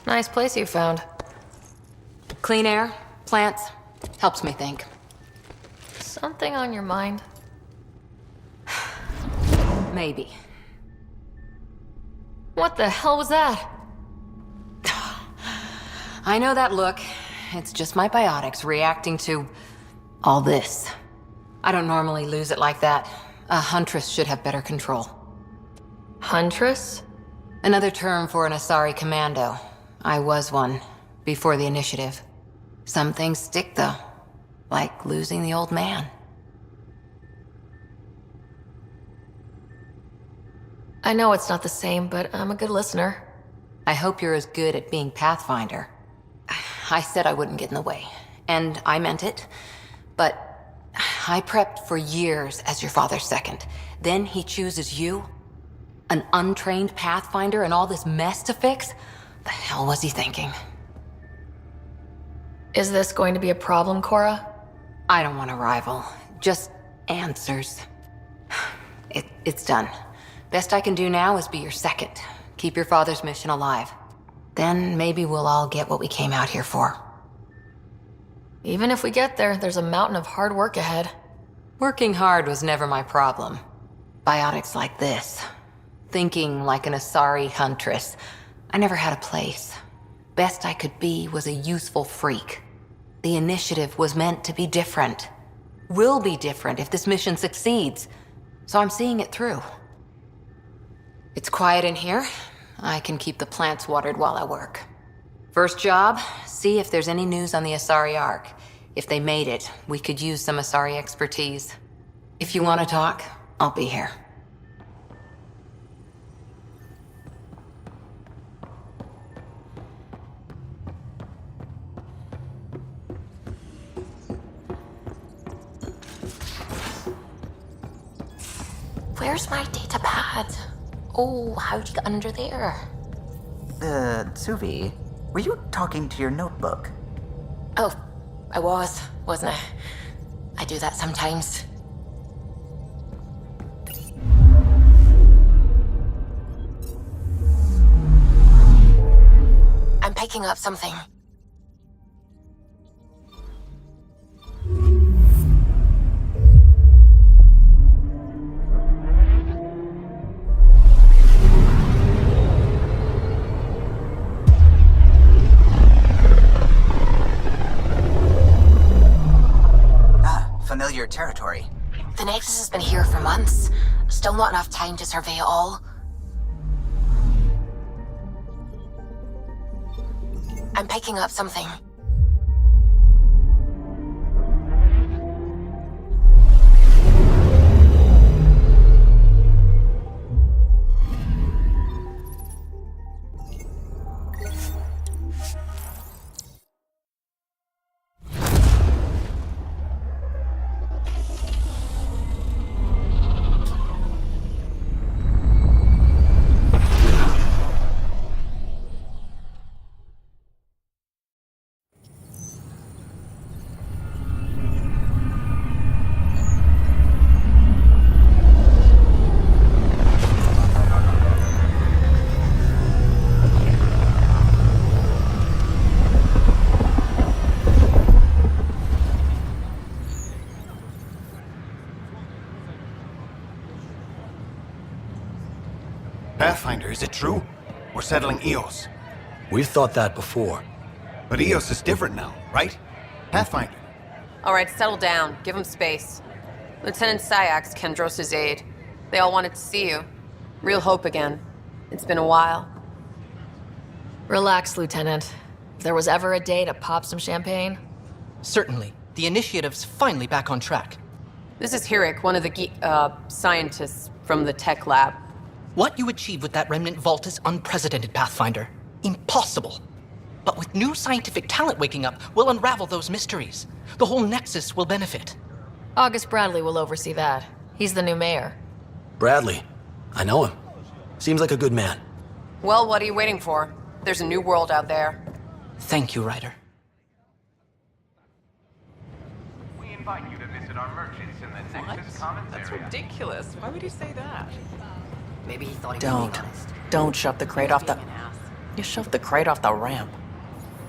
Nice place you found. Clean air, plants, helps me think. Something on your mind? Maybe. What the hell was that? I know that look. It's just my biotics reacting to all this. I don't normally lose it like that. A huntress should have better control. Huntress? Another term for an Asari commando. I was one, before the initiative. Some things stick, though. Like losing the old man. I know it's not the same, but I'm a good listener. I hope you're as good at being Pathfinder. I said I wouldn't get in the way, and I meant it. But I prepped for years as your father's second. Then he chooses you? An untrained Pathfinder and all this mess to fix? The hell was he thinking? Is this going to be a problem, Cora? I don't want a rival. Just answers. It's done. Best I can do now is be your second. Keep your father's mission alive. Then maybe we'll all get what we came out here for. Even if we get there, there's a mountain of hard work ahead. Working hard was never my problem. Biotics like this. Thinking like an Asari huntress. I never had a place. Best I could be was a useful freak. The initiative was meant to be different. Will be different if this mission succeeds. So I'm seeing it through. It's quiet in here. I can keep the plants watered while I work. First job, see if there's any news on the Asari Ark. If they made it, we could use some Asari expertise. If you want to talk, I'll be here. Where's my data pad? Oh, how'd you get under there? Suvi, were you talking to your notebook? Oh, I was, wasn't I? I do that sometimes. I'm picking up something. Familiar territory. The Nexus has been here for months. Still not enough time to survey it all. I'm picking up something. Pathfinder, is it true? We're settling Eos. We've thought that before. But Eos is different now, right? Pathfinder. All right, settle down. Give him space. Lieutenant Syax, Kendros' aide. They all wanted to see you. Real hope again. It's been a while. Relax, Lieutenant. If there was ever a day to pop some champagne... Certainly. The initiative's finally back on track. This is Hirik, one of the scientists from the tech lab. What you achieved with that remnant vault is unprecedented, Pathfinder. Impossible. But with new scientific talent waking up, we'll unravel those mysteries. The whole Nexus will benefit. August Bradley will oversee that. He's the new mayor. Bradley. I know him. Seems like a good man. Well, what are you waiting for? There's a new world out there. Thank you, Ryder. We invite you to visit our merchants in the Nexus Commons area. That's ridiculous. Why would he say that? Maybe he thought he Don't shove the crate off the... You shoved the crate off the ramp.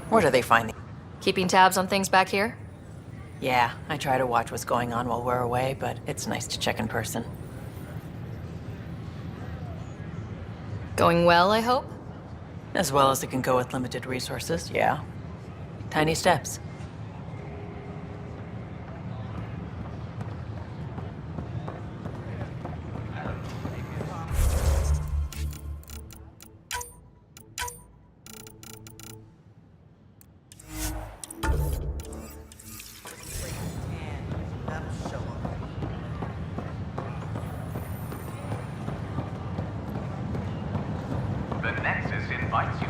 Where do they find the... Keeping tabs on things back here? Yeah, I try to watch what's going on while we're away, but it's nice to check in person. Going well, I hope? As well as it can go with limited resources, yeah. Tiny steps.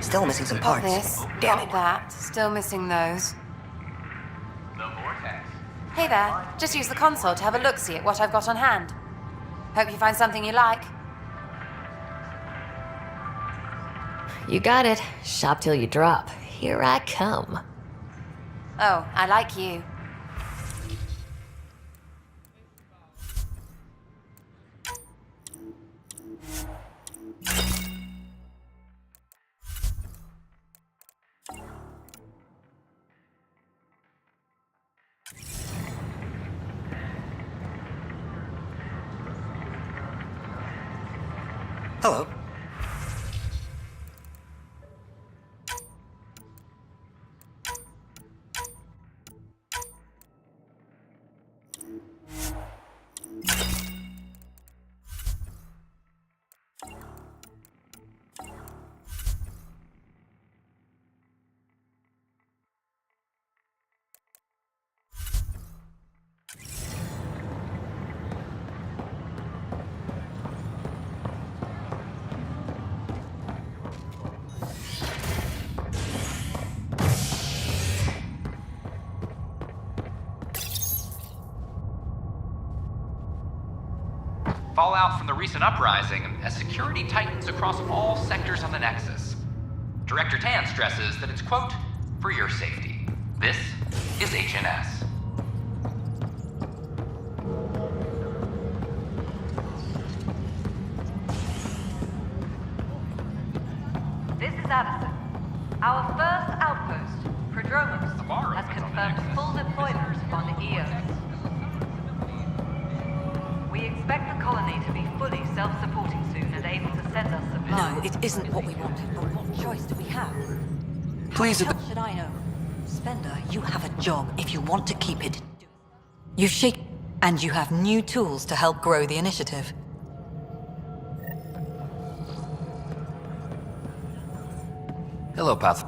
Still missing some Got parts. this, Damn got it. that. Still missing those. Hey there, just use the console to have a look-see at what I've got on hand. Hope you find something you like. You got it. Shop till you drop. Here I come. Oh, I like you. Hello. Fallout from the recent uprising as security tightens across all sectors on the Nexus. Director Tan stresses that it's, quote, for your safety. This is HNS. This is Addison. Our first outpost, Prodromus, has confirmed full deployment on the EOS. We expect the colony to be fully self-supporting soon and able to send us supplies. No, it isn't what we wanted, but what choice do we have? Please. How should I know? Spender, you have a job. If you want to keep it, you shake, and you have new tools to help grow the initiative. Hello, Path.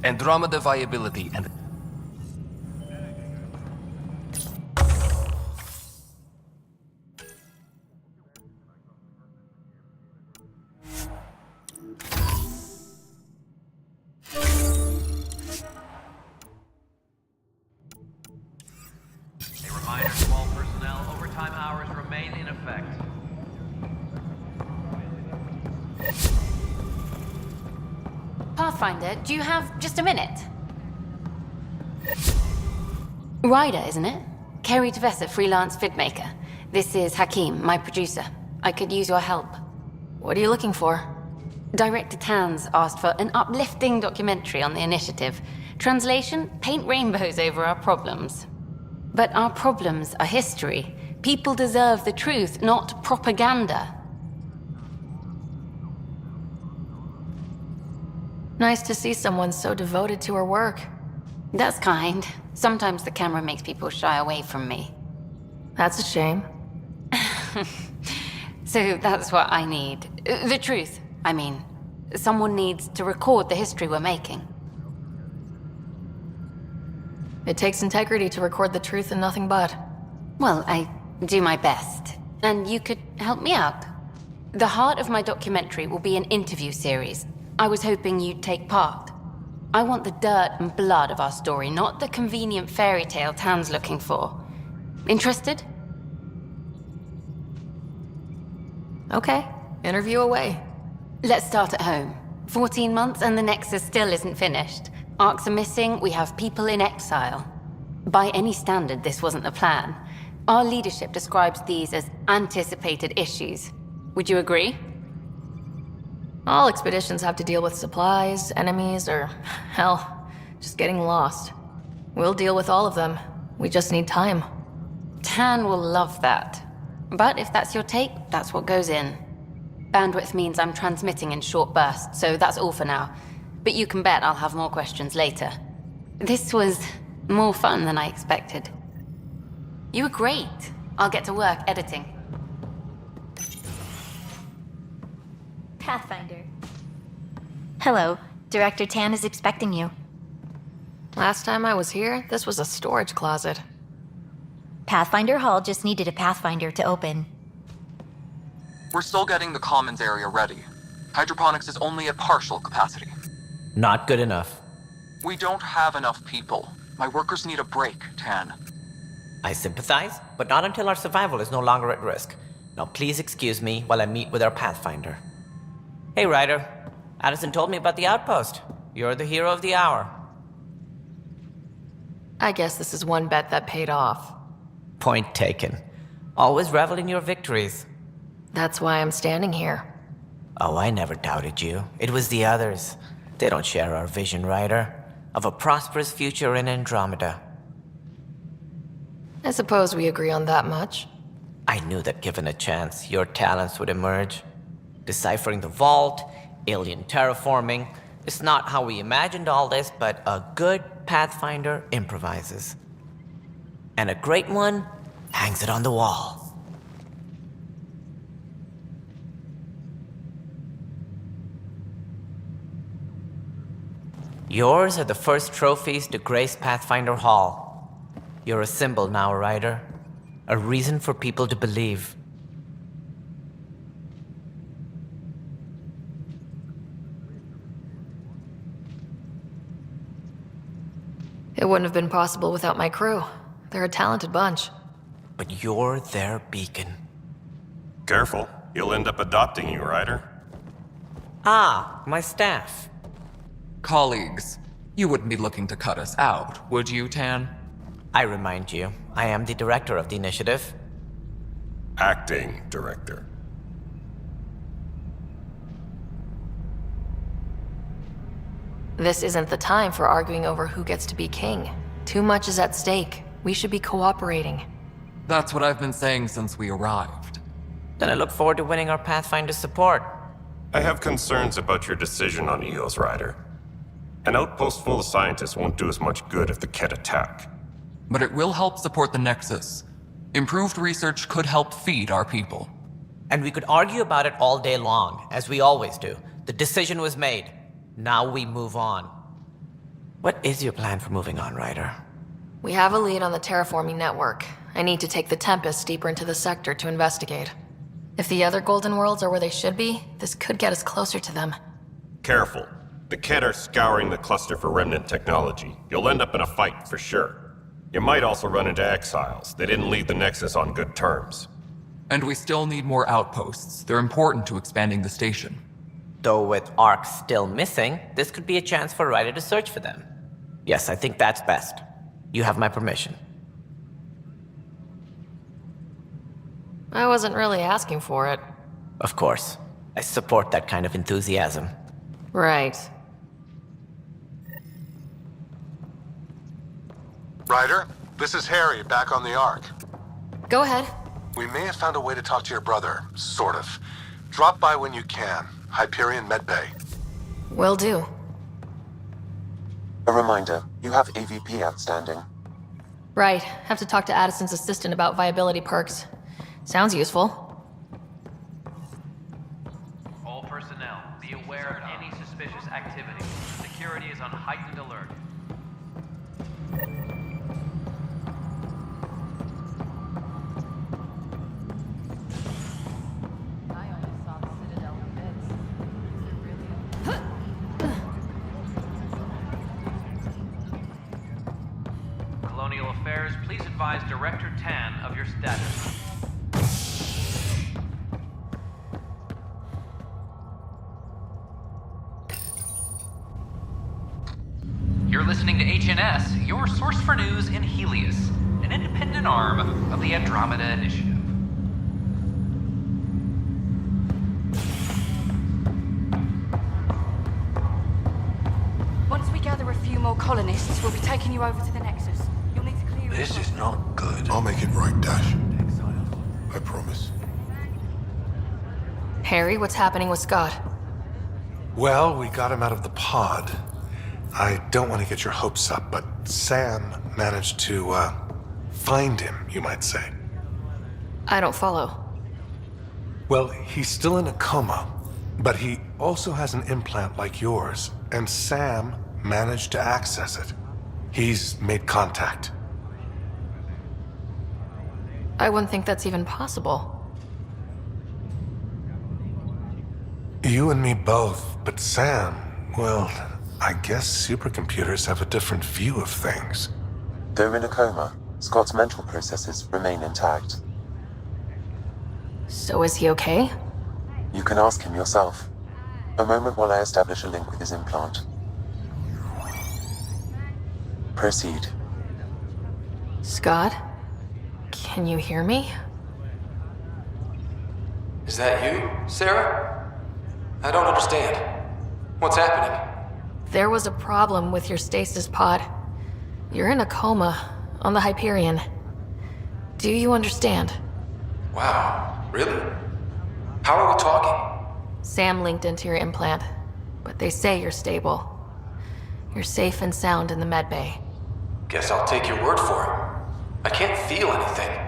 Andromeda viability and... A reminder to all personnel, overtime hours remain in effect. Pathfinder, do you have just a minute? Ryder, isn't it? Kerry Tavessa, freelance vidmaker. This is Hakim, my producer. I could use your help. What are you looking for? Director Tan's asked for an uplifting documentary on the initiative. Translation, paint rainbows over our problems. But our problems are history. People deserve the truth, not propaganda. Nice to see someone so devoted to her work. That's kind. Sometimes the camera makes people shy away from me. That's a shame. So that's what I need. The truth, I mean. Someone needs to record the history we're making. It takes integrity to record the truth and nothing but. Well, I do my best. And you could help me out. The heart of my documentary will be an interview series. I was hoping you'd take part. I want the dirt and blood of our story, not the convenient fairy tale Tan's looking for. Interested? Okay, interview away. Let's start at home. 14 months and the Nexus still isn't finished. Arcs are missing, we have people in exile. By any standard, this wasn't the plan. Our leadership describes these as anticipated issues. Would you agree? All expeditions have to deal with supplies, enemies, or, hell, just getting lost. We'll deal with all of them. We just need time. Tan will love that. But if that's your take, that's what goes in. Bandwidth means I'm transmitting in short bursts, so that's all for now. But you can bet I'll have more questions later. This was more fun than I expected. You were great. I'll get to work editing. Pathfinder. Hello. Director Tan is expecting you. Last time I was here, this was a storage closet. Pathfinder Hall just needed a Pathfinder to open. We're still getting the commons area ready. Hydroponics is only at partial capacity. Not good enough. We don't have enough people. My workers need a break, Tan. I sympathize, but not until our survival is no longer at risk. Now please excuse me while I meet with our Pathfinder. Hey, Ryder. Addison told me about the outpost. You're the hero of the hour. I guess this is one bet that paid off. Point taken. Always revel in your victories. That's why I'm standing here. Oh, I never doubted you. It was the others. They don't share our vision, Ryder, of a prosperous future in Andromeda. I suppose we agree on that much. I knew that given a chance, your talents would emerge. Deciphering the vault, alien terraforming. It's not how we imagined all this, but a good Pathfinder improvises. And a great one hangs it on the wall. Yours are the first trophies to grace Pathfinder Hall. You're a symbol now, Ryder. A reason for people to believe. It wouldn't have been possible without my crew. They're a talented bunch. But you're their beacon. Careful. He'll end up adopting you, Ryder. Ah, my staff. Colleagues, you wouldn't be looking to cut us out, would you, Tan? I remind you, I am the director of the initiative. Acting director. This isn't the time for arguing over who gets to be king. Too much is at stake. We should be cooperating. That's what I've been saying since we arrived. Then I look forward to winning our Pathfinder's support. I have concerns about your decision on Eos, Ryder. An outpost full of scientists won't do us much good if the Ket attack. But it will help support the Nexus. Improved research could help feed our people. And we could argue about it all day long, as we always do. The decision was made. Now we move on. What is your plan for moving on, Ryder? We have a lead on the terraforming network. I need to take the Tempest deeper into the sector to investigate. If the other Golden Worlds are where they should be, this could get us closer to them. Careful. The Ket are scouring the cluster for remnant technology. You'll end up in a fight, for sure. You might also run into exiles. They didn't leave the Nexus on good terms. And we still need more outposts. They're important to expanding the station. Though with Ark still missing, this could be a chance for Ryder to search for them. Yes, I think that's best. You have my permission. I wasn't really asking for it. Of course. I support that kind of enthusiasm. Right. Ryder, this is Harry, back on the Ark. Go ahead. We may have found a way to talk to your brother, sort of. Drop by when you can. Hyperion Medbay. Will do. A reminder, you have AVP outstanding. Right. Have to talk to Addison's assistant about viability perks. Sounds useful. All personnel, be aware of any suspicious activity. Security is on heightened alert. Colonial Affairs, please advise Director Tan of your status. You're listening to HNS, your source for news in Helios, an independent arm of the Andromeda Initiative. Once we gather a few more colonists, we'll be taking you over to the Nexus. You'll need to clear it. This is not good. I'll make it right, Dash. I promise. Harry, what's happening with Scott? Well, we got him out of the pod. I don't want to get your hopes up, but Sam managed to, find him, you might say. I don't follow. Well, he's still in a coma, but he also has an implant like yours, and Sam managed to access it. He's made contact. I wouldn't think that's even possible. You and me both, but Sam, well, I guess supercomputers have a different view of things. Though in a coma, Scott's mental processes remain intact. So is he okay? You can ask him yourself. A moment while I establish a link with his implant. Proceed. Scott? Can you hear me? Is that you, Sarah? I don't understand. What's happening? There was a problem with your stasis pod. You're in a coma on the Hyperion. Do you understand? Wow, really? How are we talking? Sam linked into your implant, but they say you're stable. You're safe and sound in the medbay. Guess I'll take your word for it. I can't feel anything,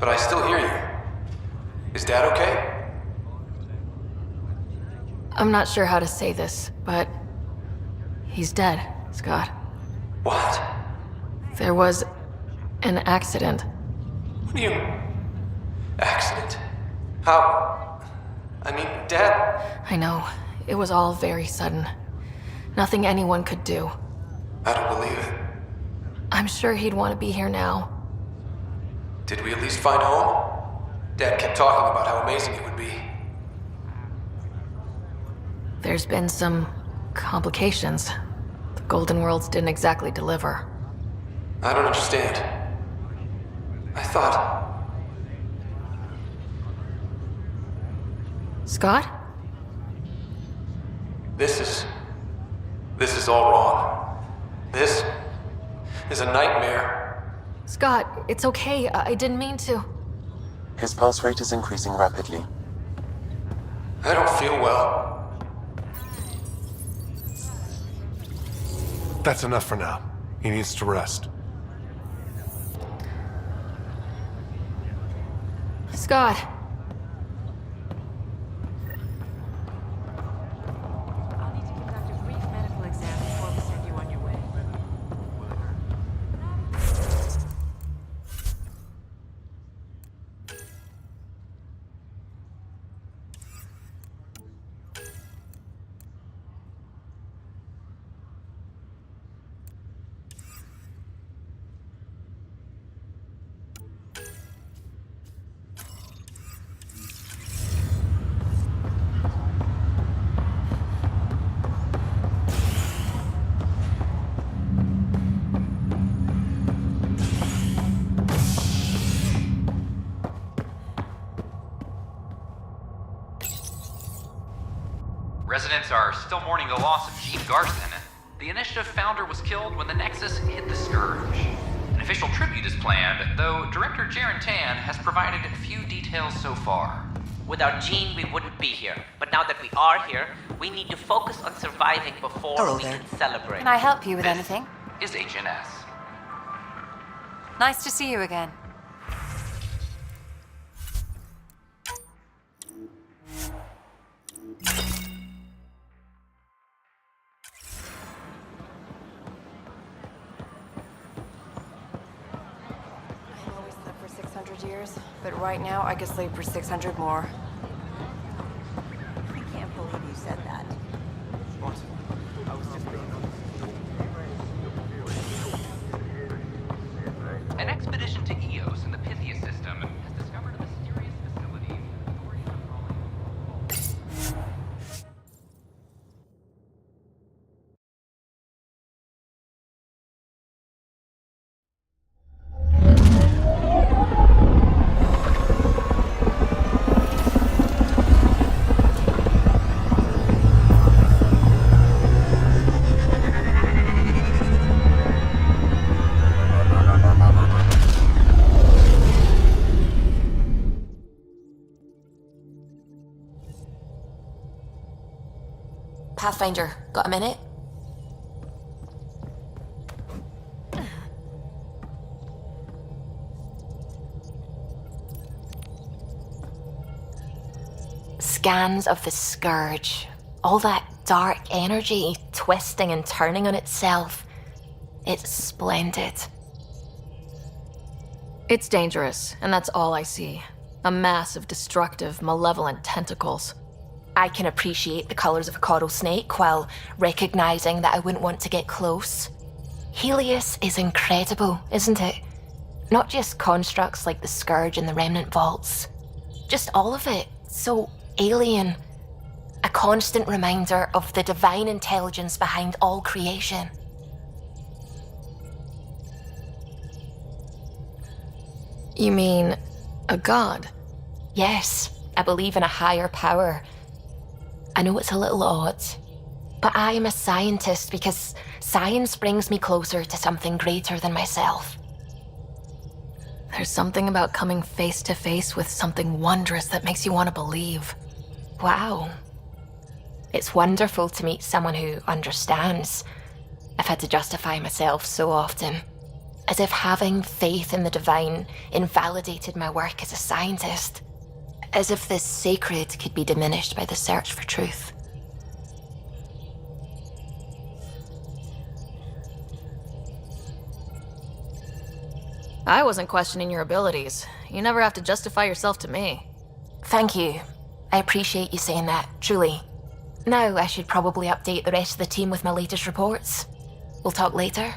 but I still hear you. Is Dad okay? I'm not sure how to say this, but he's dead, Scott. What? There was an accident. What do you... Accident? How... I mean, Dad... I know. It was all very sudden. Nothing anyone could do. I don't believe it. I'm sure he'd want to be here now. Did we at least find home? Dad kept talking about how amazing it would be. There's been some complications. The Golden Worlds didn't exactly deliver. I don't understand. I thought... Scott? This is all wrong. This is a nightmare. Scott, it's okay. I didn't mean to. His pulse rate is increasing rapidly. I don't feel well. That's enough for now. He needs to rest. Scott. Residents are still mourning the loss of Gene Garson. The Initiative founder was killed when the Nexus hit the Scourge. An official tribute is planned, though Director Jaren Tan has provided few details so far. Without Gene, we wouldn't be here. But now that we are here, we need to focus on surviving before Hello we there. can celebrate. Can I help you with anything? Is HNS. Nice to see you again. Years, but right now I could sleep for 600 more. I can't believe you said that. What? I was just An expedition to Eos in the Pythia system has discovered a mysterious facility. Authorities are calling... Pathfinder, got a minute? Scans of the Scourge. All that dark energy twisting and turning on itself. It's splendid. It's dangerous, and that's all I see. A mass of destructive, malevolent tentacles. I can appreciate the colors of a coral snake while recognizing that I wouldn't want to get close. Helios is incredible, isn't it? Not just constructs like the Scourge and the Remnant Vaults. Just all of it. So alien. A constant reminder of the divine intelligence behind all creation. You mean a god? Yes, I believe in a higher power. I know it's a little odd, but I am a scientist because science brings me closer to something greater than myself. There's something about coming face to face with something wondrous that makes you want to believe. Wow. It's wonderful to meet someone who understands. I've had to justify myself so often, as if having faith in the divine invalidated my work as a scientist. As if this sacred could be diminished by the search for truth. I wasn't questioning your abilities. You never have to justify yourself to me. Thank you. I appreciate you saying that, truly. Now I should probably update the rest of the team with my latest reports. We'll talk later.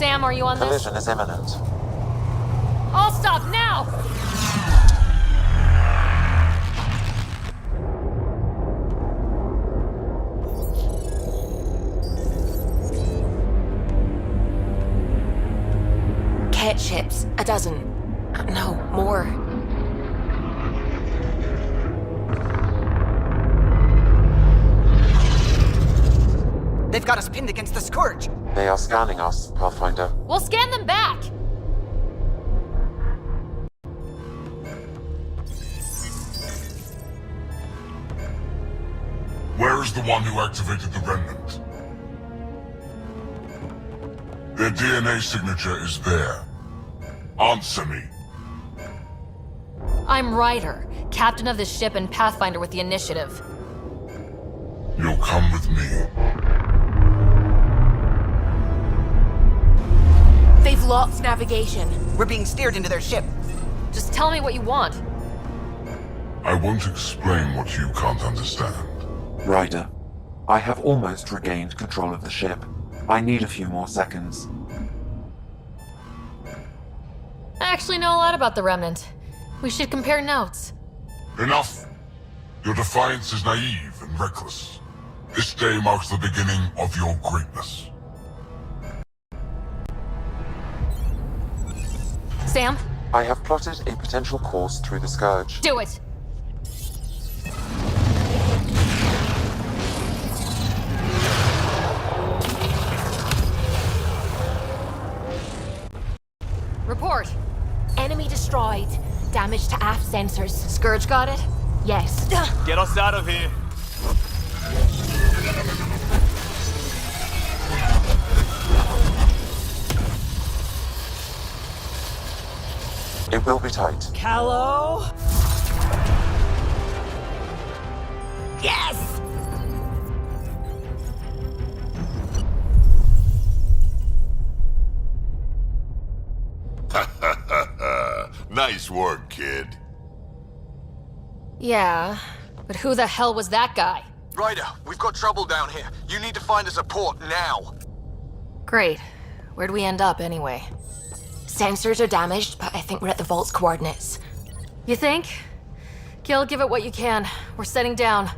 Sam, are you on this? Collision is imminent. I'll stop now! Cat ships, a dozen. No, more. They've got us pinned against the Scourge. They are scanning us, Pathfinder. We'll scan them back! Where is the one who activated the Remnant? Their DNA signature is there. Answer me. I'm Ryder, captain of this ship and Pathfinder with the Initiative. You'll come with me. They've lost navigation. We're being steered into their ship. Just tell me what you want. I won't explain what you can't understand. Ryder, I have almost regained control of the ship. I need a few more seconds. I actually know a lot about the Remnant. We should compare notes. Enough! Your defiance is naive and reckless. This day marks the beginning of your greatness. Sam? I have plotted a potential course through the Scourge. Do it! Report. Enemy destroyed. Damage to aft sensors. Scourge got it? Yes. Get us out of here. It will be tight. Callow? Yes! Nice work, kid. Yeah, but who the hell was that guy? Ryder, we've got trouble down here. You need to find us a port now. Great. Where'd we end up anyway? Sensors are damaged, but I think we're at the vault's coordinates. You think? Gil, give it what you can. We're setting down.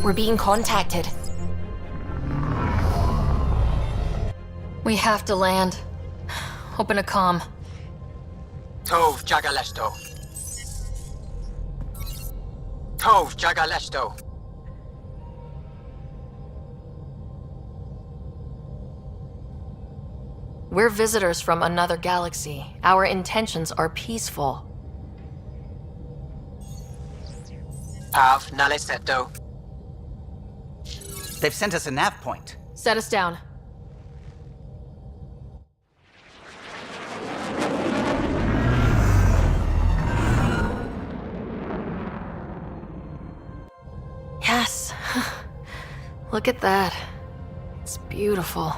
We're being contacted. We have to land. Open a comm. Tov Jagalesto. Tov Jagalesto. We're visitors from another galaxy. Our intentions are peaceful. Av Naleseto. They've sent us a nav point. Set us down. Yes. Look at that. It's beautiful.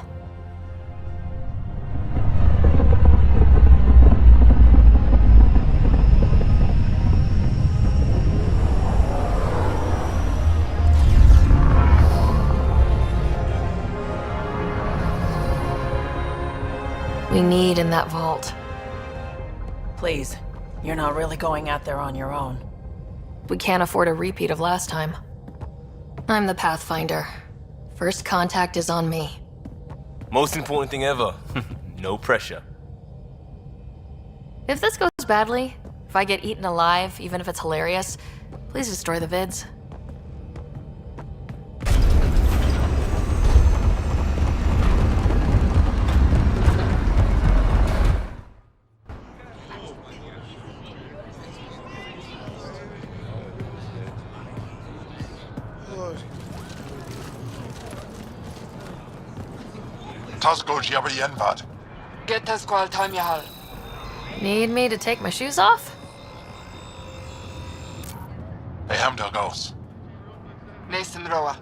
We need in that vault. Please, you're not really going out there on your own. We can't afford a repeat of last time. I'm the Pathfinder. First contact is on me. Most important thing ever. No pressure. If this goes badly, if I get eaten alive, even if it's hilarious, please destroy the vids. Get the squall time yahal. Need me to take my shoes off? Hey, Hamdel goes. Nathan Roa.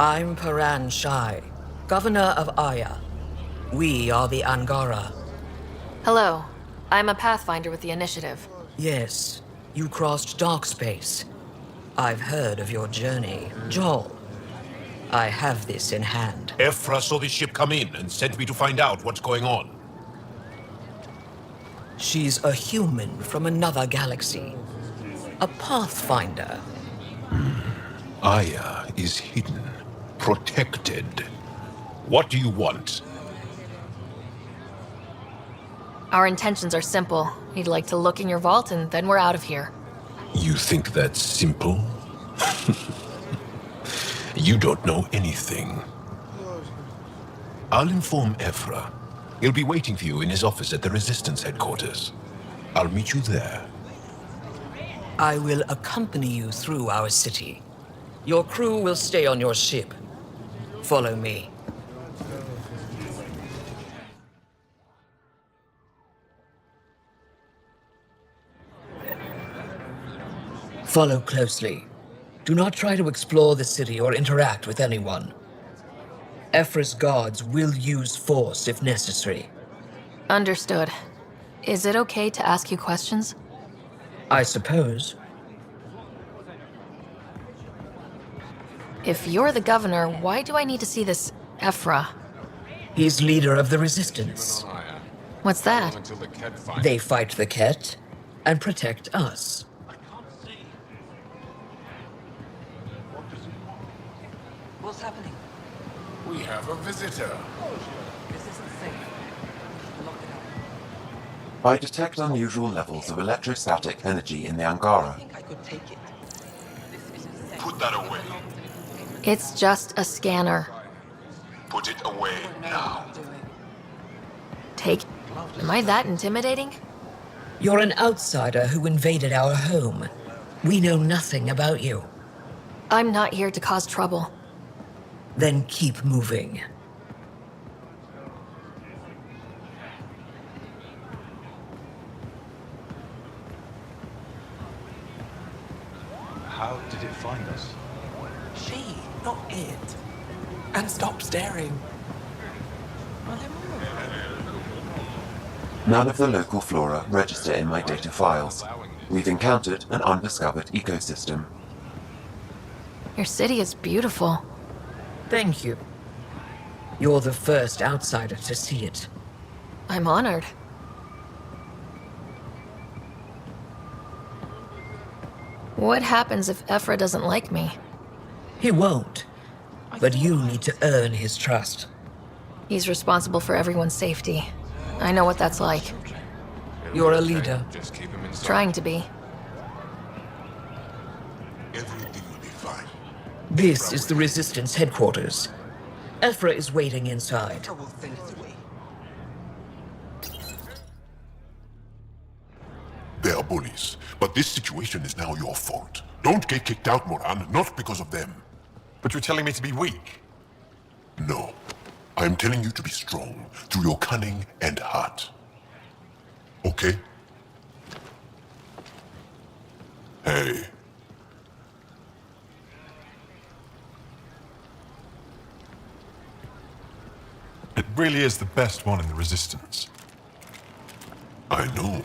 I'm Paran Shai, Governor of Aya. We are the Angara. Hello. I'm a Pathfinder with the Initiative. Yes, you crossed dark space. I've heard of your journey, Joel. I have this in hand. Ephra saw the ship come in and sent me to find out what's going on. She's a human from another galaxy. A Pathfinder. Aya is hidden, protected. What do you want? Our intentions are simple. We'd like to look in your vault and then we're out of here. You think that's simple? You don't know anything. I'll inform Ephra. He'll be waiting for you in his office at the Resistance headquarters. I'll meet you there. I will accompany you through our city. Your crew will stay on your ship. Follow me. Follow closely. Do not try to explore the city or interact with anyone. Ephra's guards will use force if necessary. Understood. Is it okay to ask you questions? I suppose. If you're the governor, why do I need to see this Ephra? He's leader of the Resistance. What's that? They fight the Ket and protect us. What's happening? We have a visitor. This isn't safe. Lock it up. I detect unusual levels of electrostatic energy in the Angara. I could take it. Put that away. It's just a scanner. Put it away now. Take. Am I that intimidating? You're an outsider who invaded our home. We know nothing about you. I'm not here to cause trouble. Then keep moving. How did it find us? She, not it. And stop staring. None of the local flora register in my data files. We've encountered an undiscovered ecosystem. Your city is beautiful. Thank you. You're the first outsider to see it. I'm honored. What happens if Ephra doesn't like me? He won't. But you need to earn his trust. He's responsible for everyone's safety. I know what that's like. You're a leader. Trying to be. Everything will be fine. This is the Resistance headquarters. Ephra is waiting inside. They are bullies, but this situation is now your fault. Don't get kicked out, Moran, not because of them. But you're telling me to be weak? No. I am telling you to be strong through your cunning and heart. Okay? Hey. It really is the best one in the Resistance. I know.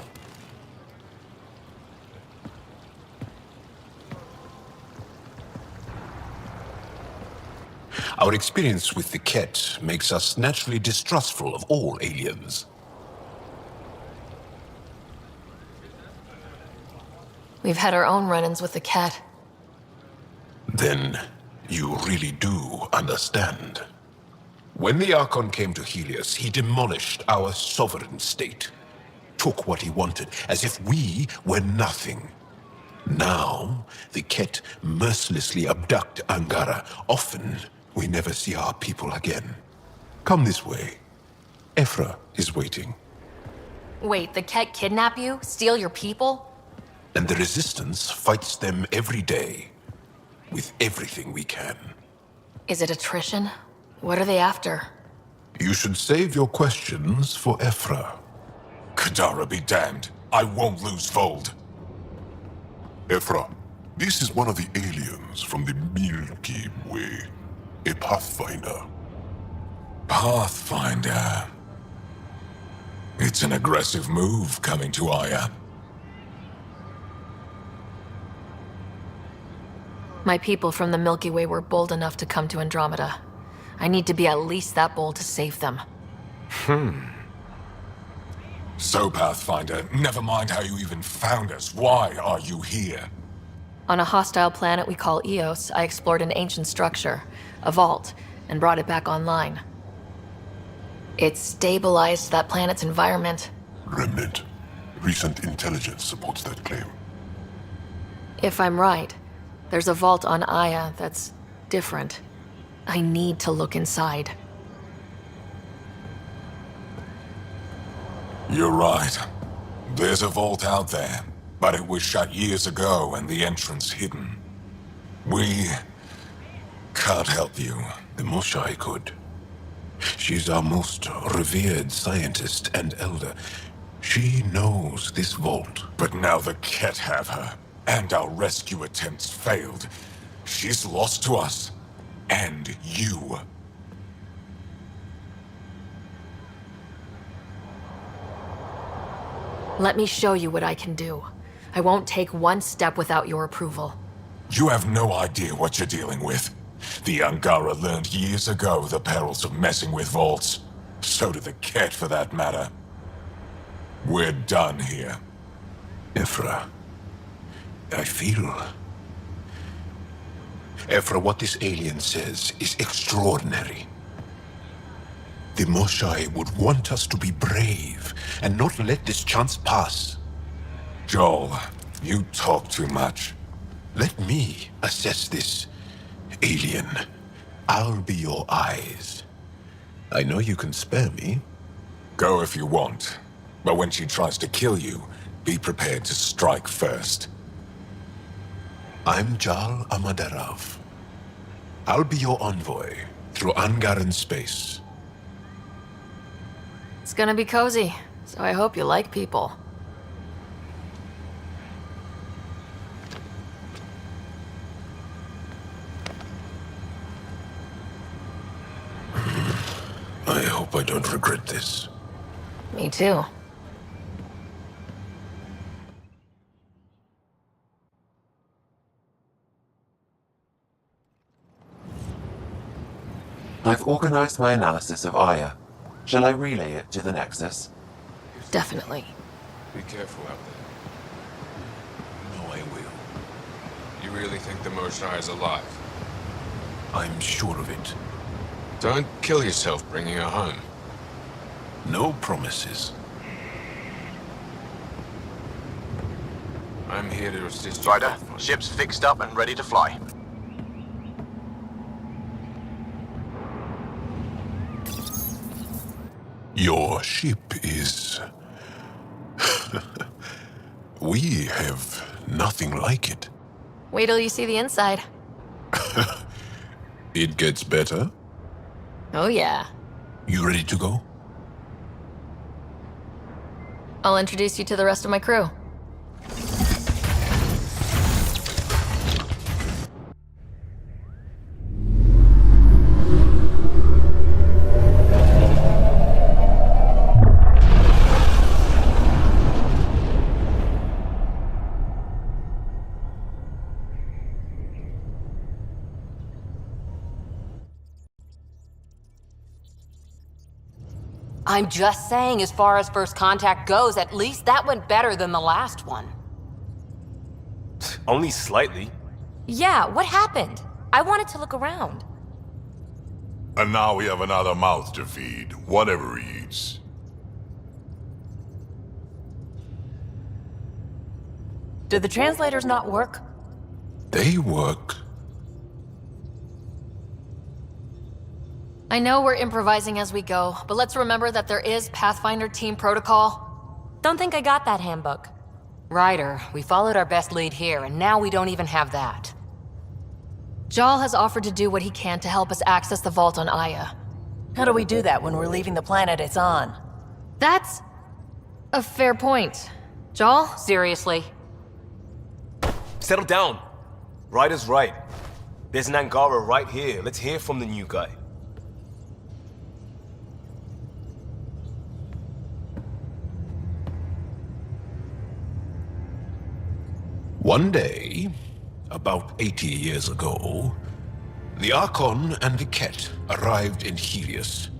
Our experience with the Ket makes us naturally distrustful of all aliens. We've had our own run-ins with the Ket. Then you really do understand. When the Archon came to Helios, he demolished our sovereign state. Took what he wanted, as if we were nothing. Now, the Ket mercilessly abduct Angara. Often, we never see our people again. Come this way. Ephra is waiting. Wait, the Ket kidnap you? Steal your people? And the Resistance fights them every day. With everything we can. Is it attrition? What are they after? You should save your questions for Ephra. Kadara be damned. I won't lose Fold. Ephra, this is one of the aliens from the Milky Way. a Pathfinder. Pathfinder. It's an aggressive move coming to Aya. My people from the Milky Way were bold enough to come to Andromeda. I need to be at least that bold to save them. So, Pathfinder, never mind how you even found us. Why are you here? On a hostile planet we call Eos, I explored an ancient structure, a vault, and brought it back online. It stabilized that planet's environment. Remnant. Recent intelligence supports that claim. If I'm right, there's a vault on Aya that's different. I need to look inside. You're right. There's a vault out there, but it was shut years ago and the entrance hidden. We can't help you. The Moshai could. She's our most revered scientist and elder. She knows this vault. But now the Ket have her, and our rescue attempts failed. She's lost to us, and you. Let me show you what I can do. I won't take one step without your approval. You have no idea what you're dealing with. The Angara learned years ago the perils of messing with vaults. So did the Ket, for that matter. We're done here. Ephra, I feel... Ephra, what this alien says is extraordinary. The Moshai would want us to be brave and not let this chance pass. Joel, you talk too much. Let me assess this, alien. I'll be your eyes. I know you can spare me. Go if you want. But when she tries to kill you, be prepared to strike first. I'm Jal Amaderav. I'll be your envoy through Angaran space. It's gonna be cozy, so I hope you like people. I hope I don't regret this. Me too. I've organized my analysis of Aya. Shall I relay it to the Nexus? Definitely. Be careful out there. No, I will. You really think the Moshai is alive? I'm sure of it. Don't kill yourself bringing her home. No promises. I'm here to assist you. Ryder, ship's fixed up and ready to fly. Your ship is... We have nothing like it. Wait till you see the inside. It gets better. Oh yeah. You ready to go? I'll introduce you to the rest of my crew. I'm just saying, as far as first contact goes, at least that went better than the last one. Only slightly. Yeah, what happened? I wanted to look around. And now we have another mouth to feed, whatever he eats. Did the translators not work? They work. I know we're improvising as we go, but let's remember that there is Pathfinder team protocol. Don't think I got that handbook. Ryder, we followed our best lead here, and now we don't even have that. Jal has offered to do what he can to help us access the vault on Aya. How do we do that when we're leaving the planet it's on? That's a fair point. Jal? Seriously? Settle down. Ryder's right. There's an Angara right here. Let's hear from the new guy. One day, about 80 years ago, the Archon and the Ket arrived in Helios,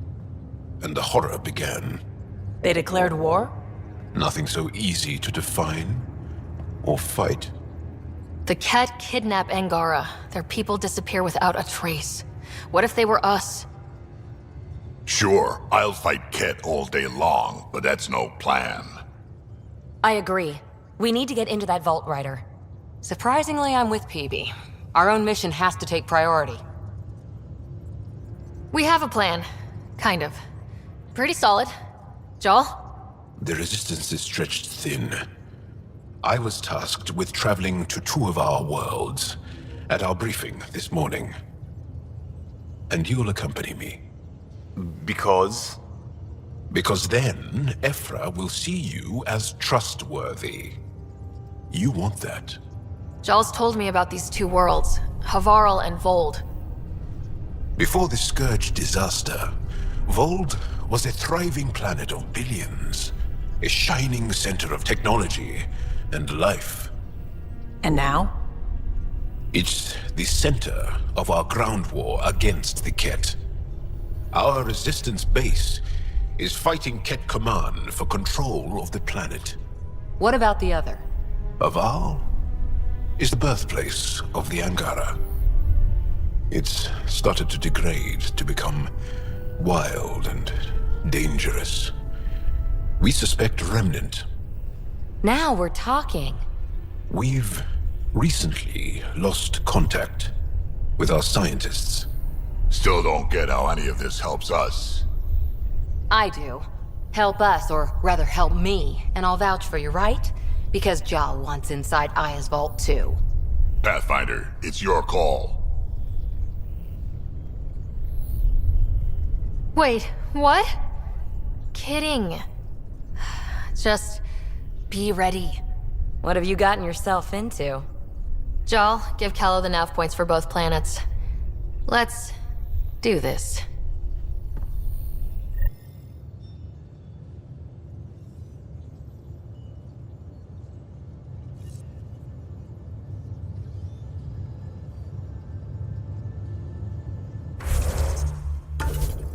and the horror began. They declared war? Nothing so easy to define or fight. The Ket kidnap Angara. Their people disappear without a trace. What if they were us? Sure, I'll fight Ket all day long, but that's no plan. I agree. We need to get into that vault, Ryder. Surprisingly, I'm with PB. Our own mission has to take priority. We have a plan. Kind of. Pretty solid. Joel? The resistance is stretched thin. I was tasked with traveling to two of our worlds at our briefing this morning. And you'll accompany me. Because? Because then, Ephra will see you as trustworthy. You want that. Joel's told me about these two worlds, Havarl and Vold. Before the Scourge disaster, Vold was a thriving planet of billions. A shining center of technology and life. And now? It's the center of our ground war against the Ket. Our resistance base is fighting Ket Command for control of the planet. What about the other? Havarl is the birthplace of the Angara. It's started to degrade, to become wild and dangerous. We suspect Remnant. Now we're talking. We've recently lost contact with our scientists. Still don't get how any of this helps us. I do. Help us, or rather help me, and I'll vouch for you, right? Because Jal wants inside Aya's vault too. Pathfinder, it's your call. Wait, what? Kidding. Just be ready. What have you gotten yourself into? Jal, give Callow the nav points for both planets. Let's do this.